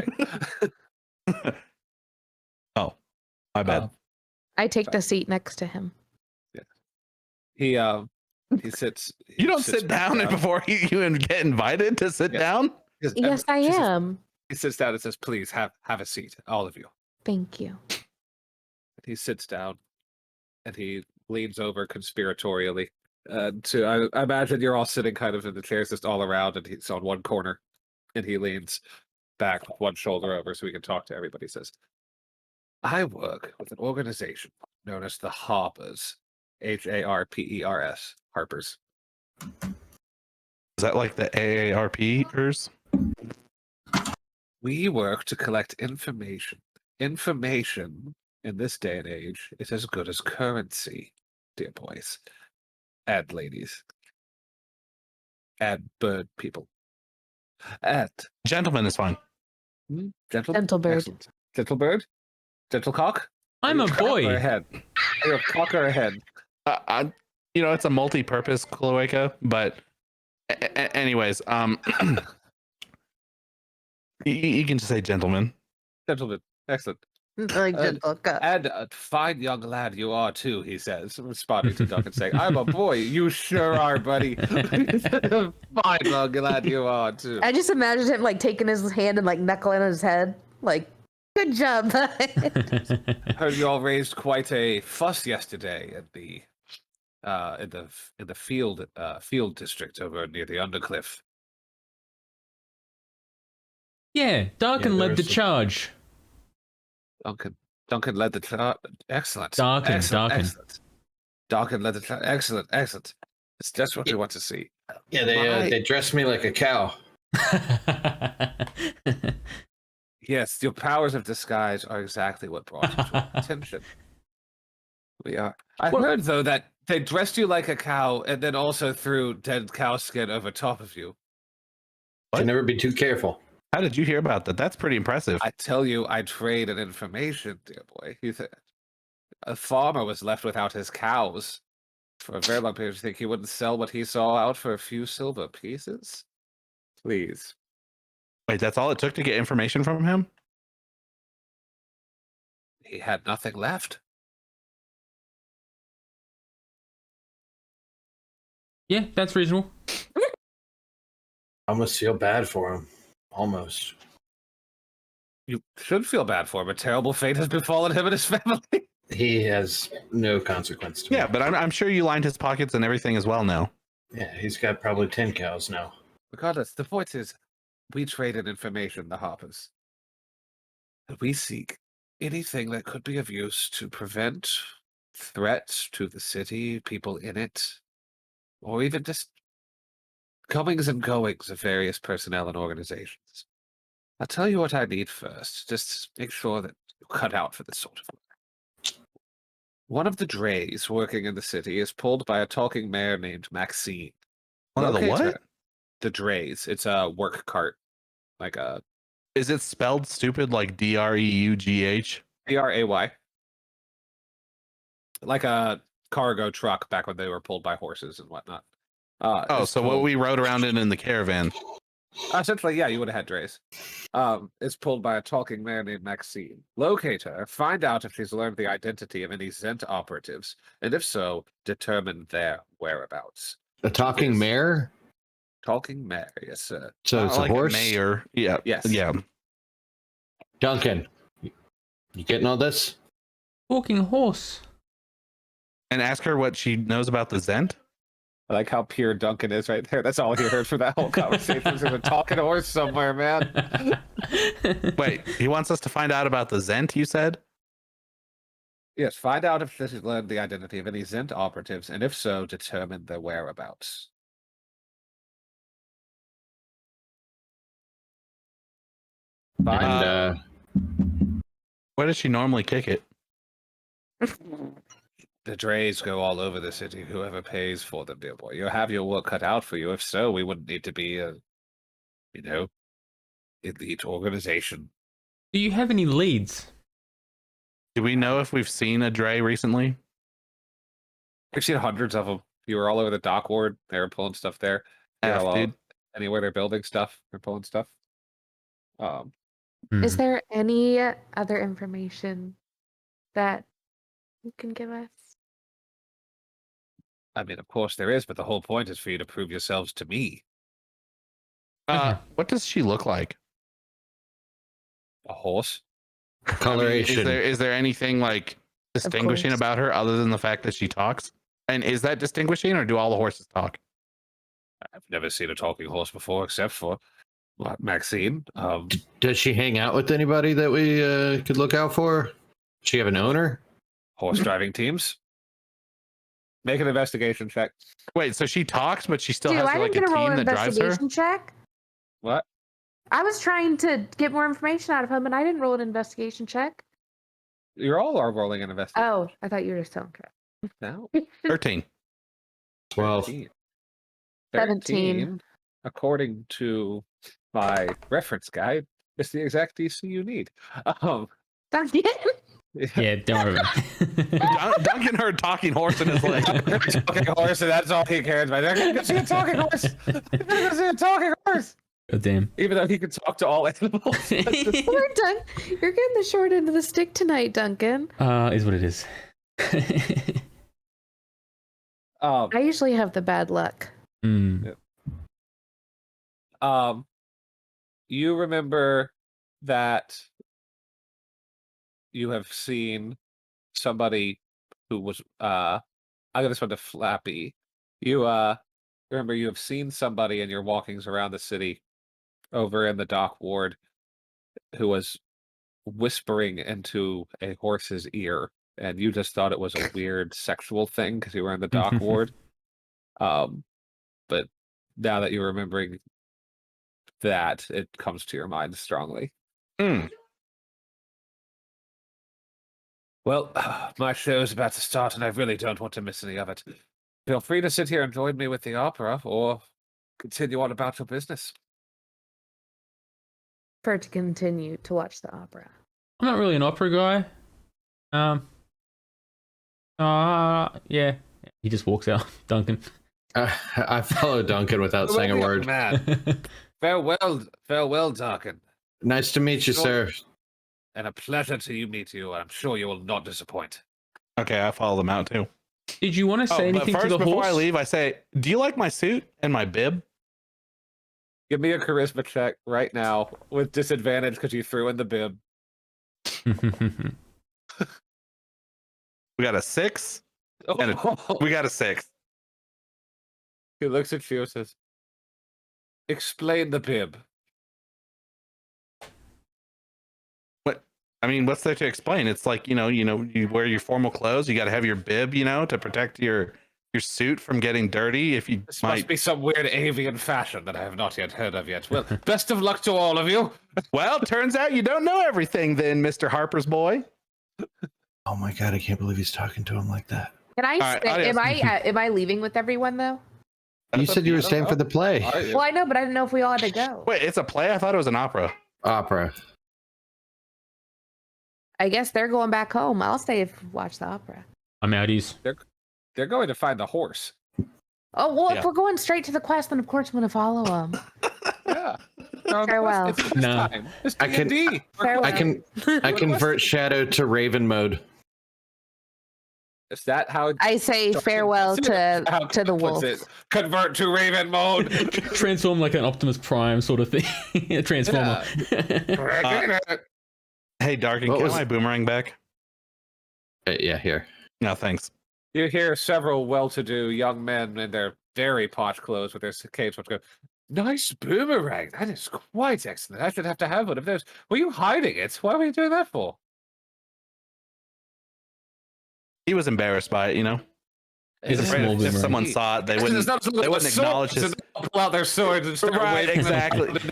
Oh, my bad. I take the seat next to him. He sits. You don't sits sit back down before you get invited to sit Yes. down. He says, Yes, I she says- am. He sits down and says, "Please have a seat, all of you." Thank you. He sits down and he leans over conspiratorially. I imagine you're all sitting kind of in the chairs just all around, and he's on one corner, and he leans back one shoulder over so we can talk to everybody. He says, "I work with an organization known as the Harpers, Harpers, Harpers. Is that like the AARPers? We work to collect information. Information in this day and age is as good as currency, dear boys and ladies and bird people. And Gentlemen is fine. Gentle bird. Excellent. Gentle bird, gentle cock. I'm Are a you cock or boy. a hen? Are you a cock or a hen? It's a multi-purpose cloaca, but anyways, you can just say gentlemen. Gentleman. Excellent. Like gentle cup. And a fine young lad you are too, he says, responding to Duncan saying, "I'm a boy. You sure are, buddy." Fine young lad you are too. I just imagine him like taking his hand and like knuckling his head. Like, good job. Heard you all raised quite a fuss yesterday at the in the field district over near the Undercliff. Yeah, Darkin Yeah, led there the was some- charge. Duncan led the charge. Excellent. Darkin. Excellent. Duncan led the charge. Excellent. It's just what we want to see. Yeah, My- they dressed me like a cow. Yes, your powers of disguise are exactly what brought you to our attention. We are. I Well- heard though that they dressed you like a cow and then also threw dead cow skin over top of you. Can never be too careful. How did you hear about that? That's pretty impressive. I tell you, I trade an information, dear boy. A farmer was left without his cows for a very long period. You think he wouldn't sell what he saw out for a few silver pieces? Please. Wait, that's all it took to get information from him? He had nothing left. Yeah, that's reasonable. I almost feel bad for him. Almost. You should feel bad for him. A terrible fate has befallen him and his family. He has no consequence to me. Yeah, but I'm sure you lined his pockets and everything as well now. Yeah, he's got probably 10 cows now. Regardless, the point is, we traded information, the Hoppers. We seek anything that could be of use to prevent threats to the city, people in it, or even just comings and goings of various personnel and organizations. I'll tell you what I need first. Just make sure that you cut out for this sort of work. One of the drays working in the city is pulled by a talking mare named Maxine. One of the Locate what? her. The drays. It's a work cart. Like a Is it spelled stupid like DREUGH? DRAY. Like a cargo truck back when they were pulled by horses and whatnot. Oh, it's so what pulled- we rode around in the caravan. Essentially, yeah, you would have had drays. It's pulled by a talking man named Maxine. Locate her, find out if she's learned the identity of any Zent operatives, and if so, determine their whereabouts. A talking Yes. mare? Talking mare, yes, sir. So Not it's a like horse? mayor. Yeah. Yes. Yeah. Duncan, you getting all this? Talking horse. And ask her what she knows about the Zent. I like how pure Duncan is right there. That's all he heard for that whole conversation. There's a talking horse somewhere, man. Wait, he wants us to find out about the Zent, you said? Yes, find out if she's learned the identity of any Zent operatives, and if so, determine their whereabouts. Fine. And Where does she normally kick it? The drays go all over the city. Whoever pays for them, dear boy. You have your work cut out for you. If so, we wouldn't need to be a, elite organization. Do you have any leads? Do we know if we've seen a Dre recently? We've seen hundreds of them. You were all over the dock ward. They were pulling stuff there. They're F, all dude. anywhere they're building stuff, they're pulling stuff. Is there any other information that you can give us? I mean, of course there is, but the whole point is for you to prove yourselves to me. What does she look like? A horse. coloration. Is there anything like distinguishing course. about her other than the fact that she talks? And is that distinguishing, or do all the horses talk? I've never seen a talking horse before, except for Maxine. Does she hang out with anybody that we could look out for? Does she have an owner? Horse driving teams. Make an investigation check. Wait, so she talks, but she still Dude, has I like didn't a get a roll team that drives her? investigation check. What? I was trying to get more information out of him, and I didn't roll an investigation check. You're all are rolling an investigation. Oh, I thought you were just telling crap. No. 13. 12. 13. 17. According to my reference guide, it's the exact DC you need. Duncan? Yeah, don't worry about it. Duncan heard talking horse and is like, Talking horse, and that's all he cares about. They're gonna see a talking horse. They're gonna see a talking horse. God damn. Even though he can talk to all animals. You're getting the short end of the stick tonight, Duncan. Is what it is. I usually have the bad luck. You remember that you have seen somebody who was I got this one to Flappy. You remember you have seen somebody in your walkings around the city over in the dock ward who was whispering into a horse's ear, and you just thought it was a weird sexual thing because you were in the dock ward. But now that you're remembering that, it comes to your mind strongly. Well, my show's about to start, and I really don't want to miss any of it. Feel free to sit here and join me with the opera, or continue on about your business. For to continue to watch the opera. I'm not really an opera guy. Yeah. He just walks out, Duncan. I follow Duncan without saying a word. Man, farewell, Darkin. Nice to meet you, Sure. sir. And a pleasure to meet you. I'm sure you will not disappoint. Okay, I follow them out too. Did you want to say But anything first, to the before horse? I leave, I say, "Do you like my suit and my bib?" Give me a charisma check right now with disadvantage because you threw in the bib. We got a 6. And we got a 6. He looks at you and says, "Explain the bib." I mean, what's there to explain? It's like, you wear your formal clothes. You got to have your bib, to protect your suit from getting dirty. If you This must be some weird avian fashion that I have not yet heard of yet. Well, best of luck to all of you. Well, turns out you don't know everything then, Mr. Harper's boy. Oh my god, I can't believe he's talking to him like that. Can I All right, stay? adios. Am I leaving with everyone though? You said you were staying for the play. Are you? Well, I know, but I didn't know if we all had to go. Wait, it's a play? I thought it was an opera. Opera. I guess they're going back home. I'll stay if watch the opera. I'm outies. They're going to find the horse. Oh well, Yeah. if we're going straight to the quest, then of course I'm gonna follow them. Yeah. Farewell. It's quest No. time. It's I can- D&D. Farewell. I convert Shadow to Raven mode. Is that how I say farewell to how the puts wolf. it? Convert to Raven mode. Transform like an Optimus Prime sort of thing. Transformer. Hey, Darkin, What can was- my boomerang back? Yeah, here. No, thanks. You hear several well-to-do young men in their very posh clothes with their capes go, "Nice boomerang. That is quite excellent. I should have to have one of those. Were you hiding it? What were you doing that for?" He was embarrassed by it, He's It's a afraid small if boomerang. someone saw it, they wouldn't acknowledge his. Pull out their swords and start Right, waving them.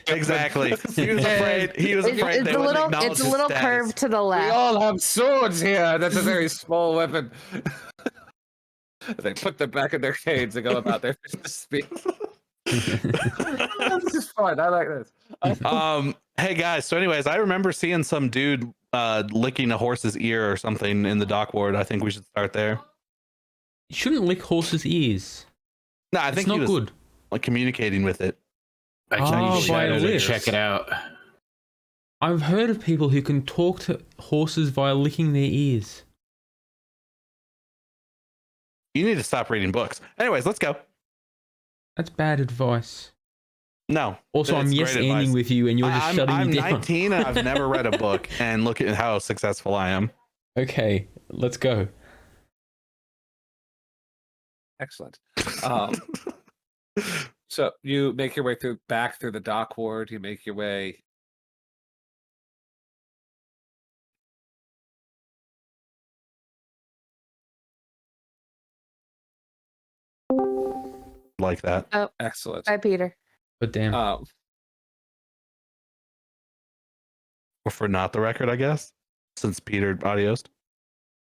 exactly. He was afraid. He was afraid It's they a wouldn't little. acknowledge It's a his little status. curved to the We left. all have swords here. That's a very small weapon. They put them back in their canes and go about their business speed. This is fun. I like this. Hey guys. So, anyways, I remember seeing some dude licking a horse's ear or something in the dock ward. I think we should start there. You shouldn't lick horses' ears. No, I It's think not he was good. like communicating with it. I can Oh, use via Shadow to lips. check it out. I've heard of people who can talk to horses via licking their ears. You need to stop reading books. Anyways, let's go. That's bad advice. No. Also, I'm it's yes great ending advice. with you, and you're just I'm shutting me down. 19 and I've never read a book, and look at how successful I am. Okay, let's go. Excellent. So you make your way back through the dock ward. You make your way. Like that. Excellent. Bye, Peter. But damn. Or for not the record, I guess. Since Peter adios.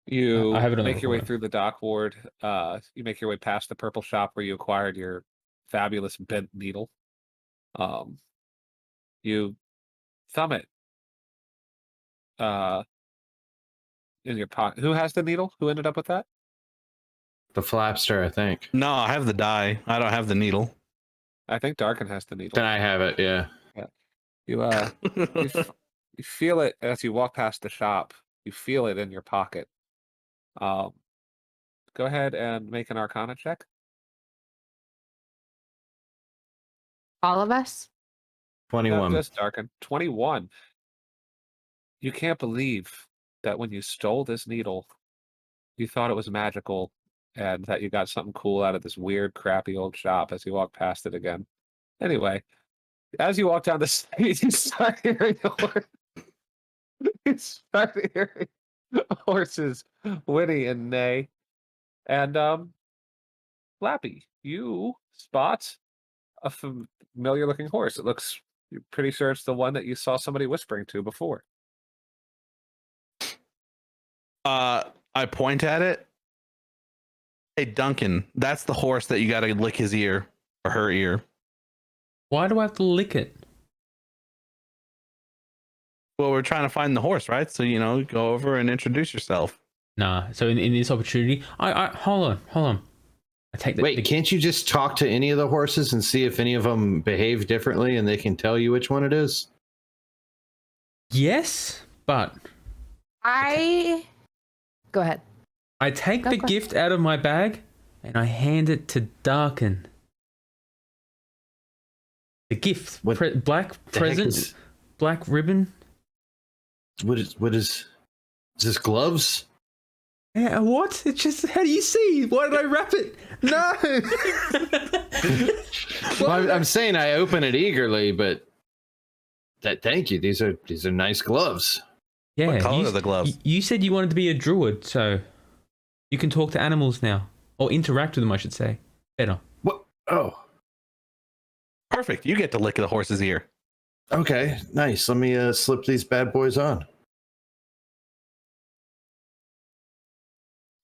You I have it on the make your way recorder. through the dock ward. You make your way past the purple shop where you acquired your fabulous bent needle. You thumb it in your pocket. Who has the needle? Who ended up with that? The Flapster, I think. No, I have the die. I don't have the needle. I think Darkin has the needle. Then I have it, yeah. You you feel it as you walk past the shop. You feel it in your pocket. Go ahead and make an Arcana check. All of us. 21. Just Darkin. 21. You can't believe that when you stole this needle, you thought it was magical and that you got something cool out of this weird, crappy old shop as you walk past it again. Anyway, as you walk down the street, you start hearing horses whinny and neigh. And Flappy, you spot a familiar looking horse. You're pretty sure it's the one that you saw somebody whispering to before. I point at it. Hey, Duncan, that's the horse that you got to lick his ear or her ear. Why do I have to lick it? Well, we're trying to find the horse, right? So, go over and introduce yourself. Nah. So in this opportunity, I hold on. I take the Wait, can't you just talk to any of the horses and see if any of them behave differently, and they can tell you which one it is? Yes, but Go ahead. I take Go the for it. gift out of my bag and I hand it to Darken. The gift, What black the heck present, is- black ribbon. What is this gloves? Yeah, what? It's just, how do you see? Why did I wrap it? No. Well, I'm saying I open it eagerly, but thank you. These are nice gloves. Yeah. What color you, are the gloves? You said you wanted to be a druid, so you can talk to animals now, or interact with them, I should say. Better. What? Oh, Perfect. You get to lick the horse's ear. okay, nice. Let me slip these bad boys on.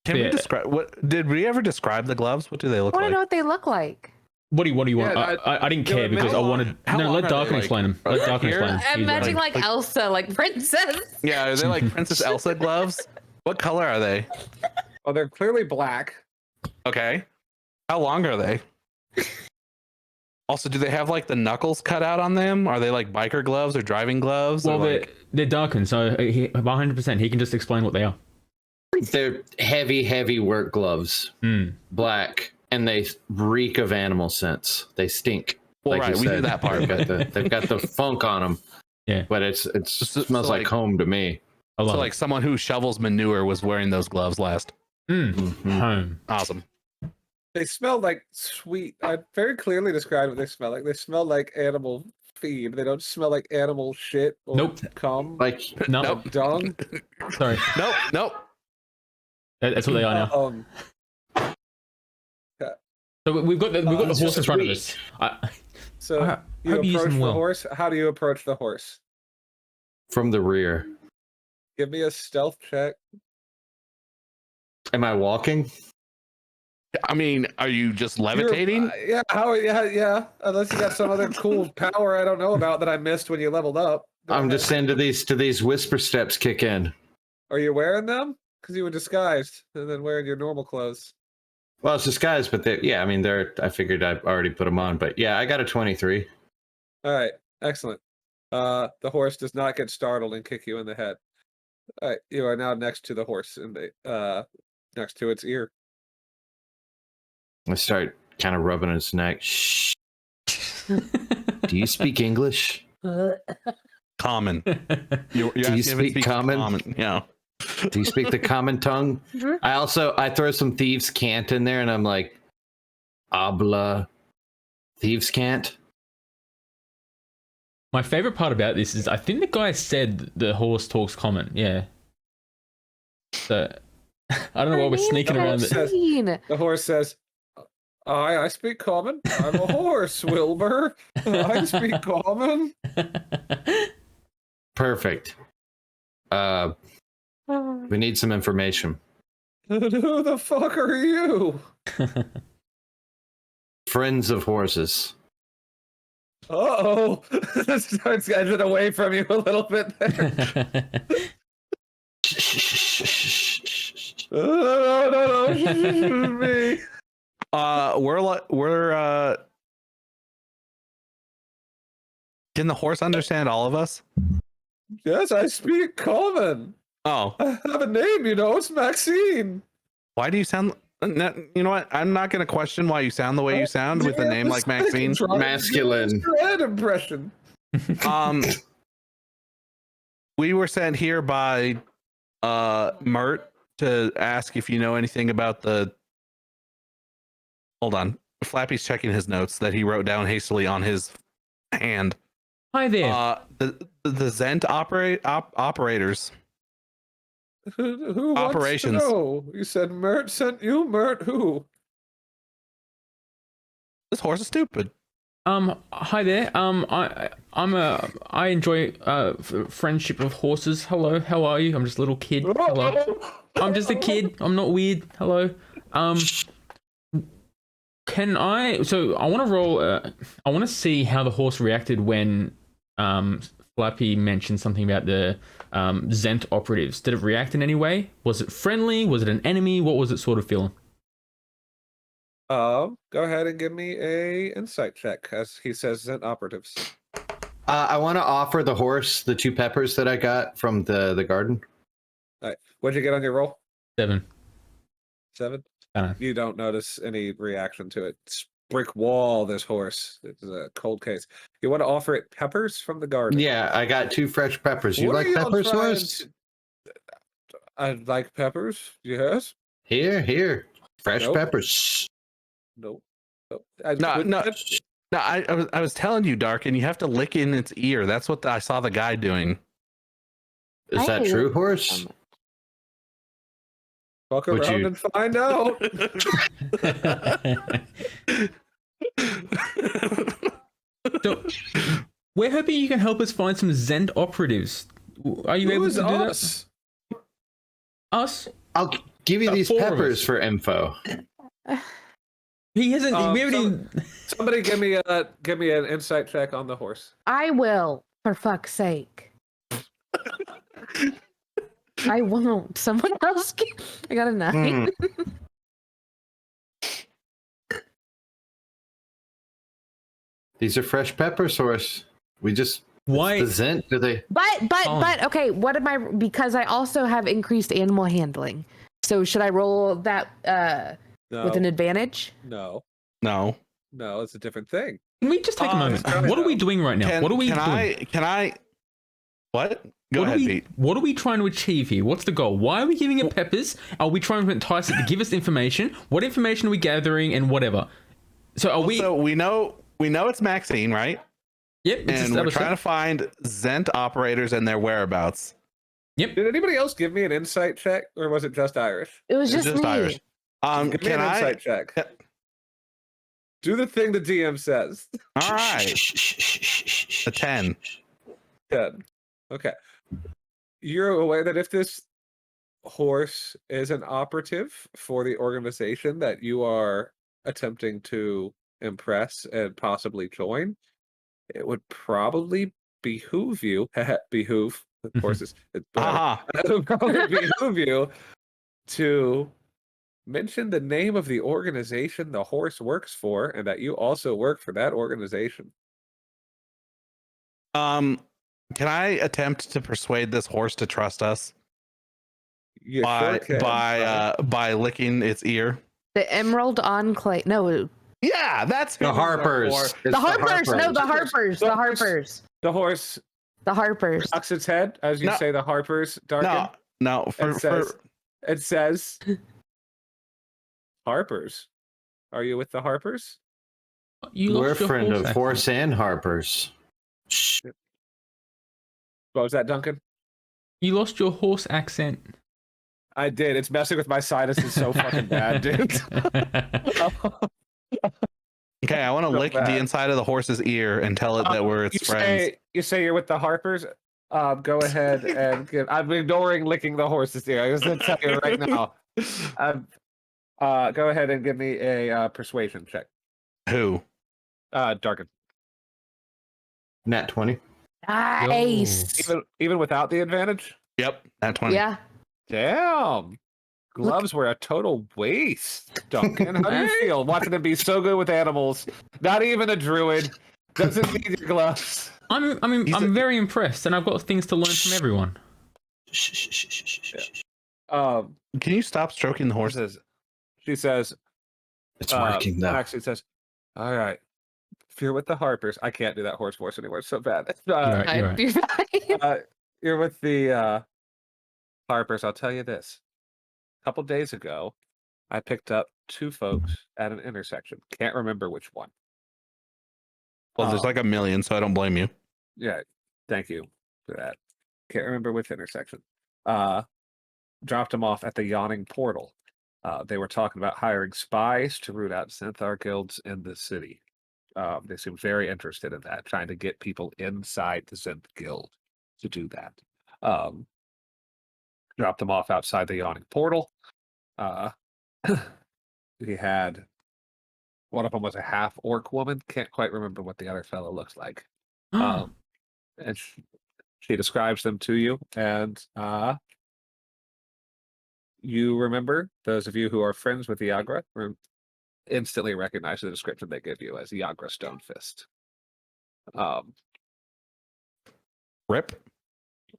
Can Yeah. we describe what? Did we ever describe the gloves? What do they I look want to like? know what they look like. What do you want? Yeah, I didn't you know, care because I how wanted. how No, long let are Darken they, like, explain them. Let Darken here? explain them. I'm He's imagining right. like Elsa, like princess. Yeah, are they like Princess Elsa gloves? What color are they? Oh, they're clearly black. Okay. How long are they? Also, do they have like the knuckles cut out on them? Are they like biker gloves or driving gloves? Well, or, like... they're Darken, so 100% he can just explain what they are. They're heavy work gloves, Hmm. black, and they reek of animal scents. They stink. Well, right, you we knew said. that part. They've got the funk on them. Yeah. But it So- smells so, like like- home to me. I love So like someone who shovels manure was wearing those gloves last. it. Mhm. Home. Awesome. They smell like sweet. I very clearly described what they smell like. They smell like animal feed. They don't smell like animal shit or Nope. cum. Like No, Nope. Dung. sorry. Nope. That's what they are now. So we've got the it's horse in just front of sweet. us. So I you hope you use approach them the well. horse. How do you approach the horse? from the rear. Give me a stealth check. Am I walking? I mean, are you just You're- levitating? yeah. How? Yeah. Unless you got some other cool power I don't know about that I missed when you leveled up. Go I'm ahead. just saying to these whisper steps kick in. Are you wearing them? Because you were disguised and then wearing your normal clothes. Well, it's disguised, but yeah, I mean, I figured I already put them on, but yeah, I got a 23. All right. Excellent. The horse does not get startled and kick you in the head. All right. You are now next to the horse and next to its ear. I start kind of rubbing its neck. Shh. Do you speak English? Common. You're Do you asking if it speak speaks common? Yeah. Do you speak the common tongue? Mhm. I throw some thieves' cant in there, and I'm like, habla thieves' cant. My favorite part about this is I think the guy said the horse talks common. Yeah. So I don't know why we're sneaking around. The horse says, I speak common. I'm a horse, Wilbur. I speak common. Perfect. We need some information. Who the fuck are you? Friends of horses. Uh-oh. Starts edging away from you a little bit there. No. Me. We're can the horse understand all of us? Yes, I speak common. Oh, I have a name, it's Maxine. why do you sound? You know what? I'm not going to question why you sound the way you sound with a name like Maxine. Masculine. Head impression. We were sent here by Mert to ask if you know anything about the. Hold on, Flappy's checking his notes that he wrote down hastily on his hand. Hi there. The Zent operators. Who wants Operations. to know? You said Mert sent you? Mert who? This horse is stupid. Hi there. I enjoy friendship of horses. Hello, how are you? I'm just a little kid. Hello. I'm just a kid. I'm not weird. Hello. Can I? So I want to roll. I want to see how the horse reacted when Flappy mentioned something about the Zent operatives. Did it react in any way? Was it friendly? Was it an enemy? What was it sort of feeling? Go ahead and give me a insight check, as he says Zent operatives. I want to offer the horse the 2 peppers that I got from the garden. All right. What'd you get on your roll? 7. 7? Uh, You don't notice any reaction to it. It's brick wall, this horse. It's a cold case. You want to offer it peppers from the garden? Yeah, I got 2 fresh peppers. You What are like y'all peppers, trying horse? to- I like peppers, yes. Here. Fresh Nope. peppers. Nope. No. I was telling you, Dark, and you have to lick in its ear. That's what I saw the guy doing. Is that Hey. true, horse? Walk Would around you- and find out. So, we're hoping you can help us find some Zend operatives. Are you able Who's to do us? that? Us? I'll give you these 4 of peppers us. for info. He hasn't. we haven't some- even. Somebody give me an insight check on the horse. I will, for fuck's sake. I won't. Someone else can. I got a 9. These are fresh peppers, horse. We just Why? the Zent. Do they? But okay, what am I, because I also have increased animal handling. So should I roll that No, with an advantage? no, No. it's a different thing. Can we just take a moment? sorry, What are we though. doing right now? What are we doing? Can I? What? Go What ahead, are we, Pete. What are we trying to achieve here? What's the goal? Why are we giving it peppers? Are we trying to entice it to give us information? What information are we gathering and whatever? So are we? So we know it's Maxine, right? Yep. it's And we're established. trying to find Zent operators and their whereabouts. Did anybody else give me an insight check, or was it just Irish? It was It's just me. Irish. Give me Can an I? insight check. Yeah. Do the thing the DM says. All right, a 10. Good. Okay. You're aware that if this horse is an operative for the organization that you are attempting to impress and possibly join, it would probably behoove you, behoove, horses, it's better. Aha. It would probably behoove you to mention the name of the organization the horse works for and that you also work for that organization. Can I attempt to persuade this horse to trust us You sure can. by licking its ear? The Emerald Enclave. No, Yeah, that's who The we work Harpers. for. It's the Harpers. No, the Harpers. The Harpers. The horse The Harpers. cocks its head as you No. say the Harpers, Darken. No. It says Harpers. Are you with the Harpers? You We're a lost your friend horse of accent. horse and Harpers. Shh. What was that, Duncan? You lost your horse accent. I did. It's messing with my sinuses so fucking bad, dude. Okay, I want to So lick bad. the inside of the horse's ear and tell it that we're its friends. You say you're with the Harpers. Go ahead and give. I'm ignoring licking the horse's ear. I'm just gonna tell you right now. Go ahead and give me a persuasion check. Who? Darken. Nat 20. Nice. Even without the advantage. Yep, that 20. Yeah. Damn. Gloves were a total waste, Duncan. How do you feel watching him be so good with animals? Not even a druid. Doesn't need your gloves. I'm very impressed, and I've got things to learn from everyone. Can you stop stroking the horse? She says, It's working though. Actually says, all right. If you're with the Harpers, I can't do that horse voice anymore. It's so bad. You're right. You're right. You're with the Harpers. I'll tell you this. A couple days ago, I picked up 2 folks at an intersection. Can't remember which one. Well, there's like a million, so I don't blame you. Yeah, thank you for that. Can't remember which intersection. Dropped them off at the Yawning Portal. They were talking about hiring spies to root out Synthar guilds in the city. They seemed very interested in that, trying to get people inside the Synth guild to do that. Dropped them off outside the Yawning Portal. He had one of them was a half orc woman. Can't quite remember what the other fellow looks like. And she describes them to you, and you remember, those of you who are friends with the Agra, instantly recognize the description they give you as Yagra Stonefist. Rip.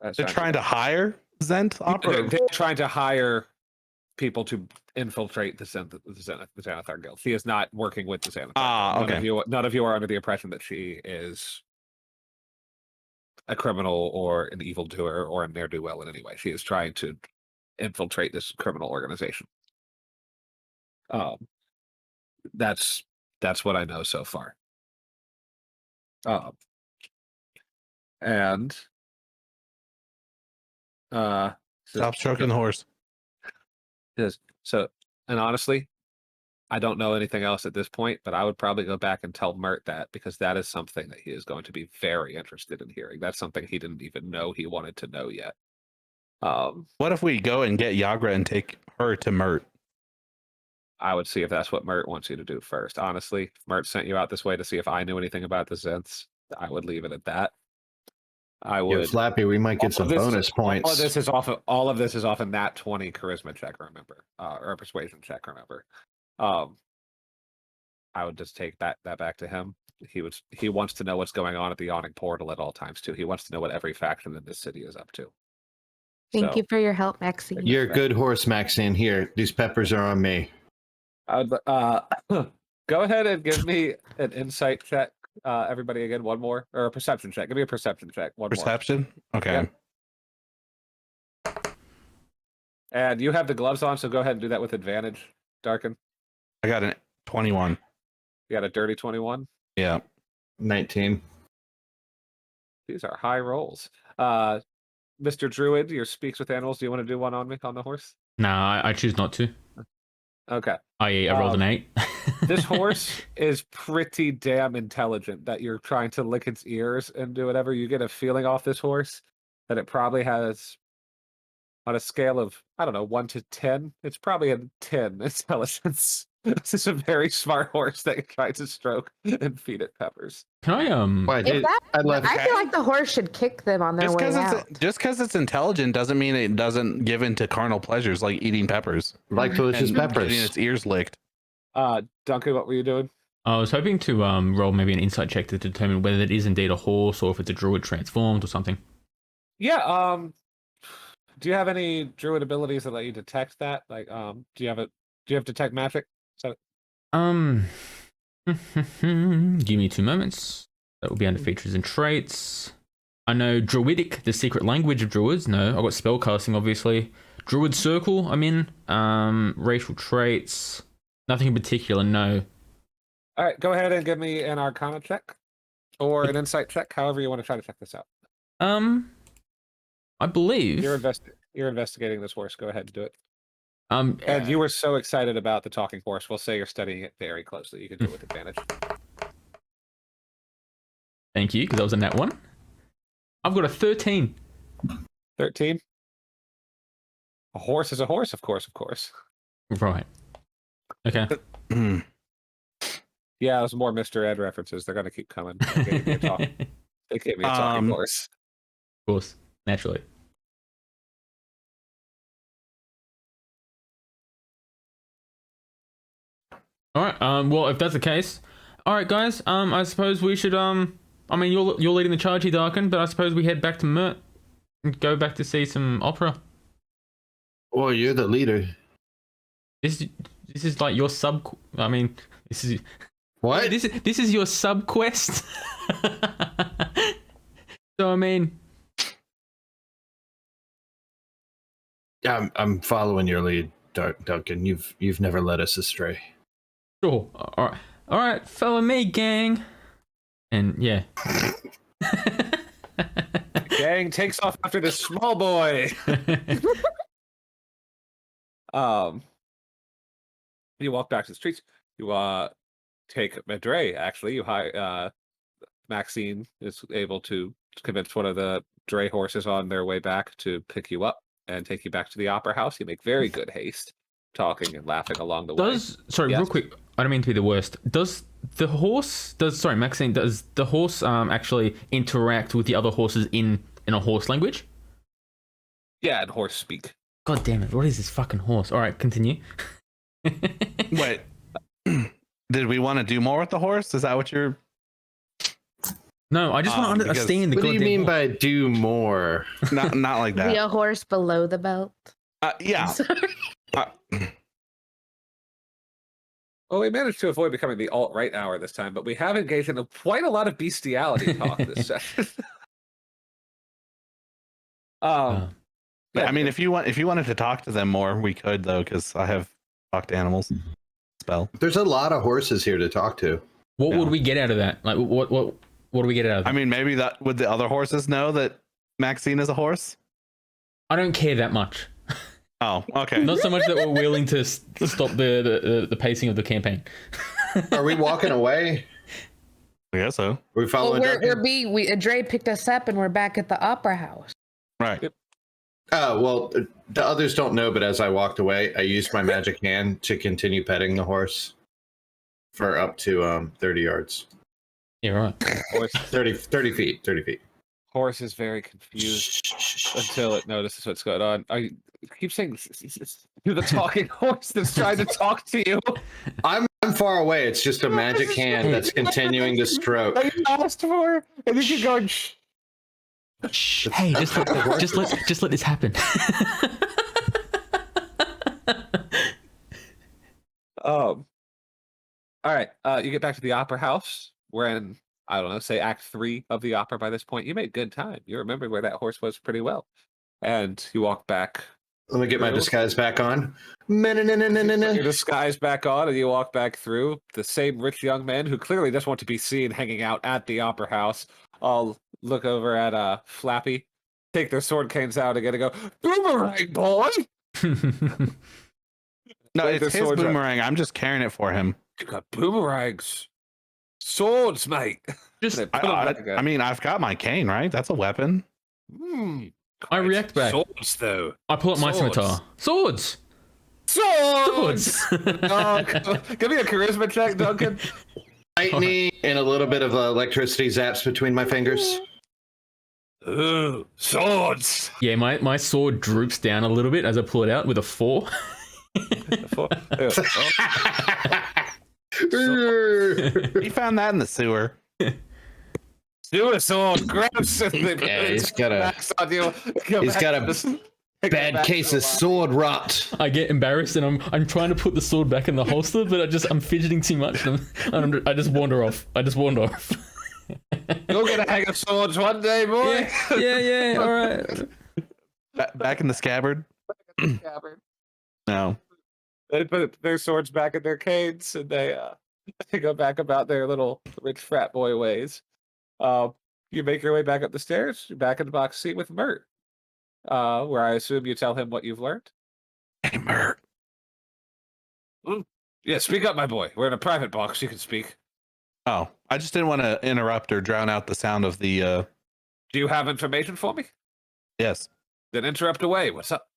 They're essentially. trying to hire Zent They're trying to hire people to infiltrate the Xanathar Guild. She is not working with the Xanathar Guild. Okay. None of you are under the impression that she is a criminal or an evildoer or a ne'er-do-well in any way. She is trying to infiltrate this criminal organization. That's what I know so far. And Stop stroking the horse. So, and honestly, I don't know anything else at this point, but I would probably go back and tell Mert that, because that is something that he is going to be very interested in hearing. That's something he didn't even know he wanted to know yet. What if we go and get Yagra and take her to Mert? I would see if that's what Mert wants you to do first. Honestly, if Mert sent you out this way to see if I knew anything about the Zents, I would leave it at that. I would. Yeah, Flappy, we might get some bonus points. All of this is off a nat 20 charisma check, remember, or a persuasion check, remember. I would just take that back to him. He wants to know what's going on at the Yawning Portal at all times too. He wants to know what every faction in this city is up to. Thank you for your help, Maxine. You're a good horse, Maxine. Here, these peppers are on me. Go ahead and give me an insight check. Everybody again, one more, or a perception check. Give me a perception check. One Perception? more. Okay. Yeah. And you have the gloves on, so go ahead and do that with advantage, Darkin. I got a 21. You got a dirty 21? Yeah. 19. These are high rolls. Mr. Druid, your speaks with animals. Do you want to do one on me on the horse? Nah, I choose not to. Okay. I rolled an 8. This horse is pretty damn intelligent that you're trying to lick its ears and do whatever. You get a feeling off this horse that it probably has, on a scale of, I don't know, 1 to 10, it's probably a 10 intelligence. This is a very smart horse that you're trying to stroke and feed it peppers. Can I Why, I feel like the horse should kick them on their way out. Just because it's intelligent doesn't mean it doesn't give in to carnal pleasures like eating peppers. like delicious and peppers. Getting its ears licked. Duncan, what were you doing? I was hoping to roll maybe an insight check to determine whether it is indeed a horse or if it's a druid transformed or something. Yeah, do you have any druid abilities that let you detect that? Like, do you have detect magic? So Give me 2 moments. That will be under features and traits. I know Druidic, the secret language of druids. No, I've got spellcasting, obviously. Druid circle, I'm in. Racial traits. Nothing in particular, no. All right, go ahead and give me an Arcana check or an Insight check, however you want to try to check this out. I believe You're investigating this horse. Go ahead and do it. And you were so excited about the talking horse. We'll say you're studying it very closely. You can do it with advantage. Thank you, because that was a nat 1. I've got a 13. 13. A horse is a horse, of course. Right. Okay. Yeah, there's more Mr. Ed references. They're gonna keep coming. They gave me a talking horse. Of course, naturally. All right. Well, if that's the case, all right, guys. I suppose we should. I mean, you're leading the charge here, Darkin, but I suppose we head back to Mert and go back to see some opera. Well, you're the leader. This is like your sub. I mean, this is What? This is your sub quest. So I mean, I'm following your lead, Duncan. You've never led us astray. sure. All right, follow me, gang. And yeah. Gang takes off after this small boy. You walk back to the streets. You take Madre. Actually, you hire Maxine is able to convince one of the dray horses on their way back to pick you up and take you back to the opera house. You make very good haste, talking and laughing along the way. Sorry, Yes. real quick. I don't mean to be the worst. Does the horse actually interact with the other horses in a horse language? Yeah, and horse speak. God damn it! What is this fucking horse? All right, continue. Wait. did we want to do more with the horse? Is that what you're? No, I just want to because- understand the What do you goddamn mean horse. by do more? Not like Be that. a horse below the belt. Yeah. Sorry. Well, we managed to avoid becoming the alt-right hour this time, but we have engaged in quite a lot of bestiality talk this session. Uh, But, yeah, I mean, if you wanted to talk to them more, we could though, because I have talked to animals spell. There's a lot of horses here to talk to. what Yeah. would we get out of that? Like, what do we get out of that? I mean, maybe that would the other horses know that Maxine is a horse? I don't care that much. Oh, okay. Not so much that we're willing to stop the pacing of the campaign. Are we walking away? I guess so. Are we Well, following? Dre picked us up and we're back at the opera house. Right. Yep. Oh, well, the others don't know, but as I walked away, I used my magic hand to continue petting the horse for up to 30 yards. Yeah, right. horse, 30 feet. 30 feet. horse is very confused until it notices what's going on. I keep saying, "Do the talking horse that's trying to talk to you." I'm far away. It's just a magic hand that's continuing to stroke. That you asked for, and you keep going. Shh. Shh, hey, just let this happen. All right. You get back to the opera house. We're in, I don't know, say Act 3 of the opera by this point. You made good time. You remember where that horse was pretty well, and you walk back. Let me get my through. disguise back on. Put your disguise back on, and you walk back through. The same rich young men who clearly just want to be seen hanging out at the opera house. All look over at Flappy, take their sword canes out again, and go, "Boomerang, boy!" No, Wave it's their his swords up. boomerang. I'm just carrying it for him. You got boomerangs, swords, mate. Just They put 'em back I mean, I've got my cane, right? That's a weapon. I react back. Swords, though. I pull up my Swords. scimitar. Swords. Swords. Swords. Oh, give me a charisma check, Duncan. Lightning and a little bit of electricity zaps between my fingers. Ooh, swords. Yeah, my sword droops down a little bit as I pull it out with a 4. He found that in the sewer. Do a sword. Grab something. Yeah, he's got a- on you. he's got a bad case of sword rot. I get embarrassed and I'm trying to put the sword back in the holster, but I'm fidgeting too much and I just wander off. You'll get a hang of swords one day, boy. Yeah, all right. Back in the scabbard. No. They put their swords back in their canes, and they go back about their little rich frat boy ways. You make your way back up the stairs. You're back in the box seat with Mert, where I assume you tell him what you've learned. Hey, Mert. Yeah, speak up, my boy. We're in a private box. You can speak. Oh, I just didn't want to interrupt or drown out the sound of the. Do you have information for me? Yes. Then interrupt away. What's up?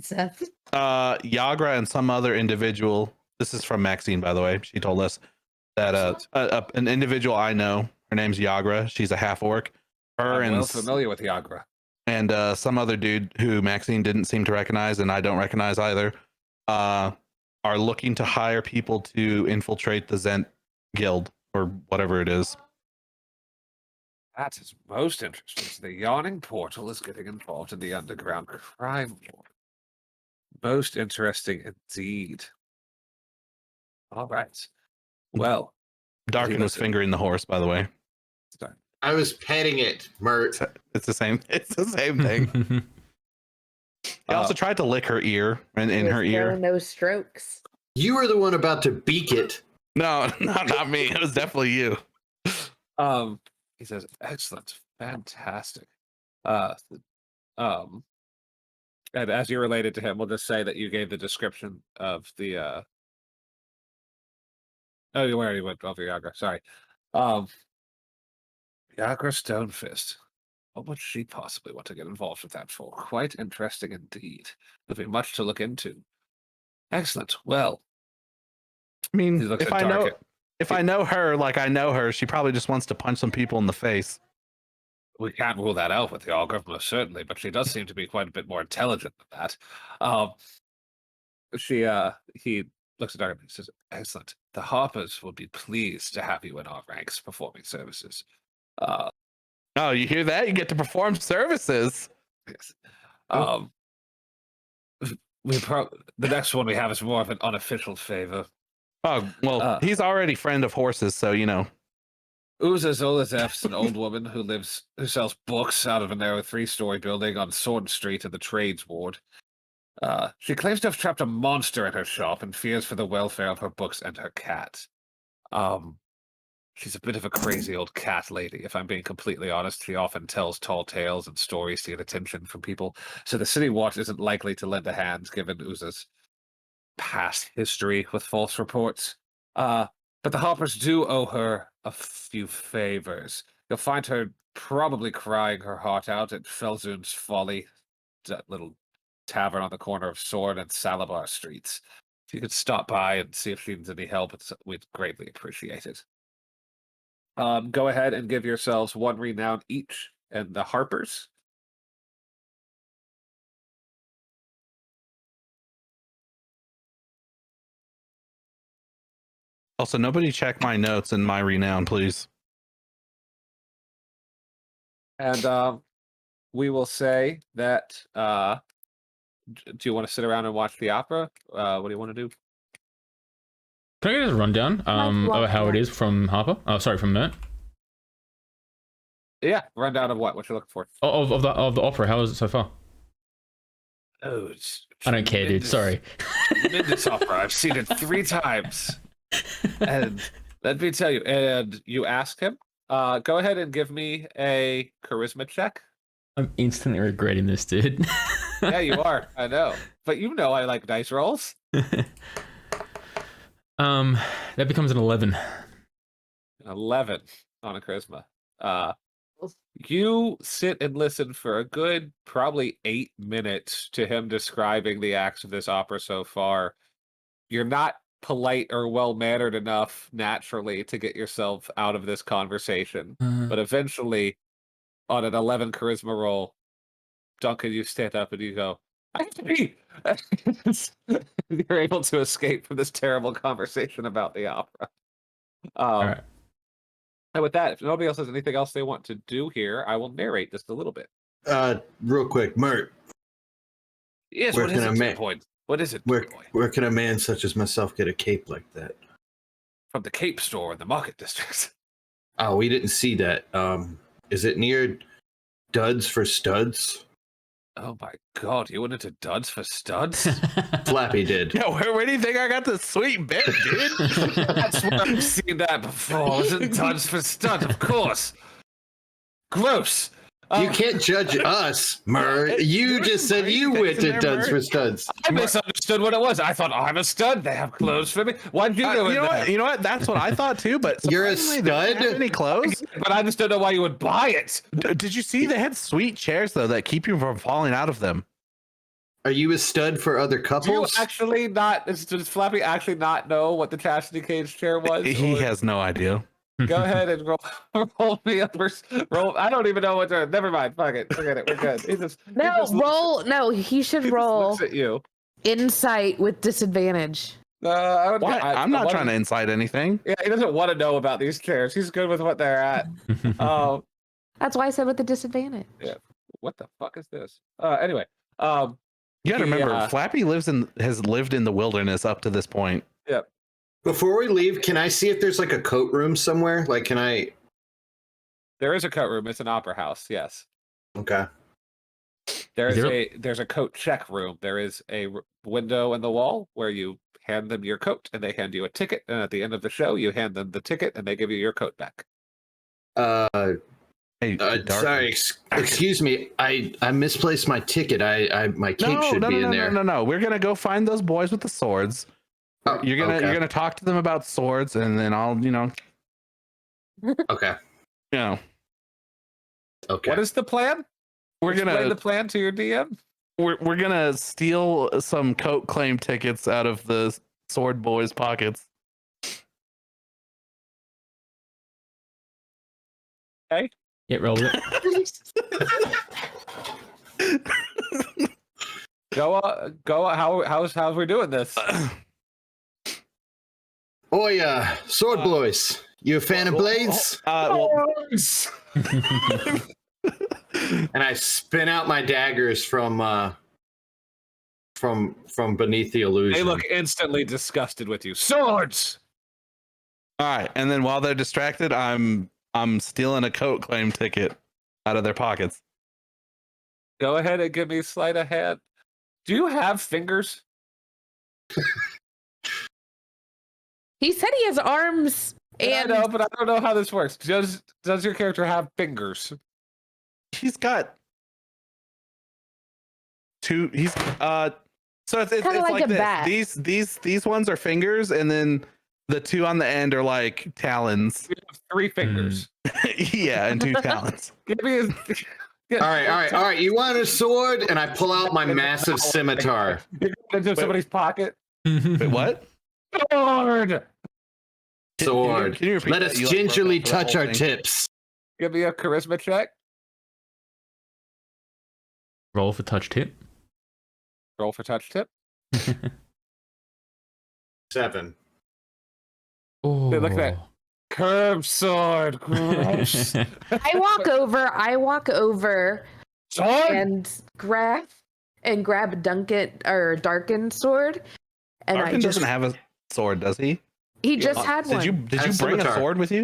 Seth. Yagra and some other individual. This is from Maxine, by the way. She told us that an individual I know. Her name's Yagra. She's a half orc. Her I'm and well familiar with Yagra. and some other dude who Maxine didn't seem to recognize, and I don't recognize either, are looking to hire people to infiltrate the Zent Guild or whatever it is. That is most interesting. The yawning portal is getting involved in the underground crime war. Most interesting indeed. All right. Well, Darkin was fingering the horse, by the way. I was petting it, Mert. It's the same. It's the same thing. I also tried to lick her ear and in her ear. No strokes. You were the one about to beak it. No, not me. It was definitely you. He says, "Excellent, fantastic." And as you related to him, we'll just say that you gave the description of the. Oh, you already went over Yagra. Sorry. Yagra Stonefist. What would she possibly want to get involved with that for? Quite interesting indeed. There'll be much to look into. Excellent. Well, I mean, he looks if at Dark. I know her like I know her, she probably just wants to punch some people in the face. We can't rule that out with the Yagra, most certainly, but she does seem to be quite a bit more intelligent than that. He looks at Dark and says, Excellent. The Harpers will be pleased to have you in our ranks performing services. Oh, you hear that? You get to perform services. Yes. The next one we have is more of an unofficial favor. Oh, well, he's already friend of horses, so you know. Uza Zolazef's an old woman who sells books out of a narrow 3-story building on Sword Street in the Trades Ward. She claims to have trapped a monster in her shop and fears for the welfare of her books and her cat. She's a bit of a crazy old cat lady, if I'm being completely honest. She often tells tall tales and stories to get attention from people, so the City Watch isn't likely to lend a hand given Uza's past history with false reports. But the Hoppers do owe her a few favors. You'll find her probably crying her heart out at Felzoon's Folly, that little tavern on the corner of Sword and Salabar Streets. If you could stop by and see if she needs any help, we'd greatly appreciate it. Go ahead and give yourselves 1 renown each, and the Harpers. Also, nobody check my notes and my renown, please. And we will say that. Do you want to sit around and watch the opera? What do you want to do? Can I get a rundown of how it is from Harper? Oh, sorry, from Mert. Yeah, rundown of what? What you're looking for? Of the opera. How is it so far? Oh, it's I don't care, dude. Sorry. Tremendous opera. I've seen it 3 times. And let me tell you, and you ask him, go ahead and give me a charisma check. I'm instantly regretting this, dude. Yeah, you are. I know. But you know I like dice rolls. That becomes an 11. 11 on a charisma. You sit and listen for a good probably 8 minutes to him describing the acts of this opera so far. You're not polite or well-mannered enough naturally to get yourself out of this conversation. But eventually, on an 11 charisma roll, Duncan, you stand up and you go, I have to pee. You're able to escape from this terrible conversation about the opera. All right. And with that, if nobody else has anything else they want to do here, I will narrate just a little bit. Real quick, Mert. Yes, Where what can is I it, ma- point? What is it, Where boy? where can a man such as myself get a cape like that? From the Cape Store in the Market District. Oh, we didn't see that. Is it near Duds for Studs? Oh my god, you went into Duds for Studs? Flappy did. Yeah, where do you think I got this sweet bit, dude? That's where I've seen that before. It was in Duds for Studs, of course. Gross. You can't judge us, Mer. You just said you went to Duds for Studs. I misunderstood what it was. I thought, I'm a stud. They have clothes for me. Why'd you go in there? You know what? That's what I thought too. But You're a surprisingly, they didn't have stud? any clothes? But I just don't know why you would buy it. Did you see they had sweet chairs though that keep you from falling out of them? Are you a stud for other Do you couples? actually not, does Flappy actually not know what the chastity cage chair was? He Or- has no idea. Go ahead and roll me up. Roll. I don't even know what to. Never mind. Fuck it. Forget it. We're good. He just Roll. No, he should He just roll looks at you. insight with disadvantage. I'm not trying to incite anything. Yeah, he doesn't want to know about these chairs. He's good with what they're at. That's why I said with the disadvantage. What the fuck is this? Anyway. You gotta remember, Yeah. Flappy has lived in the wilderness up to this point. Yep. Before we leave, can I see if there's like a coat room somewhere? Like, can I? There is a coat room. It's an opera house. Yes. Okay. There's a coat check room. There is a window in the wall where you hand them your coat and they hand you a ticket. And at the end of the show, you hand them the ticket and they give you your coat back. Hey, Sorry, excuse me. I misplaced my ticket. My cape should be in there. No. We're gonna go find those boys with the swords. Oh, You're okay. gonna talk to them about swords, and then I'll, Okay. Okay. What is the plan? We're Explain gonna the plan to your DM. we're gonna steal some coat claim tickets out of the sword boys' pockets. Okay. Yeah, roll it. Go. How's we doing this? Oh yeah, sword boys. You a fan of blades? Well, And I spin out my daggers from beneath the illusion. They look instantly disgusted with you. Swords! all right, and then while they're distracted, I'm stealing a coat claim ticket out of their pockets. Go ahead and give me sleight of hand. Do you have fingers? He said he has arms and I know, but I don't know how this works. Does your character have fingers? He's got two. He's So it's Kinda like like a this. bat. These ones are fingers, and then the two on the end are like talons. You have 3 fingers. Yeah, and 2 talons. Give me a. All right. You want a sword? And I pull out my massive scimitar. You're going into somebody's pocket. Wait, what? Sword! Sword. Can you repeat Let that? us You, like, broke gingerly up for the touch whole our thing. tips. Give me a charisma check. Roll for touch tip. Roll for touch tip. 7. Oh. Look at that. Curved sword. Gross. I walk over Sword! and grab Darken's sword. And Arkin doesn't have a sword, does he? he just had Did one. you Have bring a scimitar. sword with you?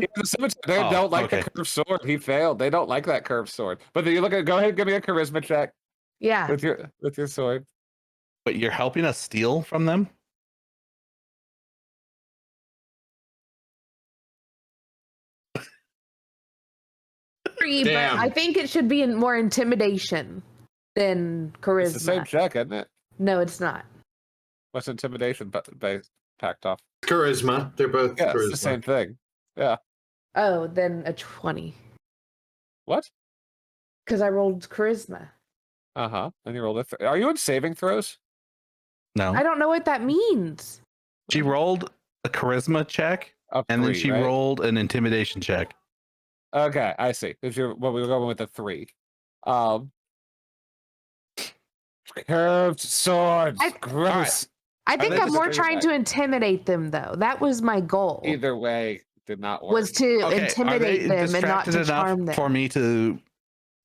They Oh, don't like okay. the curved sword. He failed. They don't like that curved sword. But then you look at. Go ahead, and give me a charisma check Yeah. with your sword. But you're helping us steal from them? But Damn. I think it should be in more intimidation than charisma. It's the same check, isn't it? No, it's not. What's intimidation based packed off? Charisma. They're both Yeah, charisma. it's the same thing. Yeah. Oh, then a 20. What? Because I rolled charisma. And you rolled a. Are you in saving throws? No. I don't know what that means. She rolled a charisma check, Up and then 3, she right? rolled an intimidation check. Okay, I see. If you're we were going with a 3. Curved swords. Gross. I think they I'm just more bring it trying back? to intimidate them, though. That was my goal. Either way, did not work. Was to Okay, are they intimidate them and not distracted to enough charm them. for me to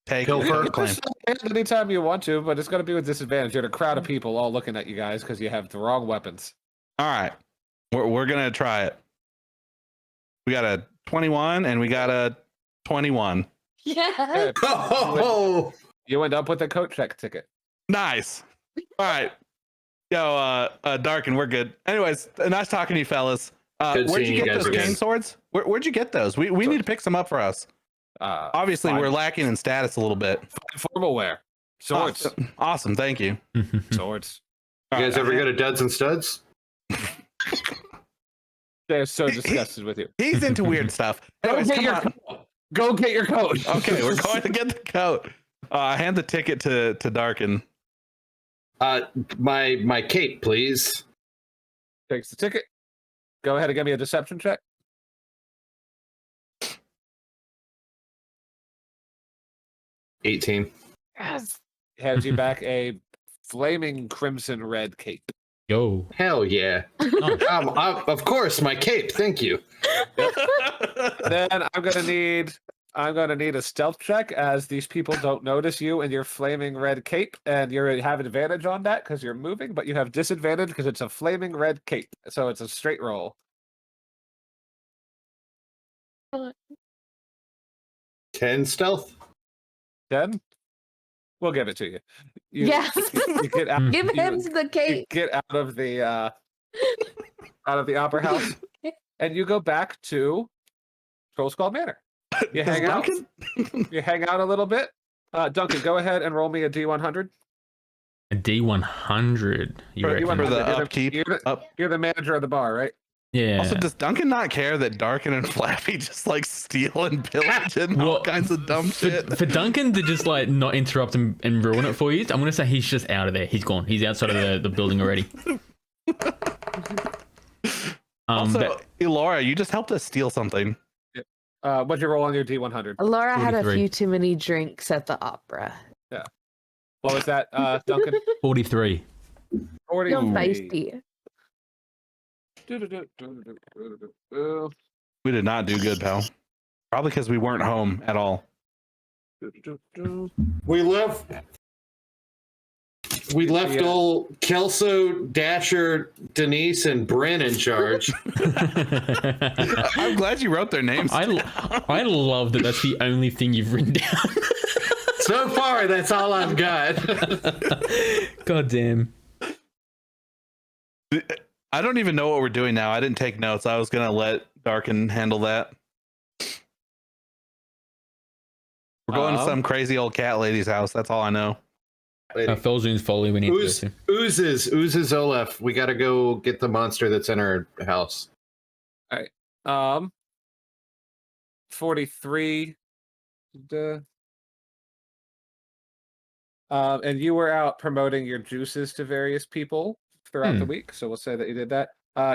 take Go a for You it. can claim? stand anytime you want to, but it's going to be with disadvantage. You're in a crowd of people all looking at you guys because you have the wrong weapons. All right, we're gonna try it. We got a 21 and we got a 21. Yeah. Okay, Oh, you end up with a coat check ticket. Nice. All right. Yo, Darkin, we're good. Anyways, nice talking to you, fellas. Good Where'd seeing you you get guys those again. cane swords? Where'd you get those? We need to pick some up for us. Obviously, Fine. we're lacking in status a little bit. Formal wear. Swords. Awesome. Thank you. Swords. you guys ever go to Duds and Studs? They're so disgusted with you. He's into weird stuff. Go Anyways, get come your on. coat. Go get your coat. Okay, we're going to get the coat. Hand the ticket to Darkin. My cape, please. Takes the ticket. Go ahead and give me a deception check. $18. Yes. Hands you back a flaming crimson red cape. Yo. Hell yeah. Oh, Of course, my cape. Thank you. Then I'm gonna need a stealth check as these people don't notice you in your flaming red cape, and you have advantage on that because you're moving, but you have disadvantage because it's a flaming red cape. So it's a straight roll. 10 stealth. 10? We'll give it to you. Yes. You get out, Give him the you cake. get out of the opera house, and you go back to Troll Skull Manor. You hang out. You hang out a little bit. Duncan, go ahead and roll me a D100. a D100. You For reckon? For the upkeep. You're you're the manager of the bar, right? Yeah. Also, does Duncan not care that Darkin and Flappy just like steal and pillage and all Well, kinds of dumb shit? For Duncan to just like not interrupt and ruin it for you, I'm gonna say he's just out of there. He's gone. He's outside of the building already. Also, but Elora, you just helped us steal something. What'd you roll on your D100? Laura had a 43. few too many drinks at the opera. What was that, Duncan? 43. 40. Feel feisty. We did not do good, pal. Probably because we weren't home at all. We left Yeah. old Kelso, Dasher, Denise, and Bryn in charge. I'm glad you wrote their names. I love that. That's the only thing you've written down. So far, that's all I've got. God damn. I don't even know what we're doing now. I didn't take notes. I was gonna let Darkin handle that. We're going to some crazy old cat lady's house. That's all I know. Felzoon's Folly. We need to go to. Oozes Olaf. We got to go get the monster that's in our house. 43. And you were out promoting your juices to various people throughout the week, so we'll say that you did that.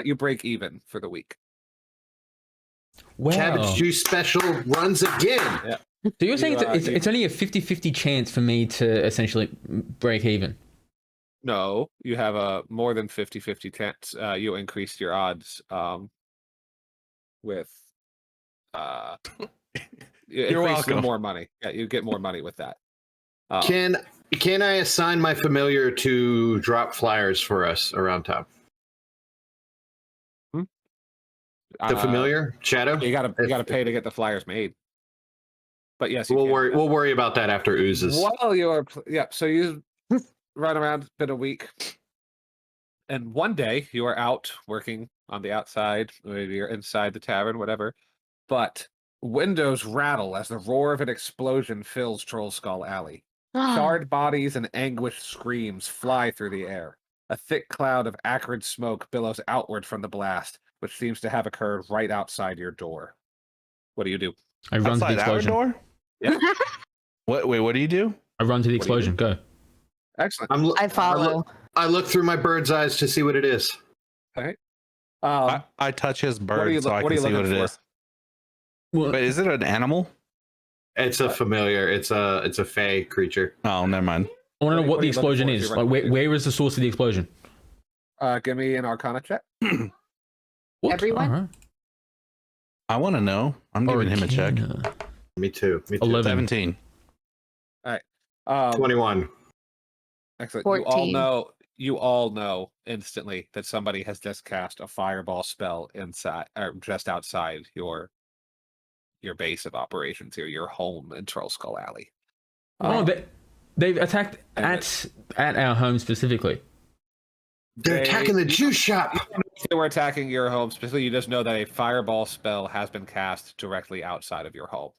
You break even for the week. Wow. Cabbage juice special runs again. Yeah. So you're saying You, it's only a 50-50 chance for me to essentially break even? No, you have a more than 50-50 chance. You increased your odds with You're welcome. More money. Yeah, you get more money with that. Can I assign my familiar to drop flyers for us around town? The familiar Shadow. You gotta pay to get the flyers made. But yes, We'll worry about that after oozes. While you're so you run around, been a week, and one day you are out working on the outside, maybe you're inside the tavern, whatever. But windows rattle as the roar of an explosion fills Troll Skull Alley. Charred bodies and anguished screams fly through the air. A thick cloud of acrid smoke billows outward from the blast, which seems to have occurred right outside your door. What do you do? I run to the Outside our explosion. door? Yeah. Wait, what do you do? I run to the What do you explosion. Go. Excellent. I follow. I look through my bird's eyes to see what it is. All right. I touch his what are you bird so I what are can you see what looking it for? is. Well, Wait, is it an animal? It's a familiar. It's a fey creature. Oh, never mind. I want to know what What are the you looking explosion for? is. You're Like, running where is the source of the explosion? Give me an Arcana check. What? Everyone? Alright. I want to know. I'm giving him a check. Arcana. Me too. 11. 17. 21. Excellent. 14. You all know instantly that somebody has just cast a fireball spell inside or just outside your base of operations here, your home in Troll Skull Alley. Oh, they've attacked and at our home specifically. They're attacking the juice shop. If they were attacking your home specifically, you just know that a fireball spell has been cast directly outside of your home.